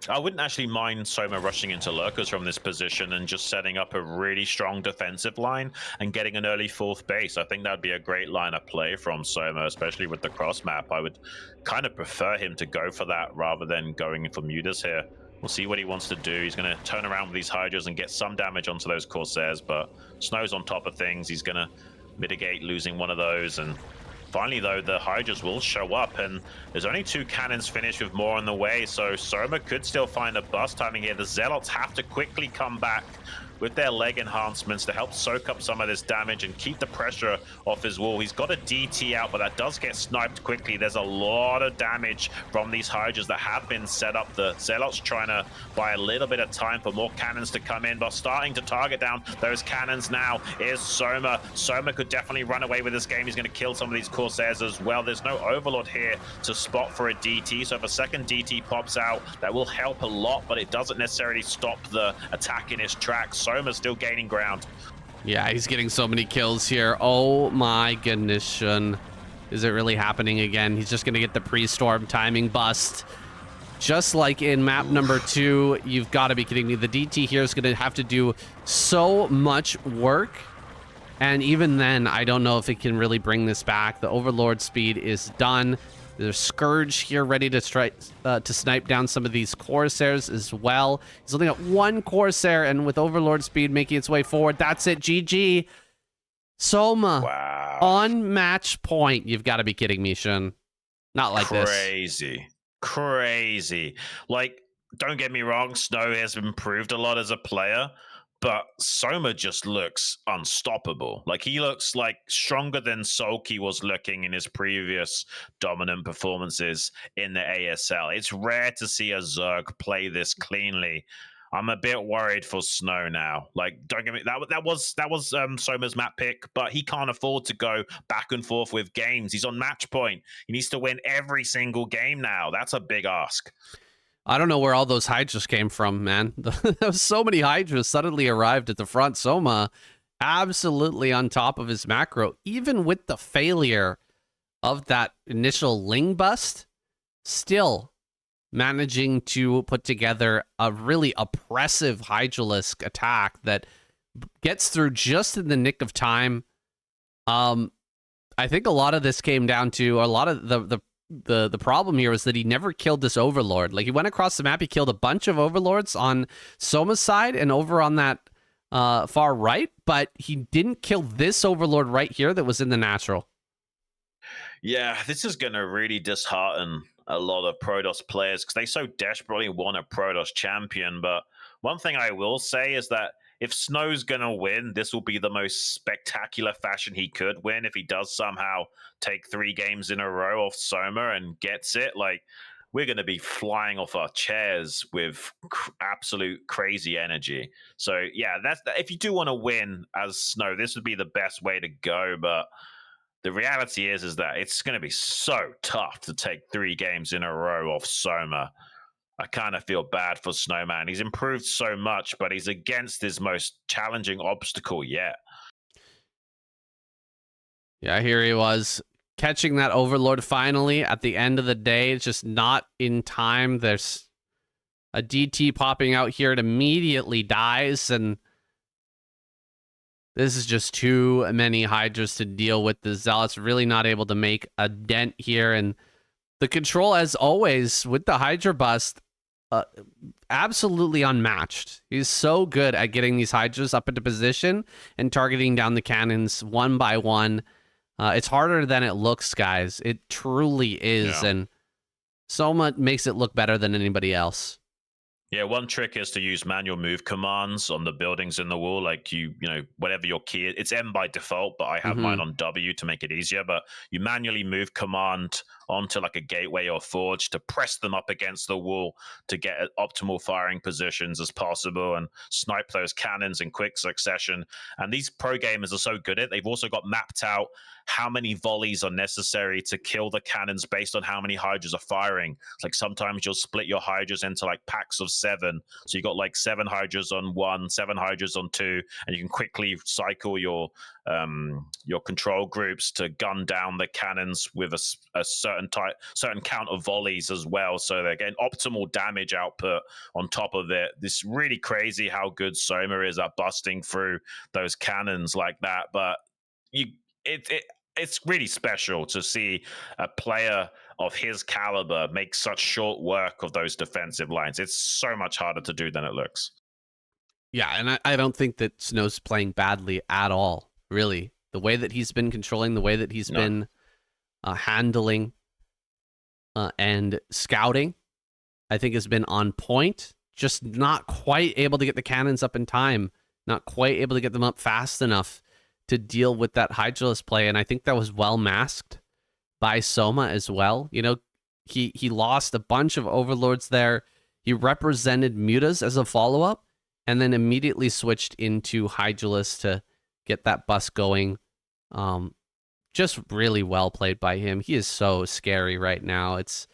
I wouldn't actually mind Soma rushing into lurkers from this position and just setting up a really strong defensive line and getting an early 4th base. I think that would be a great line of play from Soma, especially with the cross map. I would kind of prefer him to go for that rather than going for mutas here. We'll see what he wants to do. He's going to turn around with these Hydras and get some damage onto those Corsairs, but Snow's on top of things. He's going to mitigate losing one of those, and finally, though, the Hydras will show up, and there's only 2 cannons finished with more on the way, so Soma could still find a bust timing here. The Zealots have to quickly come back with their leg enhancements to help soak up some of this damage and keep the pressure off his wall. He's got a DT out, but that does get sniped quickly. There's a lot of damage from these Hydras that have been set up. The Zealots trying to buy a little bit of time for more cannons to come in, but starting to target down those cannons now is Soma. Soma could definitely run away with this game. He's going to kill some of these Corsairs as well. There's no Overlord here to spot for a DT, so if a second DT pops out, that will help a lot, but it doesn't necessarily stop the attack in his tracks. Soma's still gaining ground. Yeah, he's getting so many kills here. Oh my goodness, Xun. Is it really happening again? He's just going to get the pre-storm timing bust. Just like in map number 2, you've got to be kidding me. The DT here is going to have to do so much work. And even then, I don't know if it can really bring this back. The Overlord speed is done. There's Scourge here ready to snipe down some of these Corsairs as well. He's only got 1 Corsair, and with Overlord speed making its way forward, that's it. GG. Soma. Wow. On match point. You've got to be kidding me, Xun. Not like this. Crazy. Like, don't get me wrong, Snow has improved a lot as a player, but Soma just looks unstoppable. Like, he looks like stronger than Sulky was looking in his previous dominant performances in the ASL. It's rare to see a Zerg play this cleanly. I'm a bit worried for Snow now. Like, don't get me, that was Soma's map pick, but he can't afford to go back and forth with games. He's on match point. He needs to win every single game now. That's a big ask. I don't know where all those Hydras came from, man. There was so many Hydras suddenly arrived at the front. Soma absolutely on top of his macro, even with the failure of that initial Ling bust, still managing to put together a really oppressive Hydralisk attack that gets through just in the nick of time. I think a lot of this came down to a lot of the problem here was that he never killed this Overlord. Like, he went across the map, he killed a bunch of Overlords on Soma's side and over on that far right, but he didn't kill this Overlord right here that was in the natural. Yeah, this is going to really dishearten a lot of Protoss players because they so desperately want a Protoss champion. But one thing I will say is that if Snow's going to win, this will be the most spectacular fashion he could win if he does somehow take 3 games in a row off Soma and gets it. Like, we're going to be flying off our chairs with absolute crazy energy. So, yeah, if you do want to win as Snow, this would be the best way to go. But the reality is that it's going to be so tough to take 3 games in a row off Soma. I kind of feel bad for Snowman. He's improved so much, but he's against his most challenging obstacle yet. Yeah, here he was catching that Overlord finally at the end of the day. It's just not in time. There's a DT popping out here. It immediately dies, and this is just too many Hydras to deal with. The Zealots really not able to make a dent here, and the control, as always, with the Hydra bust, absolutely unmatched. He's so good at getting these Hydras up into position and targeting down the cannons one by one. It's harder than it looks, guys. It truly is, Yeah. and Soma makes it look better than anybody else. Yeah, one trick is to use manual move commands on the buildings in the wall. Like, you know, whatever your key is. It's M by default, but I have mine on W to make it easier. But you manually move command onto like a gateway or forge to press them up against the wall to get optimal firing positions as possible and snipe those cannons in quick succession. And these pro gamers are so good at it. They've also got mapped out how many volleys are necessary to kill the cannons based on how many Hydras are firing. It's like sometimes you'll split your Hydras into like packs of 7. So you got like 7 Hydras on 1, 7 Hydras on 2, and you can quickly cycle your control groups to gun down the cannons with a certain count of volleys as well. So they're getting optimal damage output on top of it. This really crazy how good Soma is at busting through those cannons like that. But it's really special to see a player of his caliber make such short work of those defensive lines. It's so much harder to do than it looks. Yeah, and I don't think that Snow's playing badly at all, really. The way that he's been controlling, the way that he's No. been handling and scouting, I think has been on point. Just not quite able to get the cannons up in time, not quite able to get them up fast enough to deal with that Hydralisk play. And I think that was well masked by Soma as well. You know, he lost a bunch of Overlords there. He represented Mutas as a follow-up, and then immediately switched into Hydralisk to get that bus going. Just really well played by him. He is so scary right now. It's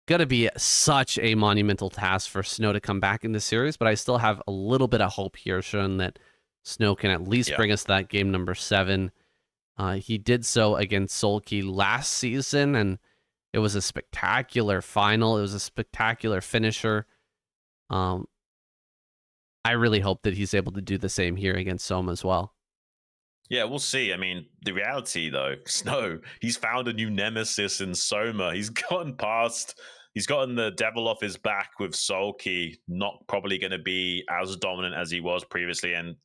going to be such a monumental task for Snow to come back in the series, but I still have a little bit of hope here, showing that Snow can at least bring us that game number 7. He did so against Solkey last season, and it was a spectacular final. It was a spectacular finisher. I really hope that he's able to do the same here against Soma as well. Yeah, we'll see. I mean, the reality, though, Snow, he's found a new nemesis in Soma. He's gotten the devil off his back with Solkey, not probably going to be as dominant as he was previously, and,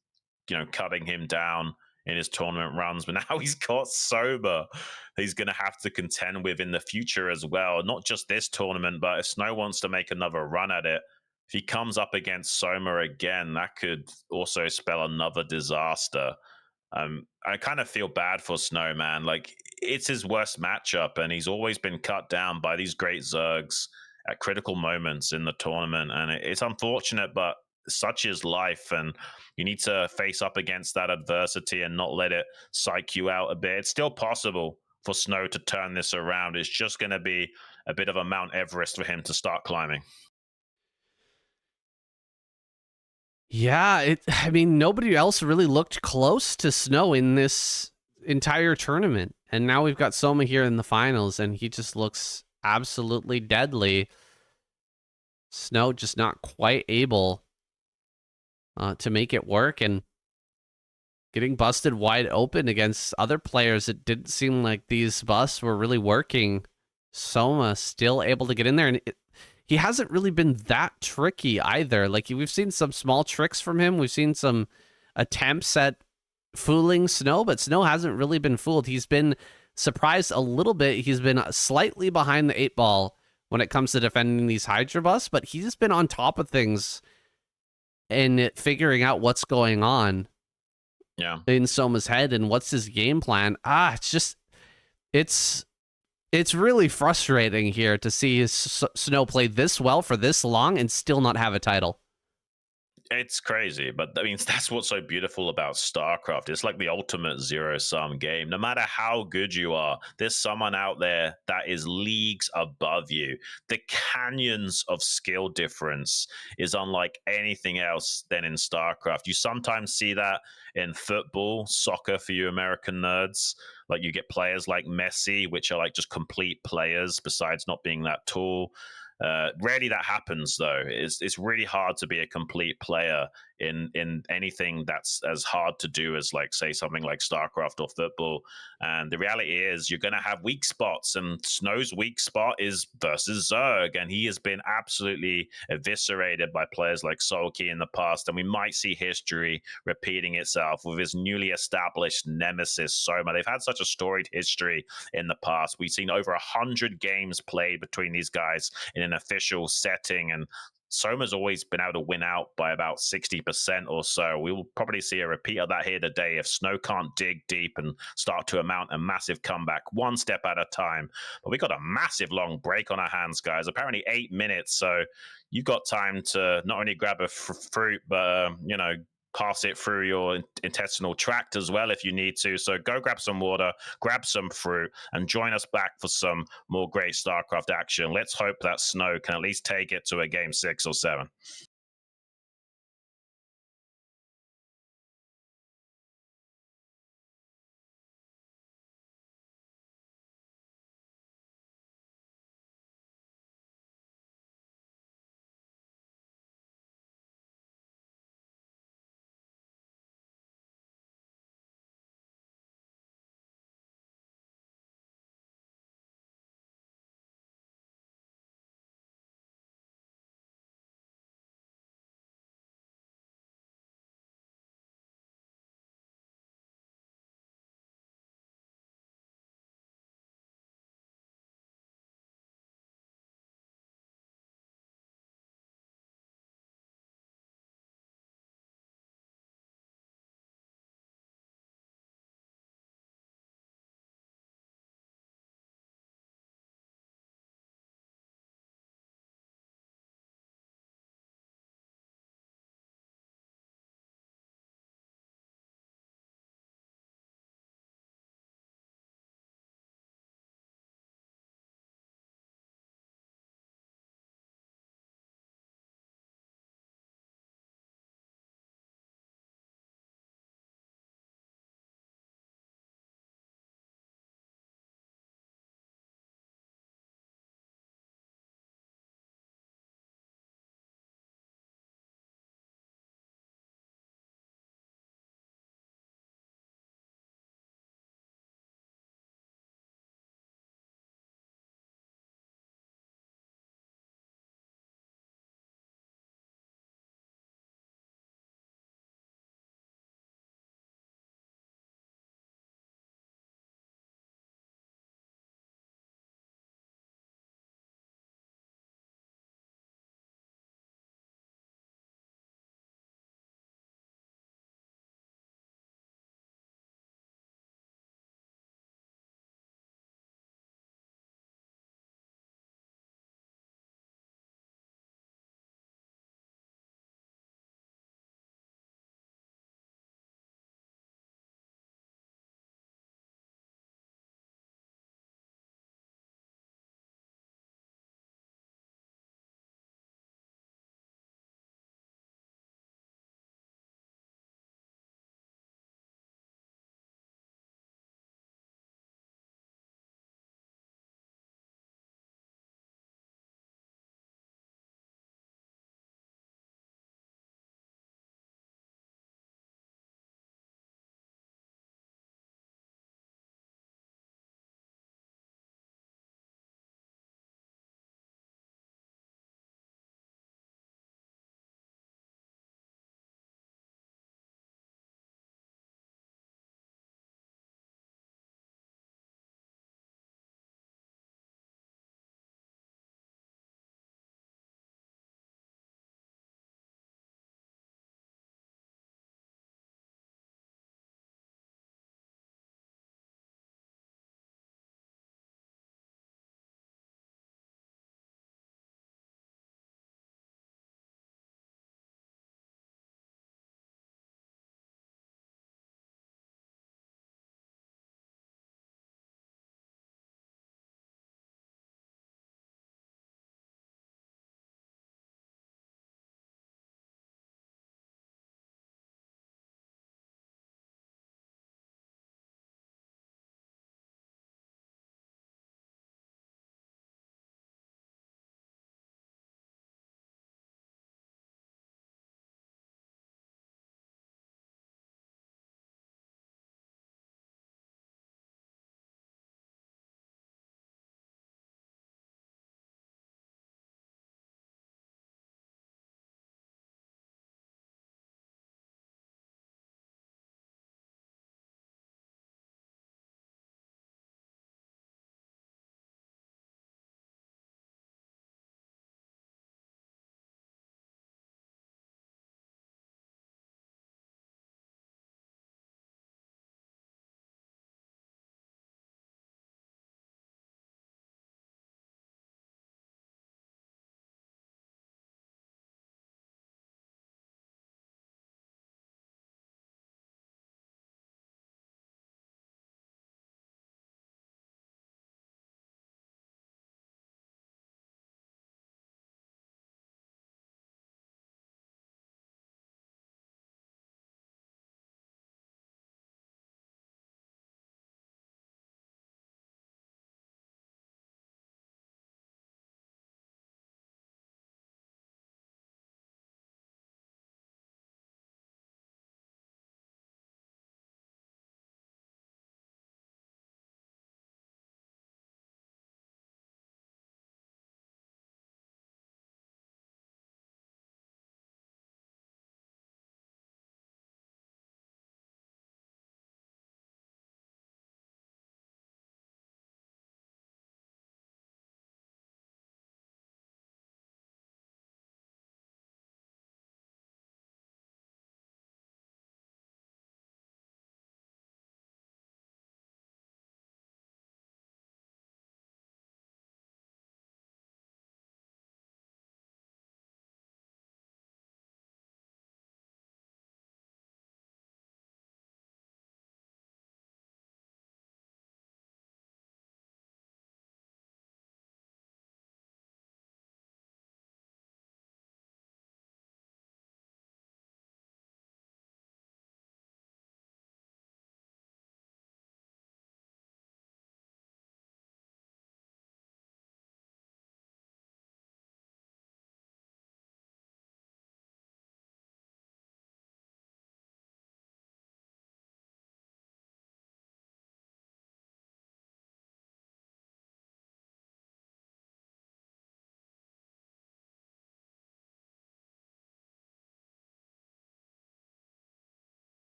you know, cutting him down in his tournament runs. But now he's got Soma he's going to have to contend with in the future as well. Not just this tournament, but if Snow wants to make another run at it, if he comes up against Soma again, that could also spell another disaster. I kind of feel bad for Snow, man. Like, it's his worst matchup, and he's always been cut down by these great Zergs at critical moments in the tournament. And it's unfortunate, but such is life. And you need to face up against that adversity and not let it psych you out a bit. It's still possible for Snow to turn this around. It's just going to be a bit of a Mount Everest for him to start climbing. Yeah, I mean, nobody else really looked close to Snow in this entire tournament. And now we've got Soma here in the finals, and he just looks absolutely deadly. Snow just not quite able to make it work, and getting busted wide open against other players. It didn't seem like these busts were really working. Soma still able to get in there, and he hasn't really been that tricky either. Like, we've seen some small tricks from him. We've seen some attempts at fooling Snow, but Snow hasn't really been fooled. He's been surprised a little bit. He's been slightly behind the 8-ball when it comes to defending these Hydra busts, but he's been on top of things and figuring out what's going on in Soma's head and what's his game plan. It's really frustrating here to see his Snow play this well for this long and still not have a title. It's crazy, but I mean, that's what's so beautiful about StarCraft. It's like the ultimate zero-sum game. No matter how good you are, there's someone out there that is leagues above you. The canyons of skill difference is unlike anything else than in StarCraft. You sometimes see that in football, soccer for you American nerds. Like, you get players like Messi, which are like just complete players besides not being that tall. Rarely that happens, though. It's really hard to be a complete player in anything that's as hard to do as, like, say, something like StarCraft or football. And the reality is you're going to have weak spots, and Snow's weak spot is versus Zerg, and he has been absolutely eviscerated by players like Solkey in the past, and we might see history repeating itself with his newly established nemesis Soma. They've had such a storied history in the past. We've seen over 100 games played between these guys in an official setting, and Soma's always been able to win out by about 60% or so. We will probably see a repeat of that here today if Snow can't dig deep and start to amount a massive comeback one step at a time. But we got a massive long break on our hands, guys. Apparently 8 minutes, so you've got time to not only grab a fruit, but pass it through your intestinal tract as well if you need to. So go grab some water, grab some fruit, and join us back for some more great StarCraft action. Let's hope that Snow can at least take it to a game 6 or 7.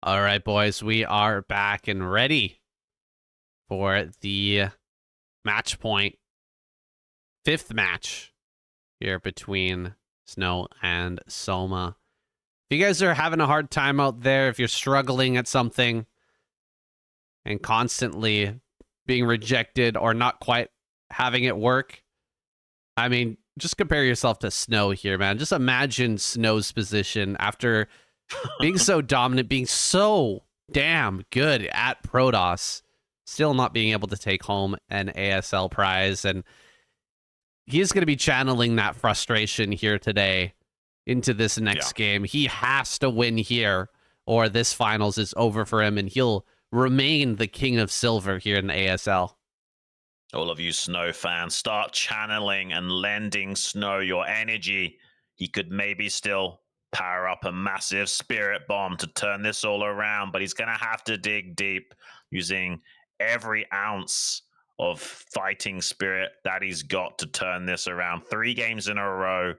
All right, boys, we are back and ready for the match point. 5th match here between Snow and Soma. If you guys are having a hard time out there, if you're struggling at something and constantly being rejected or not quite having it work, I mean, just compare yourself to Snow here, man. Just imagine Snow's position after being so dominant, being so damn good at Protoss, still not being able to take home an ASL prize. And he's going to be channeling that frustration here today into this next game. He has to win here or this finals is over for him, and he'll remain the king of silver here in the ASL. All of you Snow fans, start channeling and lending Snow your energy. He could maybe still power up a massive spirit bomb to turn this all around, but he's going to have to dig deep using every ounce of fighting spirit that he's got to turn this around. 3 games in a row.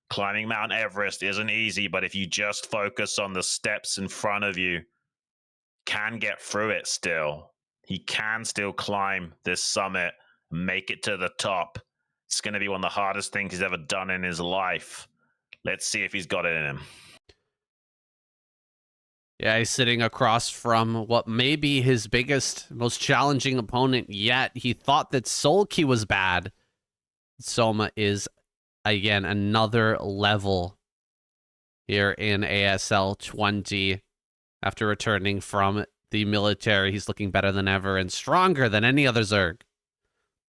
Climbing Mount Everest isn't easy, but if you just focus on the steps in front of you, can get through it still. He can still climb this summit, make it to the top. It's going to be one of the hardest things he's ever done in his life. Let's see if he's got it in him. Yeah, he's sitting across from what may be his biggest, most challenging opponent yet. He thought that Solkey was bad. Soma is, again, another level here in ASL 20. After returning from the military, he's looking better than ever and stronger than any other Zerg.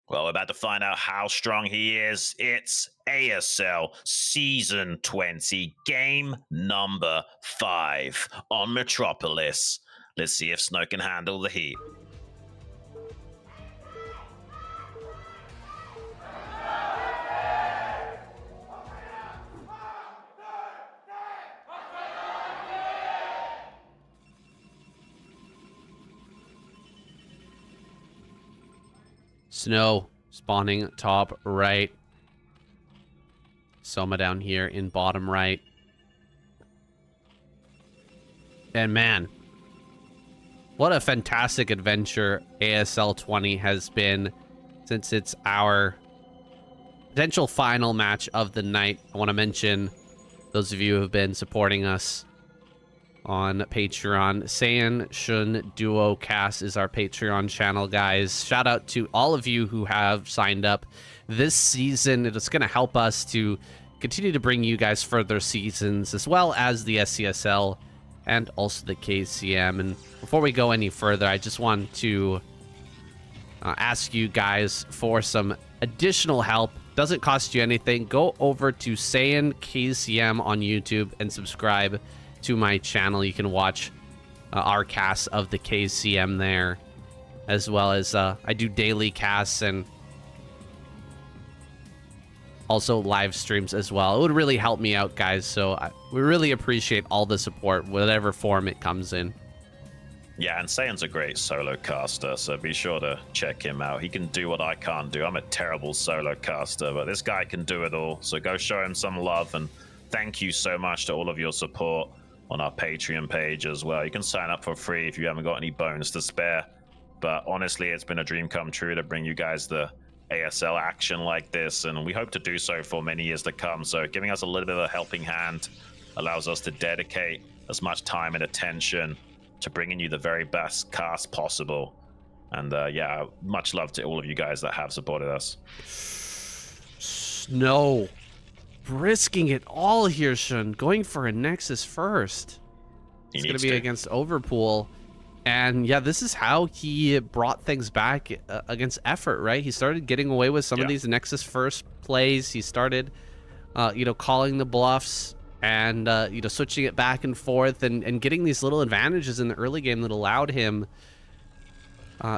Well, we're about to find out how strong he is. It's ASL Season 20, Game number 5 on Metropolis. Let's see if Snow can handle the heat. Snow spawning top right. Soma down here in bottom right. And man, what a fantastic adventure ASL 20 has been since it's our potential final match of the night. I want to mention those of you who have been supporting us on Patreon. Saiyan Shun Duo Cast is our Patreon channel, guys. Shout out to all of you who have signed up this season. It's going to help us to continue to bring you guys further seasons, as well as the SCSL and also the KCM. And before we go any further, I just want to ask you guys for some additional help. Doesn't cost you anything. Go over to Saiyan KCM on YouTube and subscribe to my channel. You can watch our casts of the KCM there, as well as I do daily casts and also live streams as well. It would really help me out, guys, so we really appreciate all the support, whatever form it comes in. Yeah, and Saiyan's a great solo caster, so be sure to check him out. He can do what I can't do. I'm a terrible solo caster, but this guy can do it all, so go show him some love, and thank you so much to all of your support on our Patreon page as well. You can sign up for free if you haven't got any bones to spare. But honestly, it's been a dream come true to bring you guys the ASL action like this, and we hope to do so for many years to come. So giving us a little bit of a helping hand allows us to dedicate as much time and attention to bringing you the very best cast possible. And yeah, much love to all of you guys that have supported us. Snow risking it all here, Shun. Going for a Nexus first. It's going to be against Overpool. And yeah, this is how he brought things back against Effort, right? He started getting away with some of these Nexus first plays. He started, calling the bluffs and, switching it back and forth and getting these little advantages in the early game that allowed him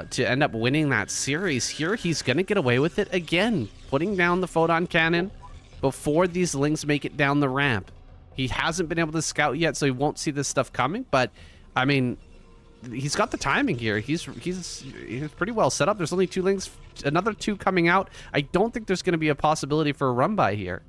to end up winning that series. Here, he's going to get away with it again, putting down the photon cannon before these lings make it down the ramp. He hasn't been able to scout yet, so he won't see this stuff coming, but I mean, he's got the timing here. He's pretty well set up. There's only 2 lings, another 2 coming out. I don't think there's going to be a possibility for a run by here.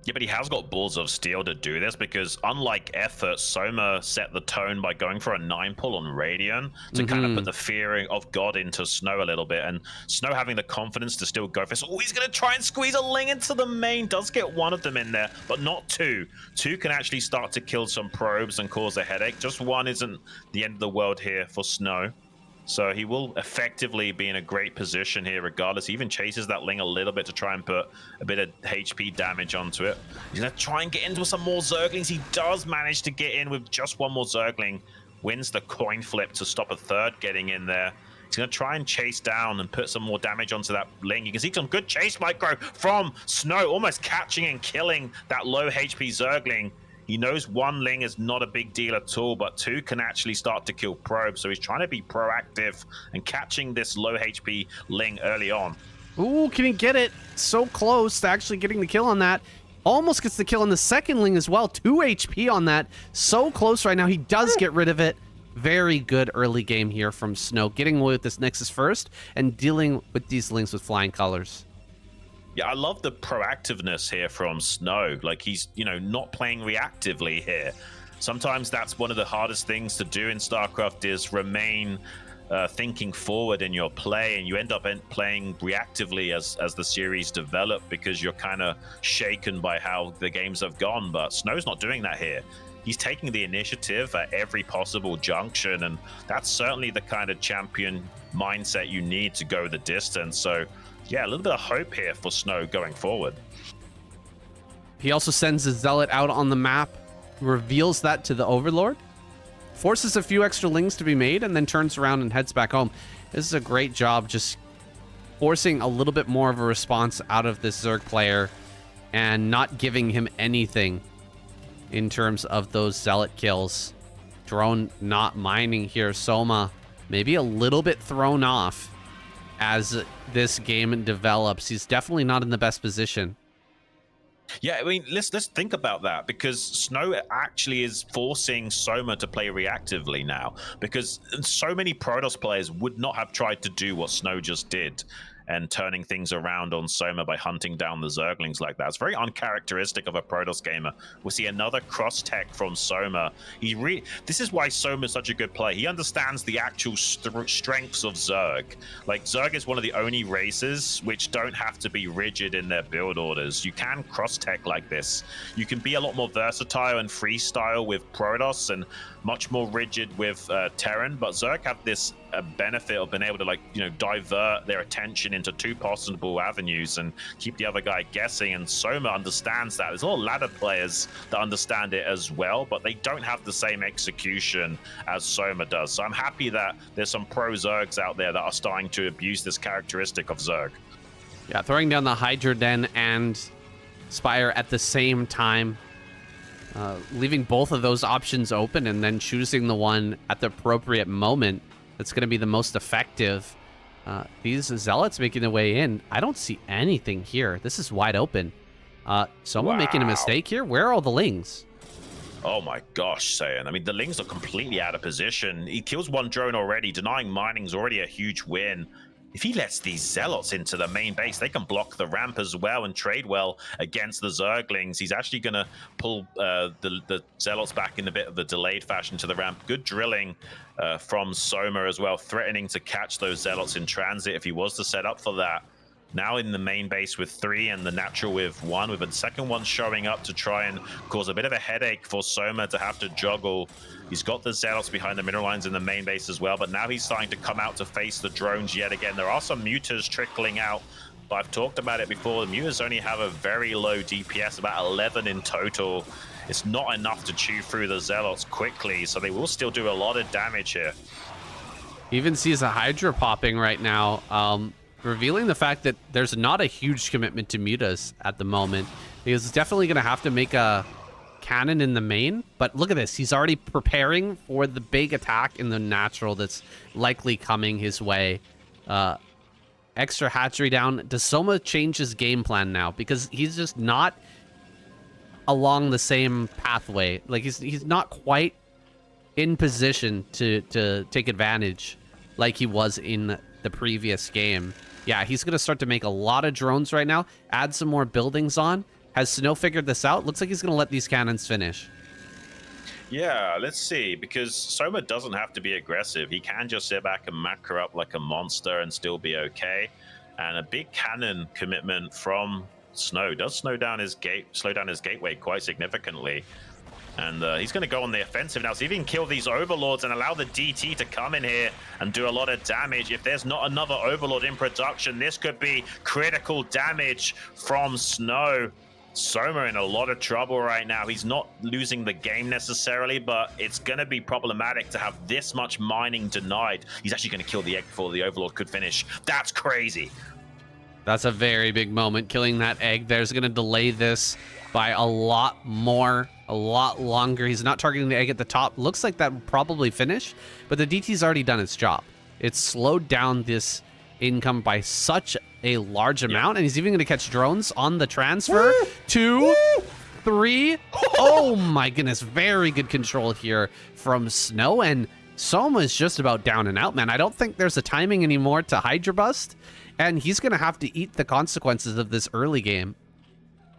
Yeah, but he has got balls of steel to do this because unlike effort, Soma set the tone by going for a 9 pull on Radiant to kind of put the fear of God into Snow a little bit. And Snow having the confidence to still go for this. Oh, he's going to try and squeeze a Ling into the main. Does get one of them in there, but not two. Two can actually start to kill some probes and cause a headache. Just one isn't the end of the world here for Snow. So he will effectively be in a great position here regardless. He even chases that Ling a little bit to try and put a bit of HP damage onto it. He's going to try and get into some more Zerglings. He does manage to get in with just one more Zergling. Wins the coin flip to stop a third getting in there. He's going to try and chase down and put some more damage onto that Ling. You can see some good chase micro from Snow, almost catching and killing that low HP Zergling. He knows one Ling is not a big deal at all, but two can actually start to kill probes. So he's trying to be proactive and catching this low HP Ling early on. Ooh, can he get it? So close to actually getting the kill on that. Almost gets the kill on the second Ling as well. 2 HP on that. So close right now. He does get rid of it. Very good early game here from Snow. Getting away with this Nexus first and dealing with these Lings with flying colors. Yeah, I love the proactiveness here from Snow. Like, he's, you know, not playing reactively here. Sometimes that's one of the hardest things to do in StarCraft is remain thinking forward in your play, and you end up playing reactively as the series develop because you're kind of shaken by how the games have gone. But Snow's not doing that here. He's taking the initiative at every possible junction, and that's certainly the kind of champion mindset you need to go the distance. So yeah, a little bit of hope here for Snow going forward. He also sends a Zealot out on the map, reveals that to the Overlord, forces a few extra Lings to be made, and then turns around and heads back home. This is a great job just forcing a little bit more of a response out of this Zerg player and not giving him anything in terms of those Zealot kills. Drone not mining here. Soma maybe a little bit thrown off as this game develops. He's definitely not in the best position. Yeah, I mean, let's think about that, because Snow actually is forcing Soma to play reactively now, because so many Protoss players would not have tried to do what Snow just did and turning things around on Soma by hunting down the Zerglings like that. It's very uncharacteristic of a Protoss gamer. We'll see another cross-tech from Soma. This is why Soma is such a good player. He understands the actual strengths of Zerg. Like, Zerg is one of the only races which don't have to be rigid in their build orders. You can cross-tech like this. You can be a lot more versatile and freestyle with Protoss and much more rigid with Terran, but Zerg have this benefit of being able to, like, you know, divert their attention into two possible avenues and keep the other guy guessing, and Soma understands that. There's a lot of ladder players that understand it as well, but they don't have the same execution as Soma does. So I'm happy that there's some pro Zergs out there that are starting to abuse this characteristic of Zerg. Yeah, throwing down the Hydra Den and Spire at the same time. Leaving both of those options open and then choosing the one at the appropriate moment that's going to be the most effective. These Zealots making their way in. I don't see anything here. This is wide open. Someone making a mistake here? Where are all the Lings? Oh my gosh, Saiyan. I mean, the Lings are completely out of position. He kills one drone already. Denying mining's already a huge win. If he lets these Zealots into the main base, they can block the ramp as well and trade well against the Zerglings. He's actually going to pull the Zealots back in a bit of the delayed fashion to the ramp. Good drilling from Soma as well, threatening to catch those Zealots in transit if he was to set up for that. Now in the main base with 3 and the natural with 1, with a second one showing up to try and cause a bit of a headache for Soma to have to juggle. He's got the Zealots behind the mineral lines in the main base as well, but now he's starting to come out to face the drones yet again. There are some mutas trickling out, but I've talked about it before. The mutas only have a very low DPS, about 11 in total. It's not enough to chew through the Zealots quickly, so they will still do a lot of damage here. He even sees a Hydra popping right now. Revealing the fact that there's not a huge commitment to mutas at the moment. He's definitely going to have to make a cannon in the main, but look at this. He's already preparing for the big attack in the natural that's likely coming his way. Extra hatchery down. Does Soma change his game plan now? Because he's just not along the same pathway. Like, he's not quite in position to take advantage like he was in the previous game. Yeah, he's going to start to make a lot of drones right now, add some more buildings on, Has Snow figured this out? Looks like he's going to let these cannons finish. Yeah, let's see, because Soma doesn't have to be aggressive. He can just sit back and macro up like a monster and still be okay. And a big cannon commitment from Snow does slow down his gateway quite significantly. And he's going to go on the offensive now. So if he can kill these overlords and allow the DT to come in here and do a lot of damage, if there's not another overlord in production, this could be critical damage from Snow. Soma in a lot of trouble right now. He's not losing the game necessarily, but it's going to be problematic to have this much mining denied. He's actually going to kill the egg before the overlord could finish. That's crazy. That's a very big moment. Killing that egg there's going to delay this by a lot longer. He's not targeting the egg at the top. Looks like that will probably finish, but the DT's already done its job. It's slowed down this income by such a large amount, and he's even going to catch drones on the transfer. 2, 3. Oh my goodness, very good control here from Snow, and Soma is just about down and out, man. I don't think there's a timing anymore to Hydra Bust, and he's going to have to eat the consequences of this early game.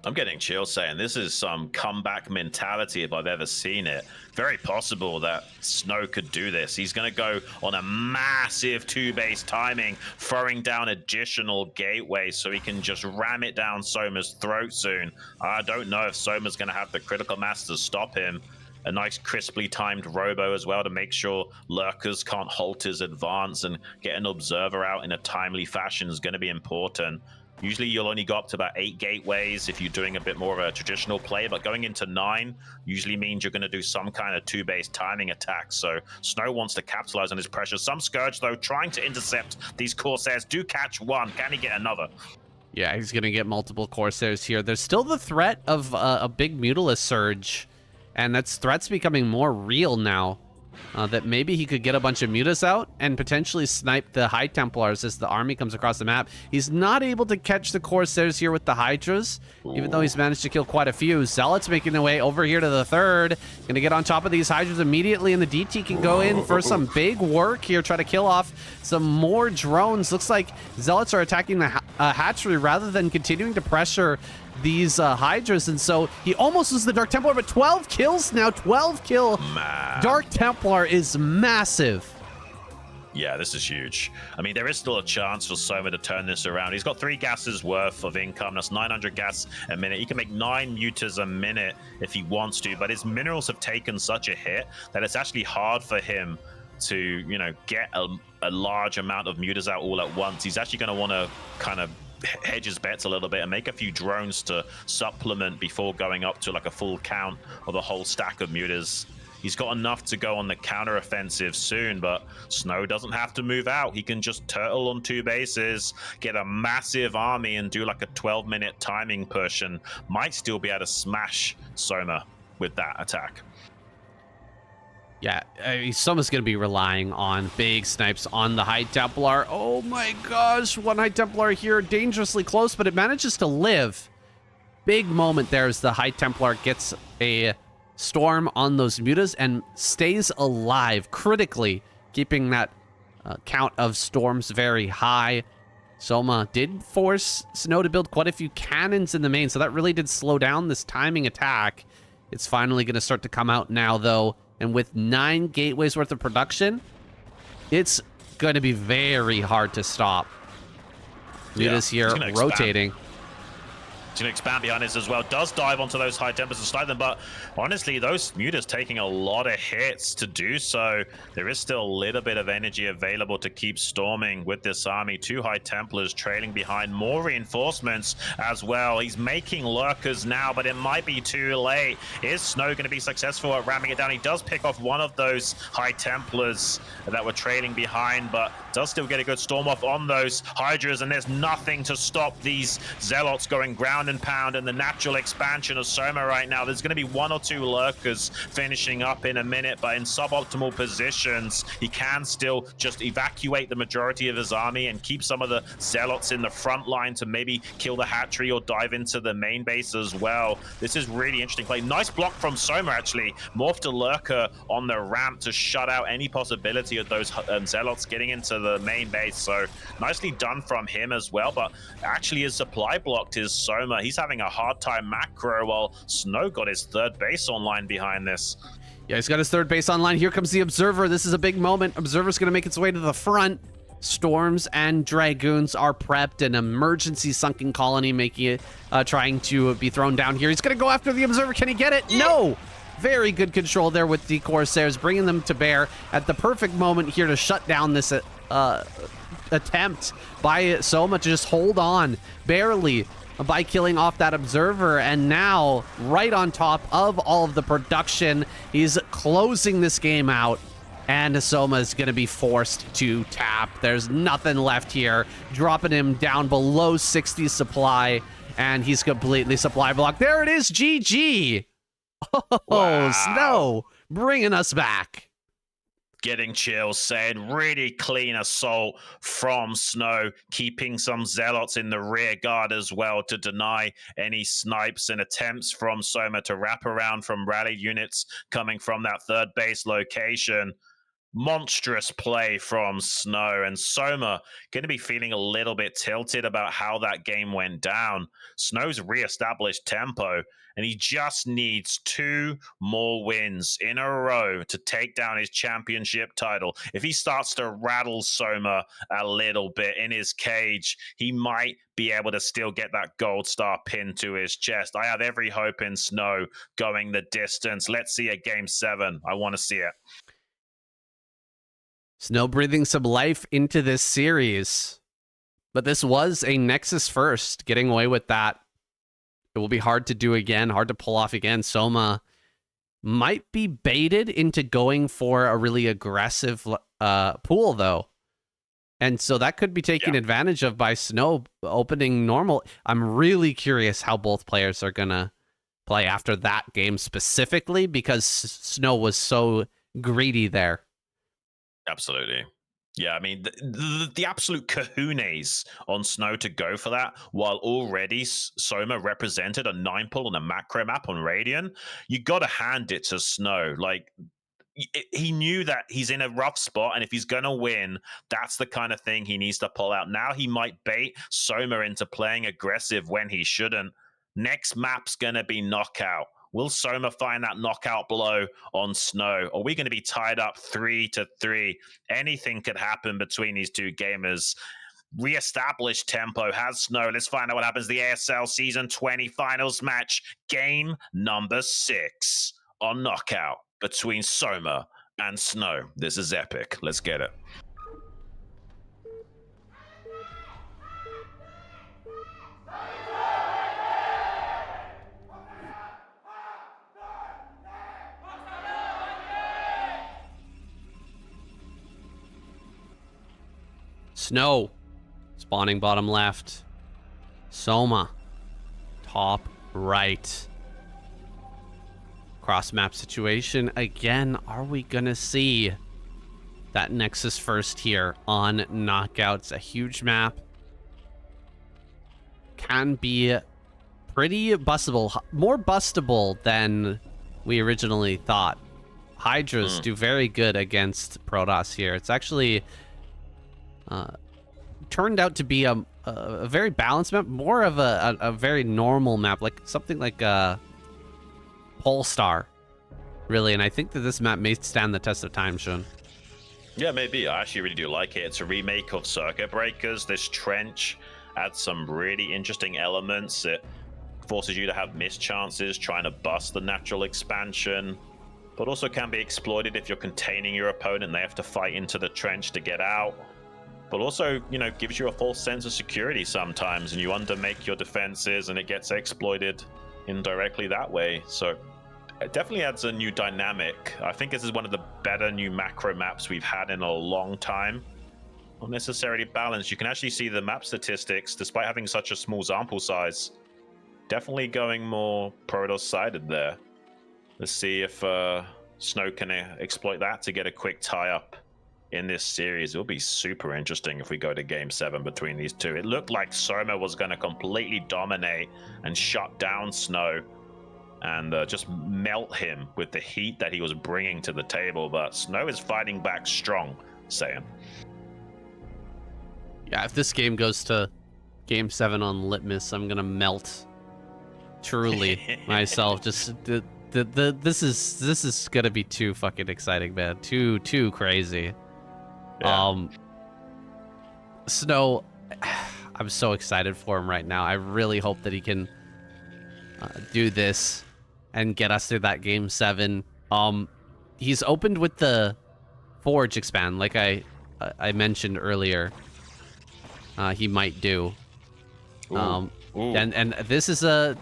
I'm getting chills saying this is some comeback mentality if I've ever seen it. Very possible that Snow could do this. He's going to go on a massive 2-base timing, throwing down additional gateways so he can just ram it down Soma's throat soon. I don't know if Soma's going to have the critical mass to stop him. A nice crisply timed robo as well to make sure lurkers can't halt his advance, and get an observer out in a timely fashion is going to be important. Usually you'll only go up to about 8 gateways if you're doing a bit more of a traditional play, but going into 9 usually means you're going to do some kind of 2-base timing attack. So Snow wants to capitalize on his pressure. Some Scourge, though, trying to intercept these Corsairs. Do catch one. Can he get another? Yeah, he's going to get multiple Corsairs here. There's still the threat of a big Mutilus surge, and that threat's becoming more real now. That maybe he could get a bunch of Mutas out and potentially snipe the High Templars as the army comes across the map. He's not able to catch the Corsairs here with the Hydras, even though he's managed to kill quite a few. Zealots making their way over here to the third. Gonna get on top of these Hydras immediately, and the DT can go in for some big work here, try to kill off some more drones. Looks like Zealots are attacking the hatchery rather than continuing to pressure these Hydras, and so he almost was the Dark Templar, but 12 kills now. 12 kill. Man. Dark Templar is massive. Yeah, this is huge. I mean, there is still a chance for Soma to turn this around. He's got 3 gases worth of income. That's 900 gas a minute. He can make 9 mutas a minute if he wants to, but his minerals have taken such a hit that it's actually hard for him to, you know, get a large amount of mutas out all at once. He's actually going to want to kind of hedge his bets a little bit and make a few drones to supplement before going up to like a full count of a whole stack of mutas. He's got enough to go on the counter offensive soon, but Snow doesn't have to move out. He can just turtle on 2 bases, get a massive army, and do like a 12-minute timing push, and might still be able to smash Soma with that attack. Yeah, Soma's going to be relying on big snipes on the High Templar. Oh my gosh, one High Templar here, dangerously close, but it manages to live. Big moment there as the High Templar gets a storm on those mutas and stays alive, critically keeping that count of storms very high. Soma did force Snow to build quite a few cannons in the main, so that really did slow down this timing attack. It's finally going to start to come out now, though. And with 9 gateways worth of production, it's going to be very hard to stop. Mutas here rotating. He's going to expand behind this as well. Does dive onto those High Templars to snipe them, but honestly, those mutas taking a lot of hits to do so. There is still a little bit of energy available to keep storming with this army. 2 High Templars trailing behind, more reinforcements as well. He's making lurkers now, but it might be too late. Is Snow going to be successful at ramming it down? He does pick off one of those High Templars that were trailing behind, but does still get a good storm off on those Hydras, and there's nothing to stop these Zealots going ground and pound and the natural expansion of Soma right now. There's going to be 1 or 2 lurkers finishing up in a minute, but in suboptimal positions. He can still just evacuate the majority of his army and keep some of the Zealots in the front line to maybe kill the hatchery or dive into the main base as well. This is really interesting play. Nice block from Soma, actually. Morphed a lurker on the ramp to shut out any possibility of those Zealots getting into the main base. So nicely done from him as well, but actually his supply blocked his Soma Soma. He's having a hard time macro while Snow got his third base online behind this. Yeah, he's got his third base online. Here comes the Observer. This is a big moment. Observer's going to make its way to the front. Storms and Dragoons are prepped. An emergency sunken colony making it, trying to be thrown down here. He's going to go after the Observer. Can he get it? No! Very good control there with the Corsairs, bringing them to bear at the perfect moment here to shut down this attempt by Soma to just hold on barely by killing off that Observer. And now, right on top of all of the production, he's closing this game out. And Soma is going to be forced to tap. There's nothing left here, dropping him down below 60 supply, and he's completely supply blocked. There it is, GG. Oh, wow. Snow bringing us back. Getting chills, saying really clean assault from Snow, keeping some zealots in the rear guard as well to deny any snipes and attempts from Soma to wrap around from rally units coming from that third base location. Monstrous play from Snow, and Soma going to be feeling a little bit tilted about how that game went down. Snow's reestablished tempo, and he just needs 2 more wins in a row to take down his championship title. If he starts to rattle Soma a little bit in his cage, he might be able to still get that gold star pinned to his chest. I have every hope in Snow going the distance. Let's see a game 7. I want to see it. Snow breathing some life into this series. But this was a Nexus first, getting away with that. It will be hard to do again, hard to pull off again. Soma might be baited into going for a really aggressive pool, though. And so that could be taken advantage of by Snow opening normal. I'm really curious how both players are going to play after that game specifically, because Snow was so greedy there. Absolutely. Yeah, I mean, the absolute kahunas on Snow to go for that, while already Soma represented a 9-pull on a macro map on Radiant. You got to hand it to Snow. Like, he knew that he's in a rough spot, and if he's going to win, that's the kind of thing he needs to pull out. Now he might bait Soma into playing aggressive when he shouldn't. Next map's going to be Knockout. Will Soma find that knockout blow on Snow? Are we going to be tied up 3-3? Anything could happen between these two gamers. Reestablished tempo has Snow. Let's find out what happens. The ASL Season 20 Finals match. Game number 6 on Knockout between Soma and Snow. This is epic. Let's get it. Snow spawning bottom left. Soma top right. Cross map situation again. Are we gonna see that Nexus first here on Knockouts? A huge map. Can be pretty bustable, more bustable than we originally thought. Hydras do very good against Protoss here. It's actually turned out to be a very balanced map, more of a very normal map, like something like a Polestar, really. And I think that this map may stand the test of time, Xun. Yeah, maybe. I actually really do like it. It's a remake of Circuit Breakers. This trench adds some really interesting elements. It forces you to have missed chances trying to bust the natural expansion, but also can be exploited if you're containing your opponent and they have to fight into the trench to get out. But also, you know, gives you a false sense of security sometimes, and you undermake your defenses, and it gets exploited indirectly that way. So it definitely adds a new dynamic. I think this is one of the better new macro maps we've had in a long time. Not necessarily balanced. You can actually see the map statistics, despite having such a small sample size. Definitely going more Protoss-sided there. Let's see if Snow can exploit that to get a quick tie-up in this series. It'll be super interesting if we go to game 7 between these two. It looked like Soma was going to completely dominate and shut down Snow and just melt him with the heat that he was bringing to the table, but Snow is fighting back strong, Saiyan. Yeah, if this game goes to game 7 on Litmus, I'm gonna melt truly myself. Just this is gonna be too fucking exciting, man. Too crazy. Yeah. Snow, I'm so excited for him right now. I really hope that he can do this and get us through that game 7. He's opened with the Forge expand, like I mentioned earlier. He might do. Ooh. And this is an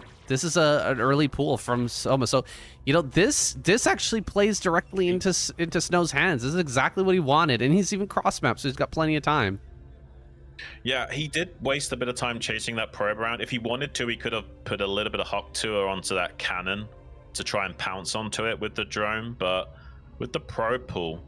early pool from Soma. So, you know, this actually plays directly into Snow's hands. This is exactly what he wanted, and he's even cross mapped, so he's got plenty of time. Yeah, he did waste a bit of time chasing that probe around. If he wanted to, he could have put a little bit of Hawk Tour onto that cannon to try and pounce onto it with the drone, but with the probe pull,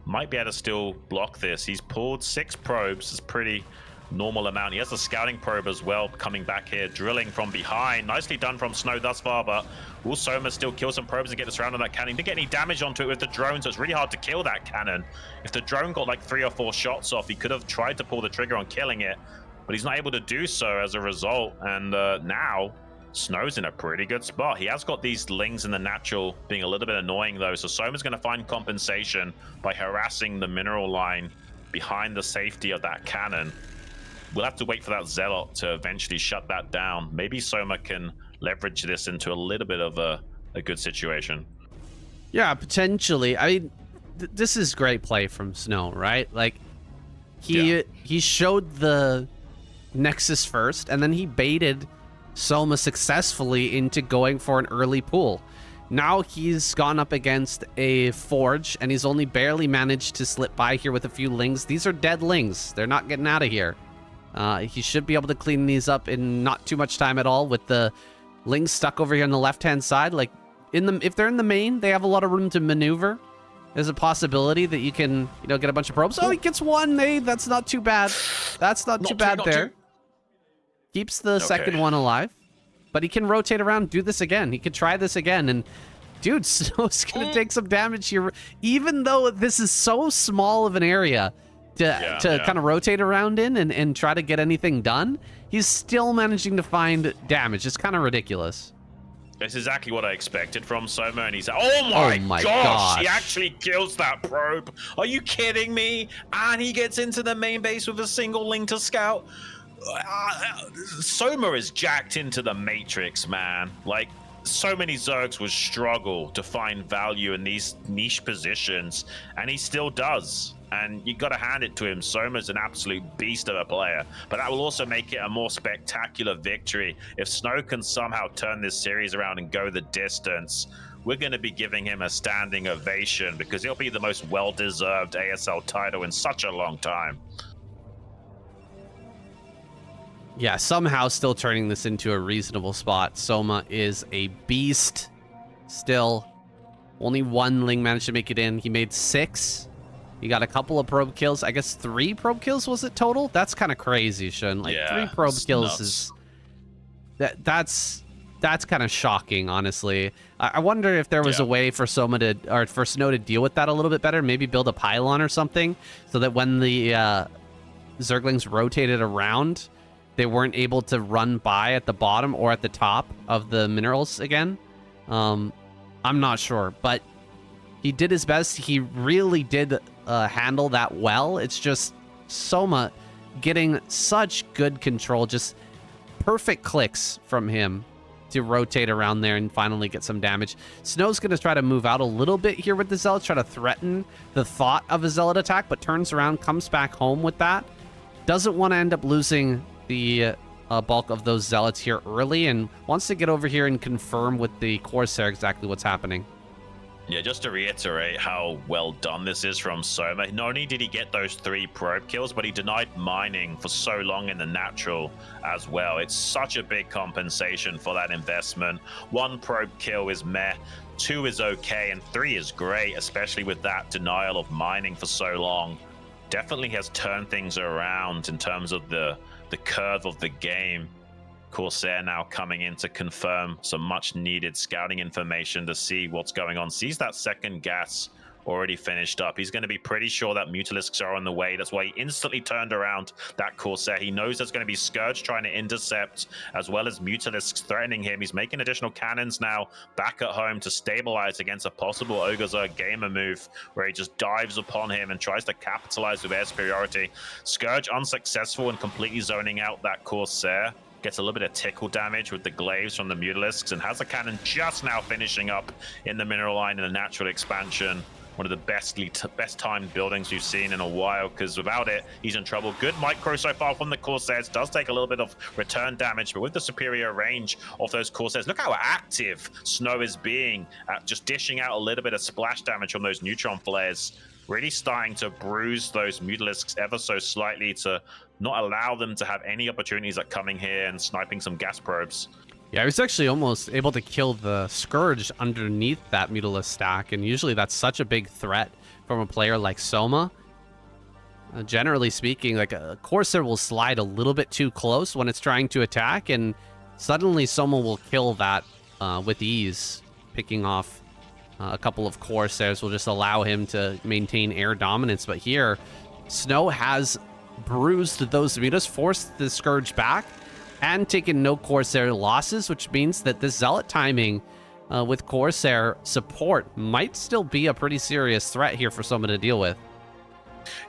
might be able to still block this. He's pulled 6 probes. It's pretty normal amount. He has a scouting probe as well coming back here, drilling from behind. Nicely done from Snow thus far, but will Soma still kill some probes and get this round on that cannon? He didn't get any damage onto it with the drone, so it's really hard to kill that cannon. If the drone got like 3 or 4 shots off, he could have tried to pull the trigger on killing it, but he's not able to do so as a result. And now Snow's in a pretty good spot. He has got these lings in the natural being a little bit annoying though, so Soma's going to find compensation by harassing the mineral line behind the safety of that cannon. We'll have to wait for that Zealot to eventually shut that down. Maybe Soma can leverage this into a little bit of a good situation. Yeah, potentially. I mean, this is great play from Snow, right? Like, he showed the Nexus first, and then he baited Soma successfully into going for an early pull. Now he's gone up against a Forge, and he's only barely managed to slip by here with a few Lings. These are dead Lings. They're not getting out of here. He should be able to clean these up in not too much time at all with the Lings stuck over here on the left-hand side. Like, if they're in the main, they have a lot of room to maneuver. There's a possibility that you can, you know, get a bunch of probes. Oh, he gets one. That's not too bad. That's not too bad there. Keeps the second one alive. But he can rotate around, do this again. He could try this again. And, dude, Snow's going to take some damage here. Even though this is so small of an area to kind of rotate around in and try to get anything done, he's still managing to find damage. It's kind of ridiculous. It's exactly what I expected from Soma, and he's oh my gosh, he actually kills that probe. Are you kidding me? And he gets into the main base with a single Ling to scout. Soma is jacked into the Matrix, man. Like, so many Zergs would struggle to find value in these niche positions, and he still does. And you got to hand it to him. Soma's an absolute beast of a player, but that will also make it a more spectacular victory. If Snow can somehow turn this series around and go the distance, we're going to be giving him a standing ovation because he'll be the most well-deserved ASL title in such a long time. Yeah, somehow still turning this into a reasonable spot. Soma is a beast still. Only 1 Ling managed to make it in. He made 6. He got a couple of probe kills. I guess 3 probe kills was it total? That's kind of crazy, Xun. Like, 3 probe kills nuts. Is that's kind of shocking, honestly. I wonder if there was a way for Soma to, or for Snow to deal with that a little bit better. Maybe build a pylon or something so that when the Zerglings rotated around, they weren't able to run by at the bottom or at the top of the minerals again. I'm not sure, but he did his best. He really did handle that well. It's just Soma getting such good control, just perfect clicks from him to rotate around there and finally get some damage. Snow's going to try to move out a little bit here with the Zealot, try to threaten the thought of a Zealot attack, but turns around, comes back home with that. Doesn't want to end up losing the bulk of those Zealots here early, and wants to get over here and confirm with the Corsair exactly what's happening. Yeah, just to reiterate how well done this is from Soma. Not only did he get those 3 probe kills, but he denied mining for so long in the natural as well. It's such a big compensation for that investment. 1 probe kill is meh, 2 is okay, and 3 is great, especially with that denial of mining for so long. Definitely has turned things around in terms of the curve of the game. Corsair now coming in to confirm some much needed scouting information to see what's going on. Sees that second gas already finished up. He's going to be pretty sure that Mutalisks are on the way. That's why he instantly turned around that Corsair. He knows there's going to be Scourge trying to intercept, as well as Mutalisks threatening him. He's making additional cannons now back at home to stabilize against a possible Ogre Gamer move, where he just dives upon him and tries to capitalize with air superiority. Scourge unsuccessful in completely zoning out that Corsair. Gets a little bit of tickle damage with the glaives from the Mutalisks, and has a cannon just now finishing up in the mineral line in a natural expansion. One of the best timed buildings we've seen in a while, because without it, he's in trouble. Good micro so far from the Corsairs. Does take a little bit of return damage, but with the superior range of those Corsairs, look how active Snow is being at just dishing out a little bit of splash damage from those neutron flares. Really starting to bruise those Mutalisks ever so slightly to not allow them to have any opportunities at coming here and sniping some gas probes. Yeah, he was actually almost able to kill the Scourge underneath that Mutalisk stack, and usually that's such a big threat from a player like Soma. Generally speaking, like a Corsair will slide a little bit too close when it's trying to attack, and suddenly Soma will kill that with ease. Picking off a couple of Corsairs will just allow him to maintain air dominance, but here, Snow has bruised those Mutas, forced the Scourge back, and taken no Corsair losses, which means that this Zealot timing with Corsair support might still be a pretty serious threat here for someone to deal with.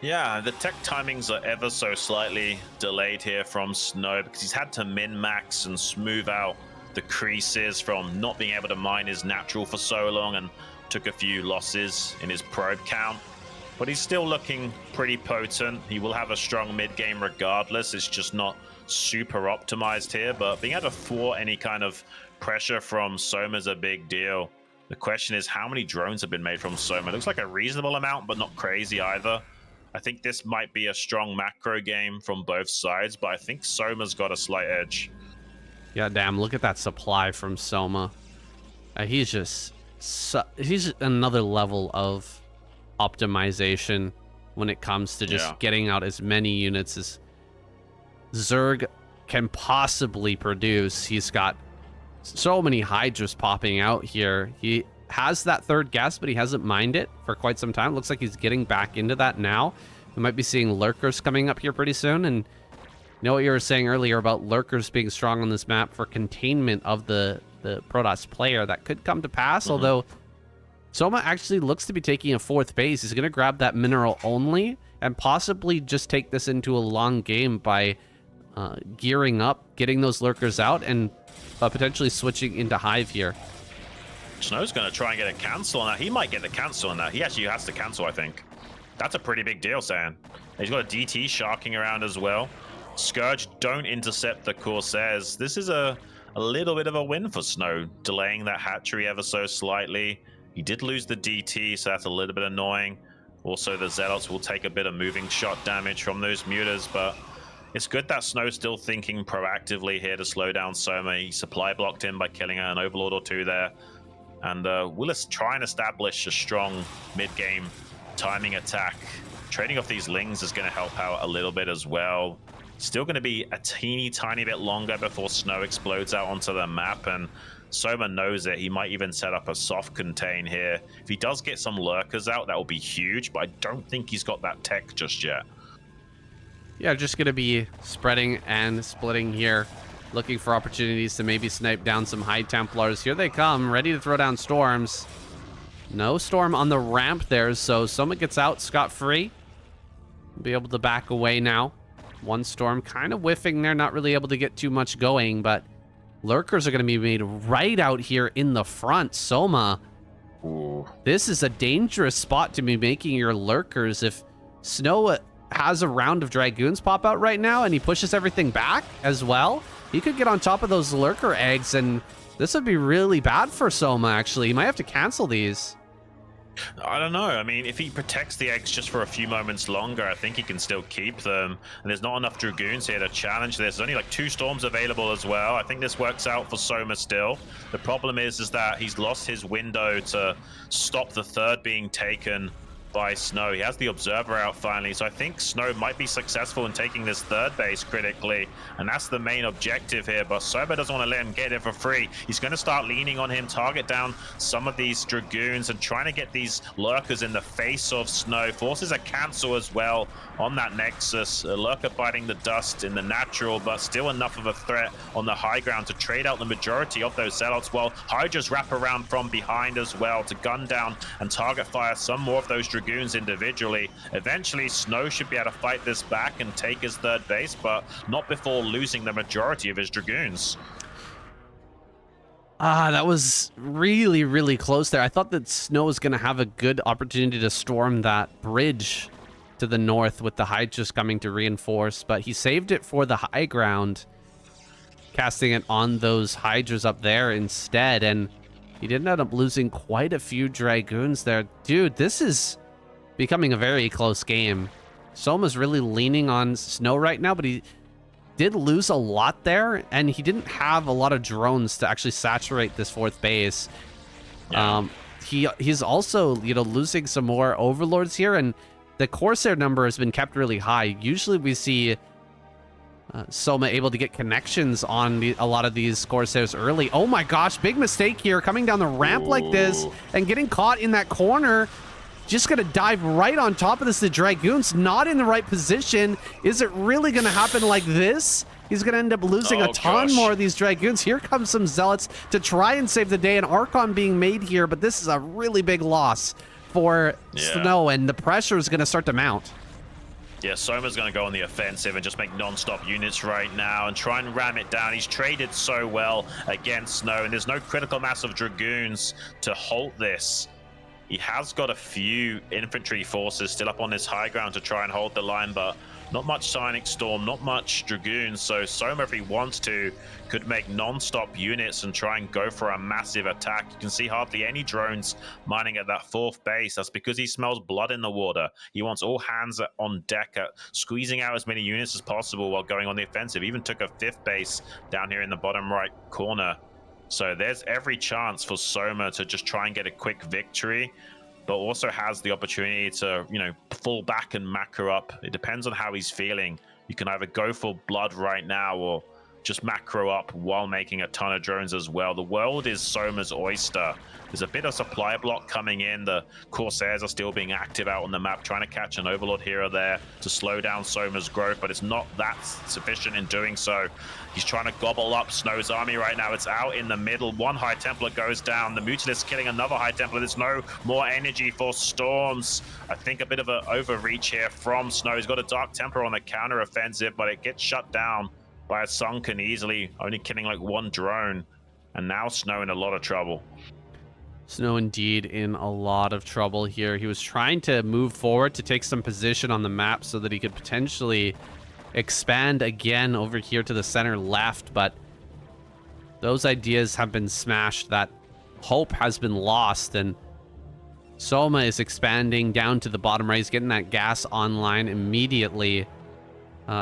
Yeah, the tech timings are ever so slightly delayed here from Snow, because he's had to min-max and smooth out the creases from not being able to mine his natural for so long, and took a few losses in his probe count. But he's still looking pretty potent. He will have a strong mid-game regardless. It's just not super optimized here, but being able to thwart any kind of pressure from Soma is a big deal. The question is, how many drones have been made from Soma? It looks like a reasonable amount, but not crazy either. I think this might be a strong macro game from both sides, but I think Soma's got a slight edge. Yeah, damn, look at that supply from Soma. He's just he's another level of optimization when it comes to just getting out as many units as Zerg can possibly produce. He's got so many Hydras popping out here. He has that third gas, but he hasn't mined it for quite some time. Looks like he's getting back into that now. We might be seeing Lurkers coming up here pretty soon, and you know what you were saying earlier about Lurkers being strong on this map for containment of the Protoss player. That could come to pass, although Soma actually looks to be taking a fourth base. He's going to grab that mineral only and possibly just take this into a long game by gearing up, getting those Lurkers out, and potentially switching into Hive here. Snow's going to try and get a cancel on that. He might get the cancel on that. He actually has to cancel, I think. That's a pretty big deal, Saiyan. He's got a DT sharking around as well. Scourge don't intercept the Corsairs. This is a little bit of a win for Snow, delaying that hatchery ever so slightly. He did lose the DT, so that's a little bit annoying. Also, the Zealots will take a bit of moving shot damage from those Mutas, but it's good that Snow's still thinking proactively here to slow down Soma. He supply blocked him by killing an Overlord or two there. And Willis try and establish a strong mid-game timing attack. Trading off these Lings is going to help out a little bit as well. Still going to be a teeny tiny bit longer before Snow explodes out onto the map, and Soma knows it. He might even set up a soft contain here. If he does get some Lurkers out, that will be huge, but I don't think he's got that tech just yet. Yeah, just going to be spreading and splitting here, looking for opportunities to maybe snipe down some High Templars. Here they come, ready to throw down Storms. No Storm on the ramp there, so Soma gets out scot-free. Be able to back away now. One Storm kind of whiffing there, not really able to get too much going, but Lurkers are going to be made right out here in the front. Soma, this is a dangerous spot to be making your Lurkers. If Snow has a round of Dragoons pop out right now and he pushes everything back as well, he could get on top of those Lurker eggs, and this would be really bad for Soma, actually. He might have to cancel these. I don't know. I mean, if he protects the eggs just for a few moments longer, I think he can still keep them. And there's not enough Dragoons here to challenge this. There's only like 2 Storms available as well. I think this works out for Soma still. The problem is that he's lost his window to stop the third being taken by Snow. He has the Observer out finally, so I think Snow might be successful in taking this third base critically, and that's the main objective here, but Soma doesn't want to let him get it for free. He's going to start leaning on him, target down some of these Dragoons, and trying to get these Lurkers in the face of Snow. Forces a cancel as well on that Nexus. A Lurker biting the dust in the natural, but still enough of a threat on the high ground to trade out the majority of those Zealots, while Hydras wrap around from behind as well to gun down and target fire some more of those Dragoons individually. Eventually, Snow should be able to fight this back and take his third base, but not before losing the majority of his Dragoons. That was really, really close there. I thought that Snow was going to have a good opportunity to storm that bridge to the north with the Hydras coming to reinforce, but he saved it for the high ground, casting it on those Hydras up there instead, and he did end up losing quite a few Dragoons there. Dude, this is becoming a very close game. Soma's really leaning on Snow right now, but he did lose a lot there, and he didn't have a lot of drones to actually saturate this fourth base. Yeah. He's also, you know, losing some more Overlords here, and the Corsair number has been kept really high. Usually we see Soma able to get connections on a lot of these Corsairs early. Oh my gosh, big mistake here, coming down the ramp like this and getting caught in that corner. Just gonna dive right on top of this. The Dragoon's not in the right position. Is it really gonna happen like this? He's gonna end up losing a ton more of these Dragoons. Here comes some Zealots to try and save the day. An Archon being made here, but this is a really big loss for Snow, and the pressure is gonna start to mount. Yeah, Soma's going to go on the offensive and just make non-stop units right now and try and ram it down. He's traded so well against Snow, and there's no critical mass of Dragoons to halt this. He has got a few infantry forces still up on this high ground to try and hold the line, but not much Psionic Storm, not much Dragoons. So Soma, if he wants to, could make non-stop units and try and go for a massive attack. You can see hardly any drones mining at that fourth base. That's because he smells blood in the water. He wants all hands on deck at squeezing out as many units as possible while going on the offensive. Even took a fifth base down here in the bottom right corner. So there's every chance for Soma to just try and get a quick victory, but also has the opportunity to, you know, fall back and macro up. It depends on how he's feeling. You can either go for blood right now or just macro up while making a ton of drones as well. The world is Soma's oyster. There's a bit of supply block coming in. The Corsairs are still being active out on the map, trying to catch an Overlord here or there to slow down Soma's growth, but it's not that sufficient in doing so. He's trying to gobble up Snow's army right now. It's out in the middle. One High Templar goes down. The Mutilist killing another High Templar. There's no more energy for Storms. I think a bit of an overreach here from Snow. He's got a Dark Templar on the counter offensive, but it gets shut down by a Sunken easily, only killing like one drone. And now Snow in a lot of trouble. Snow indeed in a lot of trouble here. He was trying to move forward to take some position on the map so that he could potentially expand again over here to the center left, but those ideas have been smashed. That hope has been lost, and Soma is expanding down to the bottom right. He's getting that gas online immediately.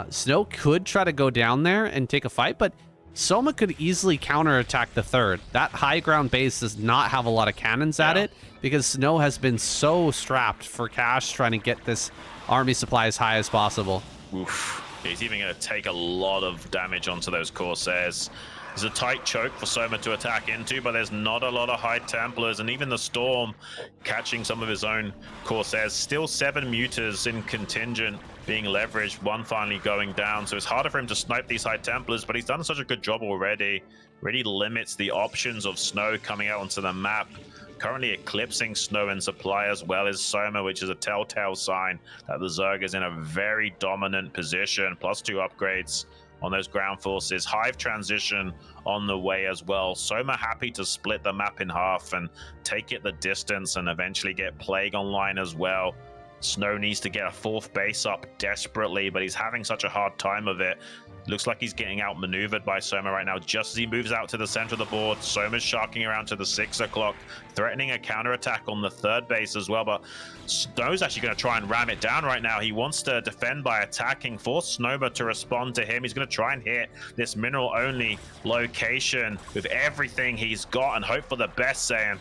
Snow could try to go down there and take a fight, but Soma could easily counterattack the third. That high ground base does not have a lot of cannons at it because Snow has been so strapped for cash trying to get this army supply as high as possible. Oof. He's even going to take a lot of damage onto those Corsairs. There's a tight choke for Soma to attack into, but there's not a lot of High Templars, and even the Storm catching some of his own Corsairs. Still 7 Mutas in contingent being leveraged, one finally going down, so it's harder for him to snipe these High Templars, but he's done such a good job already. Really limits the options of Snow coming out onto the map. Currently eclipsing Snow in supply as well as Soma, which is a telltale sign that the Zerg is in a very dominant position. +2 upgrades on those ground forces. Hive transition on the way as well. Soma happy to split the map in half and take it the distance and eventually get Plague online as well. Snow needs to get a 4th base up desperately, but he's having such a hard time of it. Looks like he's getting outmaneuvered by Soma right now. Just as he moves out to the center of the board, Soma's sharking around to the 6 o'clock, threatening a counterattack on the 3rd base as well. But Snow's actually going to try and ram it down right now. He wants to defend by attacking, force Soma to respond to him. He's going to try and hit this mineral-only location with everything he's got and hope for the best, saying.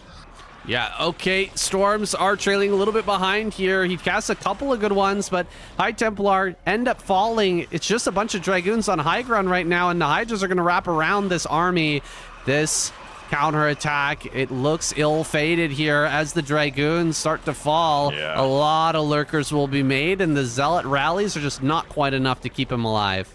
Yeah, okay, Storms are trailing a little bit behind here. He casts a couple of good ones, but High Templar end up falling. It's just a bunch of Dragoons on high ground right now, and the Hydras are going to wrap around this army. This counterattack, it looks ill-fated here as the Dragoons start to fall. Yeah. A lot of Lurkers will be made, and the Zealot rallies are just not quite enough to keep him alive.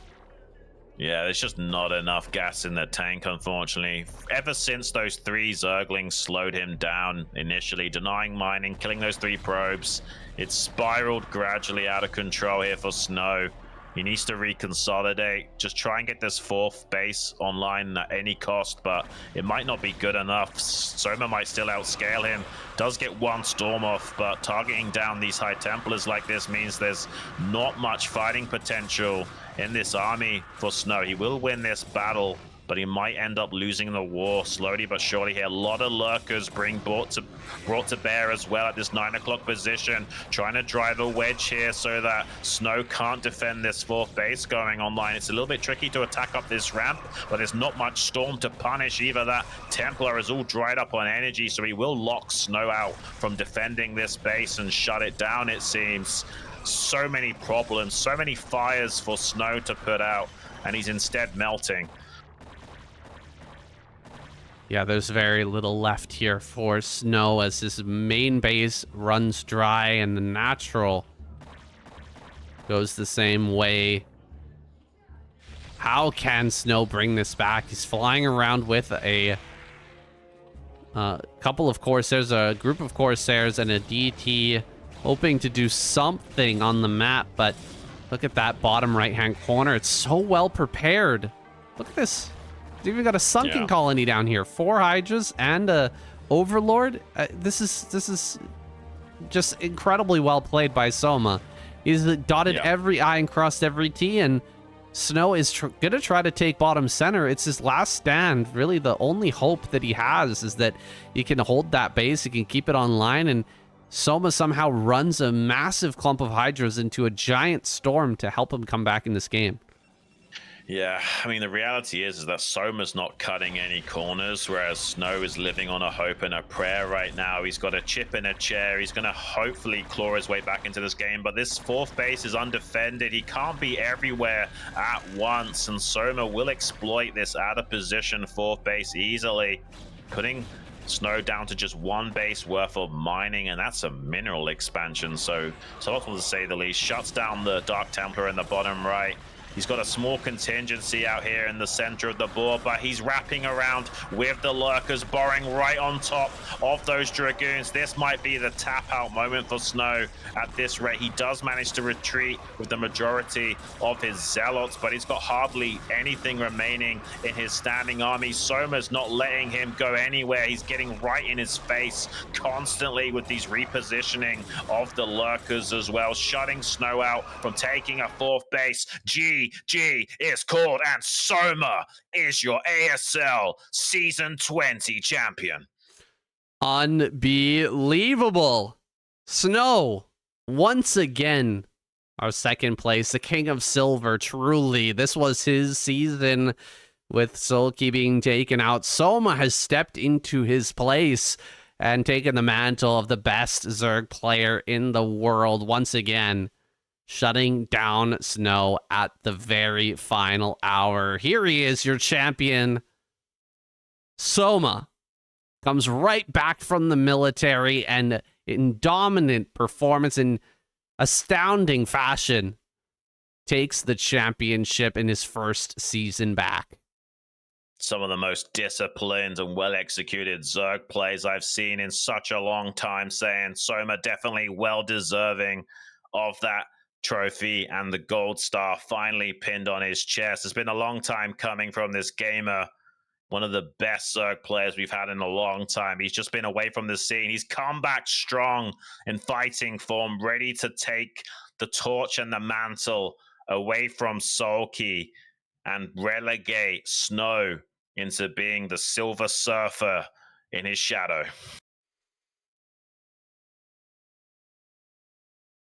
Yeah, there's just not enough gas in the tank, unfortunately. Ever since those 3 Zerglings slowed him down initially, denying mining, killing those 3 probes, it's spiraled gradually out of control here for Snow. He needs to reconsolidate, just try and get this 4th base online at any cost, but it might not be good enough. Soma might still outscale him. Does get 1 storm off, but targeting down these High Templars like this means there's not much fighting potential in this army for Snow. He will win this battle, but he might end up losing the war slowly but surely here. A lot of Lurkers brought to bear as well at this 9 o'clock position, trying to drive a wedge here so that Snow can't defend this 4th base going online. It's a little bit tricky to attack up this ramp, but there's not much storm to punish either. That Templar is all dried up on energy, so he will lock Snow out from defending this base and shut it down, it seems. So many problems, so many fires for Snow to put out, and he's instead melting. Yeah, there's very little left here for Snow as his main base runs dry, and the natural goes the same way. How can Snow bring this back? He's flying around with a couple of Corsairs, a group of Corsairs, and a DT, hoping to do something on the map, but look at that bottom right-hand corner. It's so well prepared. Look at this. They've even got a sunken colony down here. 4 Hydras and a Overlord. This is just incredibly well played by Soma. He's dotted every I and crossed every T, and Snow is gonna try to take bottom center. It's his last stand. Really, the only hope that he has is that he can hold that base, he can keep it online, and Soma somehow runs a massive clump of Hydras into a giant storm to help him come back in this game. Yeah, I mean, the reality is that Soma's not cutting any corners, whereas Snow is living on a hope and a prayer right now. He's got a chip in a chair. He's going to hopefully claw his way back into this game, but this 4th base is undefended. He can't be everywhere at once, and Soma will exploit this out-of-position 4th base easily, putting Snow down to just 1 base worth of mining, and that's a mineral expansion, so helpful to say the least. Shuts down the Dark Templar in the bottom right. He's got a small contingency out here in the center of the board, but he's wrapping around with the Lurkers, borrowing right on top of those Dragoons. This might be the tap-out moment for Snow at this rate. He does manage to retreat with the majority of his Zealots, but he's got hardly anything remaining in his standing army. Soma's not letting him go anywhere. He's getting right in his face constantly with these repositioning of the Lurkers as well, shutting Snow out from taking a 4th base. GG is called, and Soma is your ASL Season 20 champion. Unbelievable. Snow, once again, our 2nd place, the King of Silver. Truly, this was his season with Sulky being taken out. Soma has stepped into his place and taken the mantle of the best Zerg player in the world once again, shutting down Snow at the very final hour. Here he is, your champion. Soma comes right back from the military and in dominant performance, in astounding fashion, takes the championship in his first season back. Some of the most disciplined and well-executed Zerg plays I've seen in such a long time, saying Soma definitely well deserving of that trophy and the gold star finally pinned on his chest. It's been a long time coming from this gamer, one of the best Zerg players we've had in a long time. He's just been away from the scene. He's come back strong in fighting form, ready to take the torch and the mantle away from Sulky and relegate Snow into being the Silver Surfer in his shadow.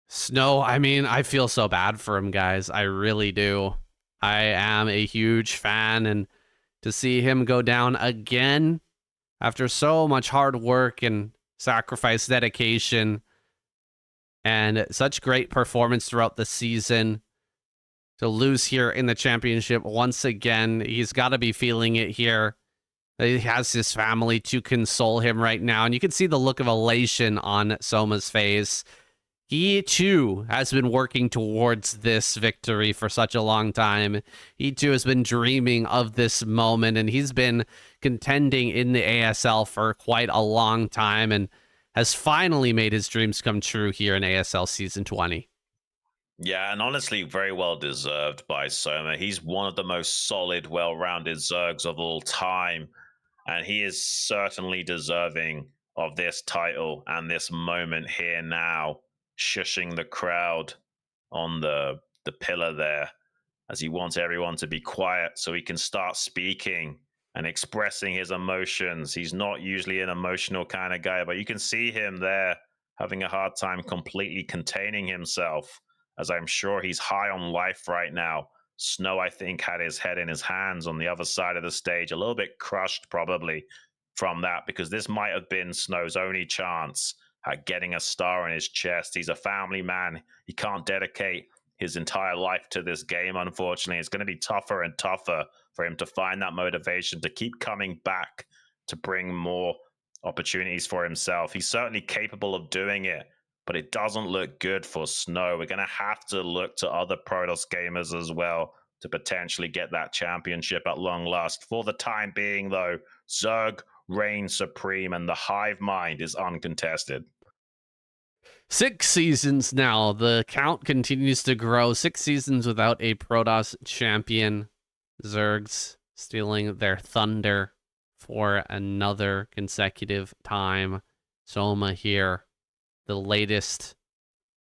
Snow, I mean, I feel so bad for him, guys. I really do. I am a huge fan, and to see him go down again after so much hard work and sacrifice, dedication, and such great performance throughout the season. To lose here in the championship once again, he's got to be feeling it here. He has his family to console him right now, and you can see the look of elation on Soma's face. He, too, has been working towards this victory for such a long time. He, too, has been dreaming of this moment, and he's been contending in the ASL for quite a long time and has finally made his dreams come true here in ASL Season 20. Yeah, and honestly, very well deserved by Soma. He's one of the most solid, well-rounded Zergs of all time, and he is certainly deserving of this title and this moment here now, shushing the crowd on the pillar there, as he wants everyone to be quiet so he can start speaking and expressing his emotions. He's not usually an emotional kind of guy, but you can see him there having a hard time completely containing himself, as I'm sure he's high on life right now. Snow, I think, had his head in his hands on the other side of the stage, a little bit crushed probably from that, because this might have been Snow's only chance at getting a star on his chest. He's a family man. He can't dedicate his entire life to this game, unfortunately. It's going to be tougher and tougher for him to find that motivation to keep coming back to bring more opportunities for himself. He's certainly capable of doing it, but it doesn't look good for Snow. We're going to have to look to other Protoss gamers as well to potentially get that championship at long last. For the time being, though, Zerg reigns supreme and the hive mind is uncontested. 6 seasons now. The count continues to grow. 6 seasons without a Protoss champion. Zergs stealing their thunder for another consecutive time. Soma here, the latest,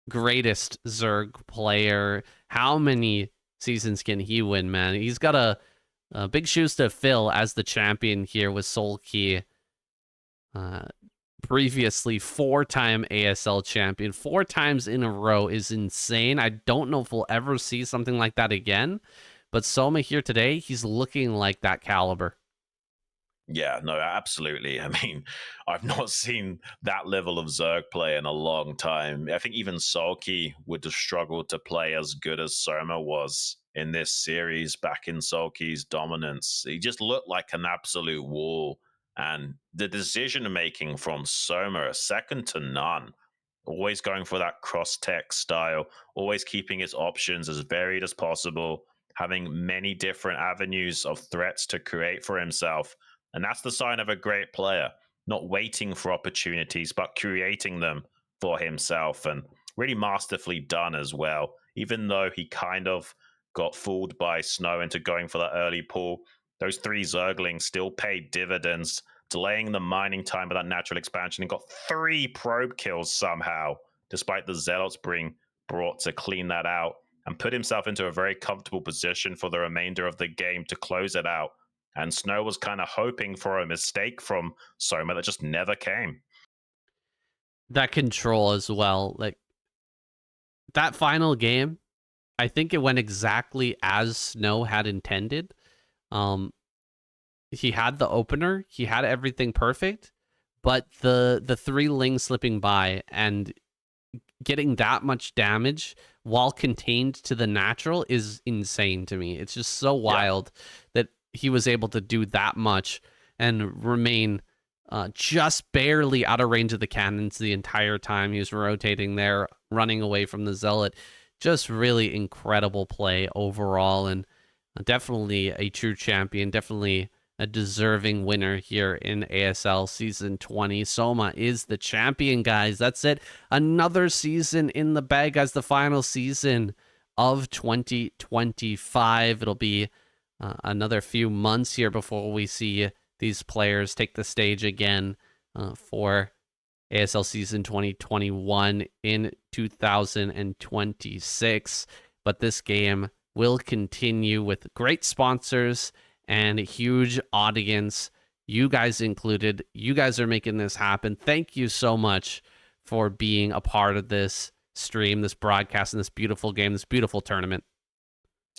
greatest Zerg player. How many seasons can he win, man? He's got a big shoes to fill as the champion here with Solkey. Previously 4-time ASL champion, 4 times in a row is insane. I don't know if we'll ever see something like that again, but Soma here today, he's looking like that caliber. Yeah, no, absolutely. I mean, I've not seen that level of Zerg play in a long time. I think even Solkey would have struggled to play as good as Soma was in this series back in Solkey's dominance. He just looked like an absolute wall. And the decision making from Soma, second to none. Always going for that cross-tech style, always keeping his options as varied as possible, having many different avenues of threats to create for himself. And that's the sign of a great player, not waiting for opportunities, but creating them for himself. And really masterfully done as well. Even though he kind of got fooled by Snow into going for that early pull, those 3 Zerglings still paid dividends, delaying the mining time of that natural expansion, and got 3 probe kills somehow, despite the Zealots being brought to clean that out, and put himself into a very comfortable position for the remainder of the game to close it out. And Snow was kind of hoping for a mistake from Soma that just never came. That control as well. Like, that final game, I think it went exactly as Snow had intended. He had the opener, he had everything perfect, but the 3 lings slipping by and getting that much damage while contained to the natural is insane to me. It's just so wild that he was able to do that much and remain just barely out of range of the cannons the entire time he was rotating there, running away from the Zealot. Just really incredible play overall, and definitely a true champion, definitely a deserving winner here in ASL Season 20. Soma is the champion, guys. That's it. Another season in the bag, guys. The final season of 2025. It'll be another few months here before we see these players take the stage again for ASL Season 2021 in 2026. But this game will continue with great sponsors and a huge audience, you guys included. You guys are making this happen. Thank you so much for being a part of this stream, this broadcast, and this beautiful game, this beautiful tournament.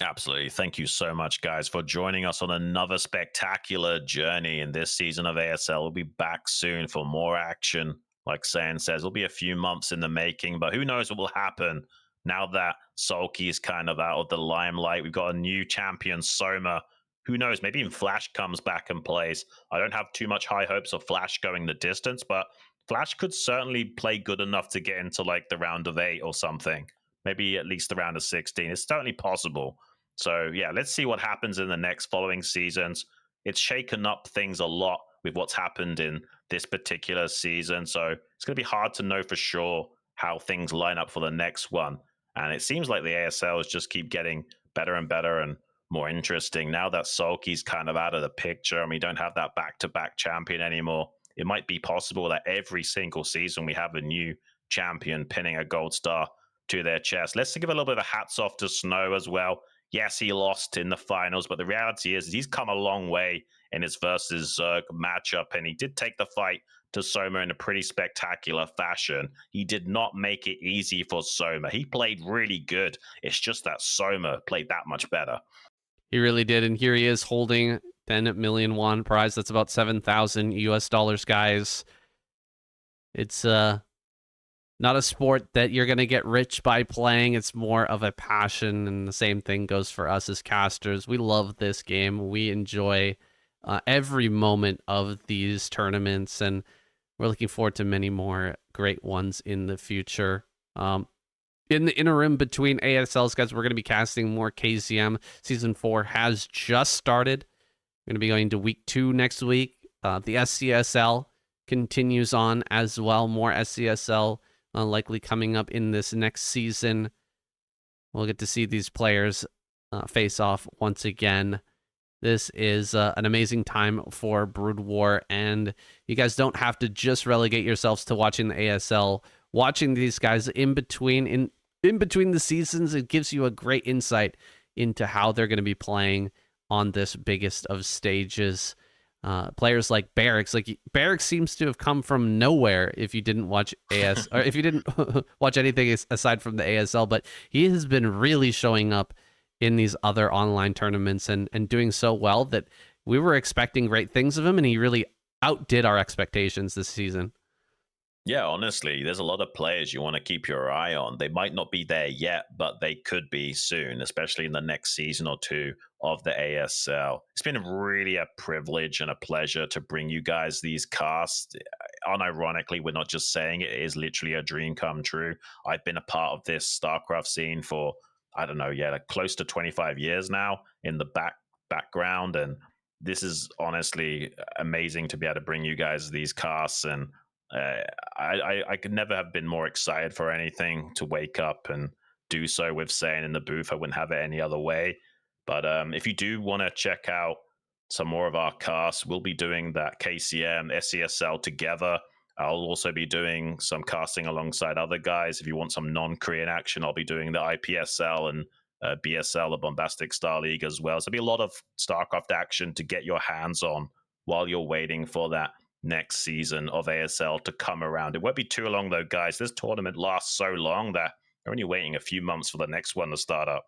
Absolutely. Thank you so much, guys, for joining us on another spectacular journey in this season of ASL. We'll be back soon for more action like Saiyan says, it'll be a few months in the making, but who knows what will happen now that Sulky is kind of out of the limelight. We've got a new champion, Soma. Who knows? Maybe even Flash comes back and plays. I don't have too much high hopes of Flash going the distance, but Flash could certainly play good enough to get into like the round of 8 or something. Maybe at least the round of 16. It's certainly possible. So yeah, let's see what happens in the next following seasons. It's shaken up things a lot with what's happened in this particular season. So it's going to be hard to know for sure how things line up for the next one. And it seems like the ASLs just keep getting better and better and more interesting. Now that Sulky's kind of out of the picture and we don't have that back-to-back champion anymore, it might be possible that every single season we have a new champion pinning a gold star to their chest. Let's give a little bit of a hats off to Snow as well. Yes, he lost in the finals, but the reality is he's come a long way in his versus matchup, and he did take the fight to Soma in a pretty spectacular fashion. He did not make it easy for Soma. He played really good. It's just that Soma played that much better. He really did, and here he is holding 10 million won prize. That's about 7,000 US dollars, guys. It's not a sport that you're going to get rich by playing. It's more of a passion, and the same thing goes for us as casters. We love this game. We enjoy every moment of these tournaments, and we're looking forward to many more great ones in the future. In the interim between ASLs, guys, we're going to be casting more KZM. Season 4 has just started. We're going to be going to week 2 next week. The SCSL continues on as well. More SCSL likely coming up in this next season. We'll get to see these players face off once again. This is an amazing time for Brood War, and you guys don't have to just relegate yourselves to watching the ASL. Watching these guys in between the seasons, it gives you a great insight into how they're going to be playing on this biggest of stages. Players like Barracks, Barracks seems to have come from nowhere if you didn't watch or if you didn't watch anything aside from the ASL, but he has been really showing up in these other online tournaments and doing so well that we were expecting great things of him, and he really outdid our expectations this season. Yeah, honestly, there's a lot of players you want to keep your eye on. They might not be there yet, but they could be soon, especially in the next season or two of the ASL. It's been really a privilege and a pleasure to bring you guys these casts. Unironically, we're not just saying it is literally a dream come true. I've been a part of this StarCraft scene for, I don't know, like close to 25 years now in the background. And this is honestly amazing to be able to bring you guys these casts. And I could never have been more excited for anything to wake up and do so with Saiyan in the booth. I wouldn't have it any other way. But if you do want to check out some more of our casts, we'll be doing that KCM, SCSL together. I'll also be doing some casting alongside other guys. If you want some non-Korean action, I'll be doing the IPSL and BSL, the Bombastic Star League as well. So there'll be a lot of StarCraft action to get your hands on while you're waiting for that next season of ASL to come around. It won't be too long though, guys. This tournament lasts so long that we're only waiting a few months for the next one to start up.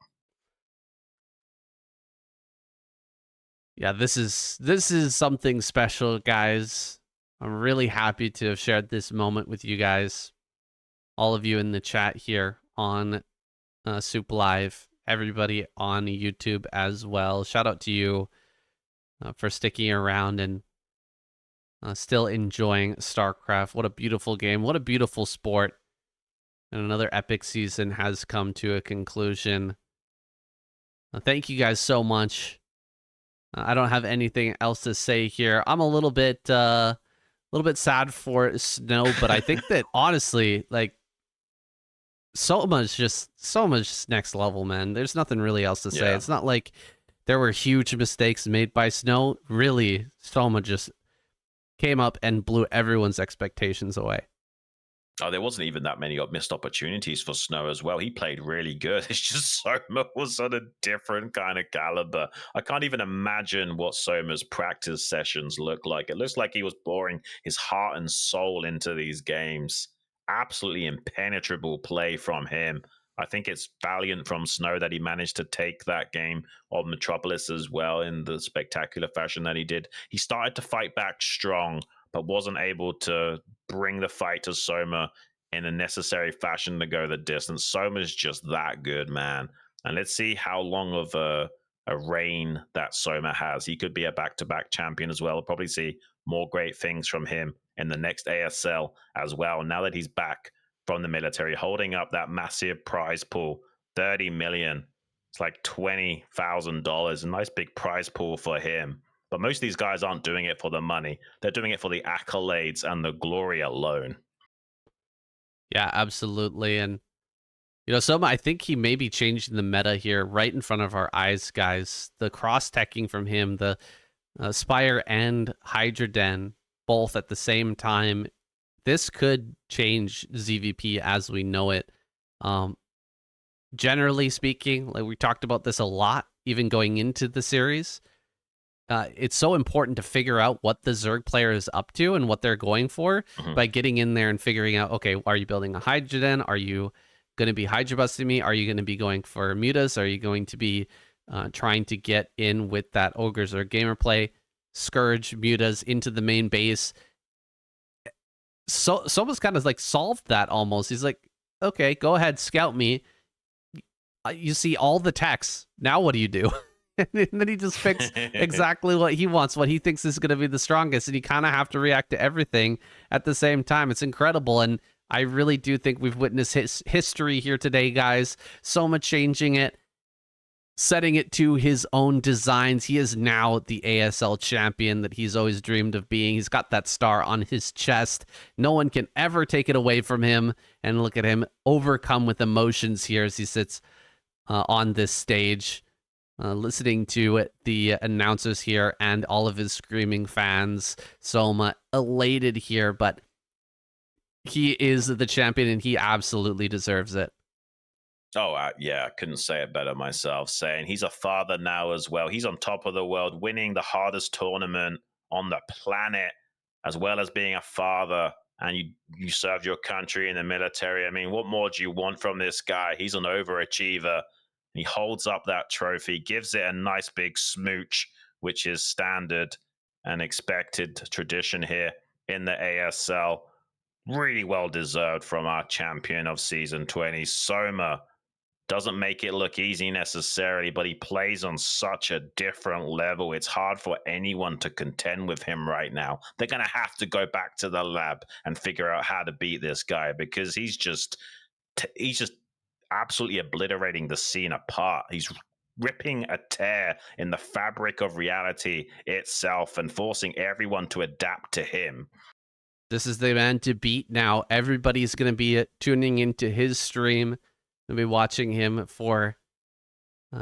Yeah, this is something special, guys. I'm really happy to have shared this moment with you guys, all of you in the chat here on Soup Live, everybody on YouTube as well. Shout out to you for sticking around and still enjoying StarCraft. What a beautiful game. What a beautiful sport. And another epic season has come to a conclusion. Thank you guys so much. I don't have anything else to say here. I'm a little bit sad for Snow, but I think that honestly, like, Soma's just next level, man. There's nothing really else to say. Yeah. It's not like there were huge mistakes made by Snow. Really, Soma just came up and blew everyone's expectations away. Oh, there wasn't even that many missed opportunities for Snow as well. He played really good. It's just Soma was on a different kind of caliber. I can't even imagine what Soma's practice sessions look like. It looks like he was pouring his heart and soul into these games. Absolutely impenetrable play from him. I think it's valiant from Snow that he managed to take that game of Metropolis as well in the spectacular fashion that he did. He started to fight back strong, but wasn't able to bring the fight to Soma in a necessary fashion to go the distance. Soma's just that good, man. And let's see how long of a reign that Soma has. He could be a back-to-back champion as well. We'll probably see more great things from him in the next ASL as well. Now that he's back from the military, holding up that massive prize pool, 30 million. It's like $20,000, a nice big prize pool for him. But most of these guys aren't doing it for the money. They're doing it for the accolades and the glory alone. Yeah, absolutely. And, you know, Soma, I think he may be changing the meta here right in front of our eyes, guys. The cross-teching from him, the Spire and Hydroden both at the same time. This could change ZVP as we know it. Generally speaking, like we talked about this a lot, even going into the series, it's so important to figure out what the Zerg player is up to and what they're going for by getting in there and figuring out, okay, are you building a Hydroden? Are you going to be Hydra busting me? Are you going to be going for mutas? Are you going to be trying to get in with that Ogres or Gamer play, Scourge mutas into the main base? So Soma's kind of like solved that almost. He's like, okay, go ahead, scout me. You see all the techs. Now what do you do? And then he just picks exactly what he wants, what he thinks is going to be the strongest, and you kind of have to react to everything at the same time. It's incredible, and I really do think we've witnessed history here today, guys. Soma changing it, setting it to his own designs. He is now the ASL champion that he's always dreamed of being. He's got that star on his chest. No one can ever take it away from him, and look at him overcome with emotions here as he sits on this stage. Listening to the announcers here and all of his screaming fans. Soma elated here, but he is the champion and he absolutely deserves it. Oh, yeah, I couldn't say it better myself, saying he's a father now as well. He's on top of the world, winning the hardest tournament on the planet, as well as being a father, and you served your country in the military. I mean, what more do you want from this guy? He's an overachiever. He holds up that trophy, gives it a nice big smooch, which is standard and expected tradition here in the ASL. Really well deserved from our champion of Season 20. Soma doesn't make it look easy necessarily, but he plays on such a different level. It's hard for anyone to contend with him right now. They're going to have to go back to the lab and figure out how to beat this guy, because he's just absolutely obliterating the scene apart. He's ripping a tear in the fabric of reality itself and forcing everyone to adapt to him. This is the man to beat now. Everybody's going to be tuning into his stream. We'll be watching him for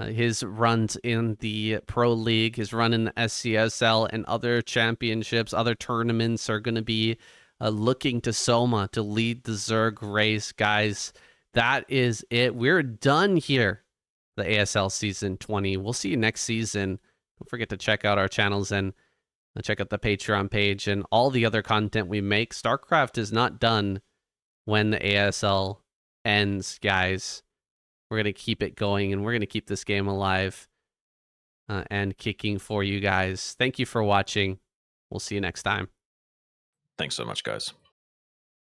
his runs in the Pro League, his run in the SCSL and other championships, other tournaments are going to be looking to Soma to lead the Zerg race, guys. That is it. We're done here. The ASL Season 20. We'll see you next season. Don't forget to check out our channels and check out the Patreon page and all the other content we make. StarCraft is not done when the ASL ends, guys. We're going to keep it going, and we're going to keep this game alive and kicking for you guys. Thank you for watching. We'll see you next time. Thanks so much, guys.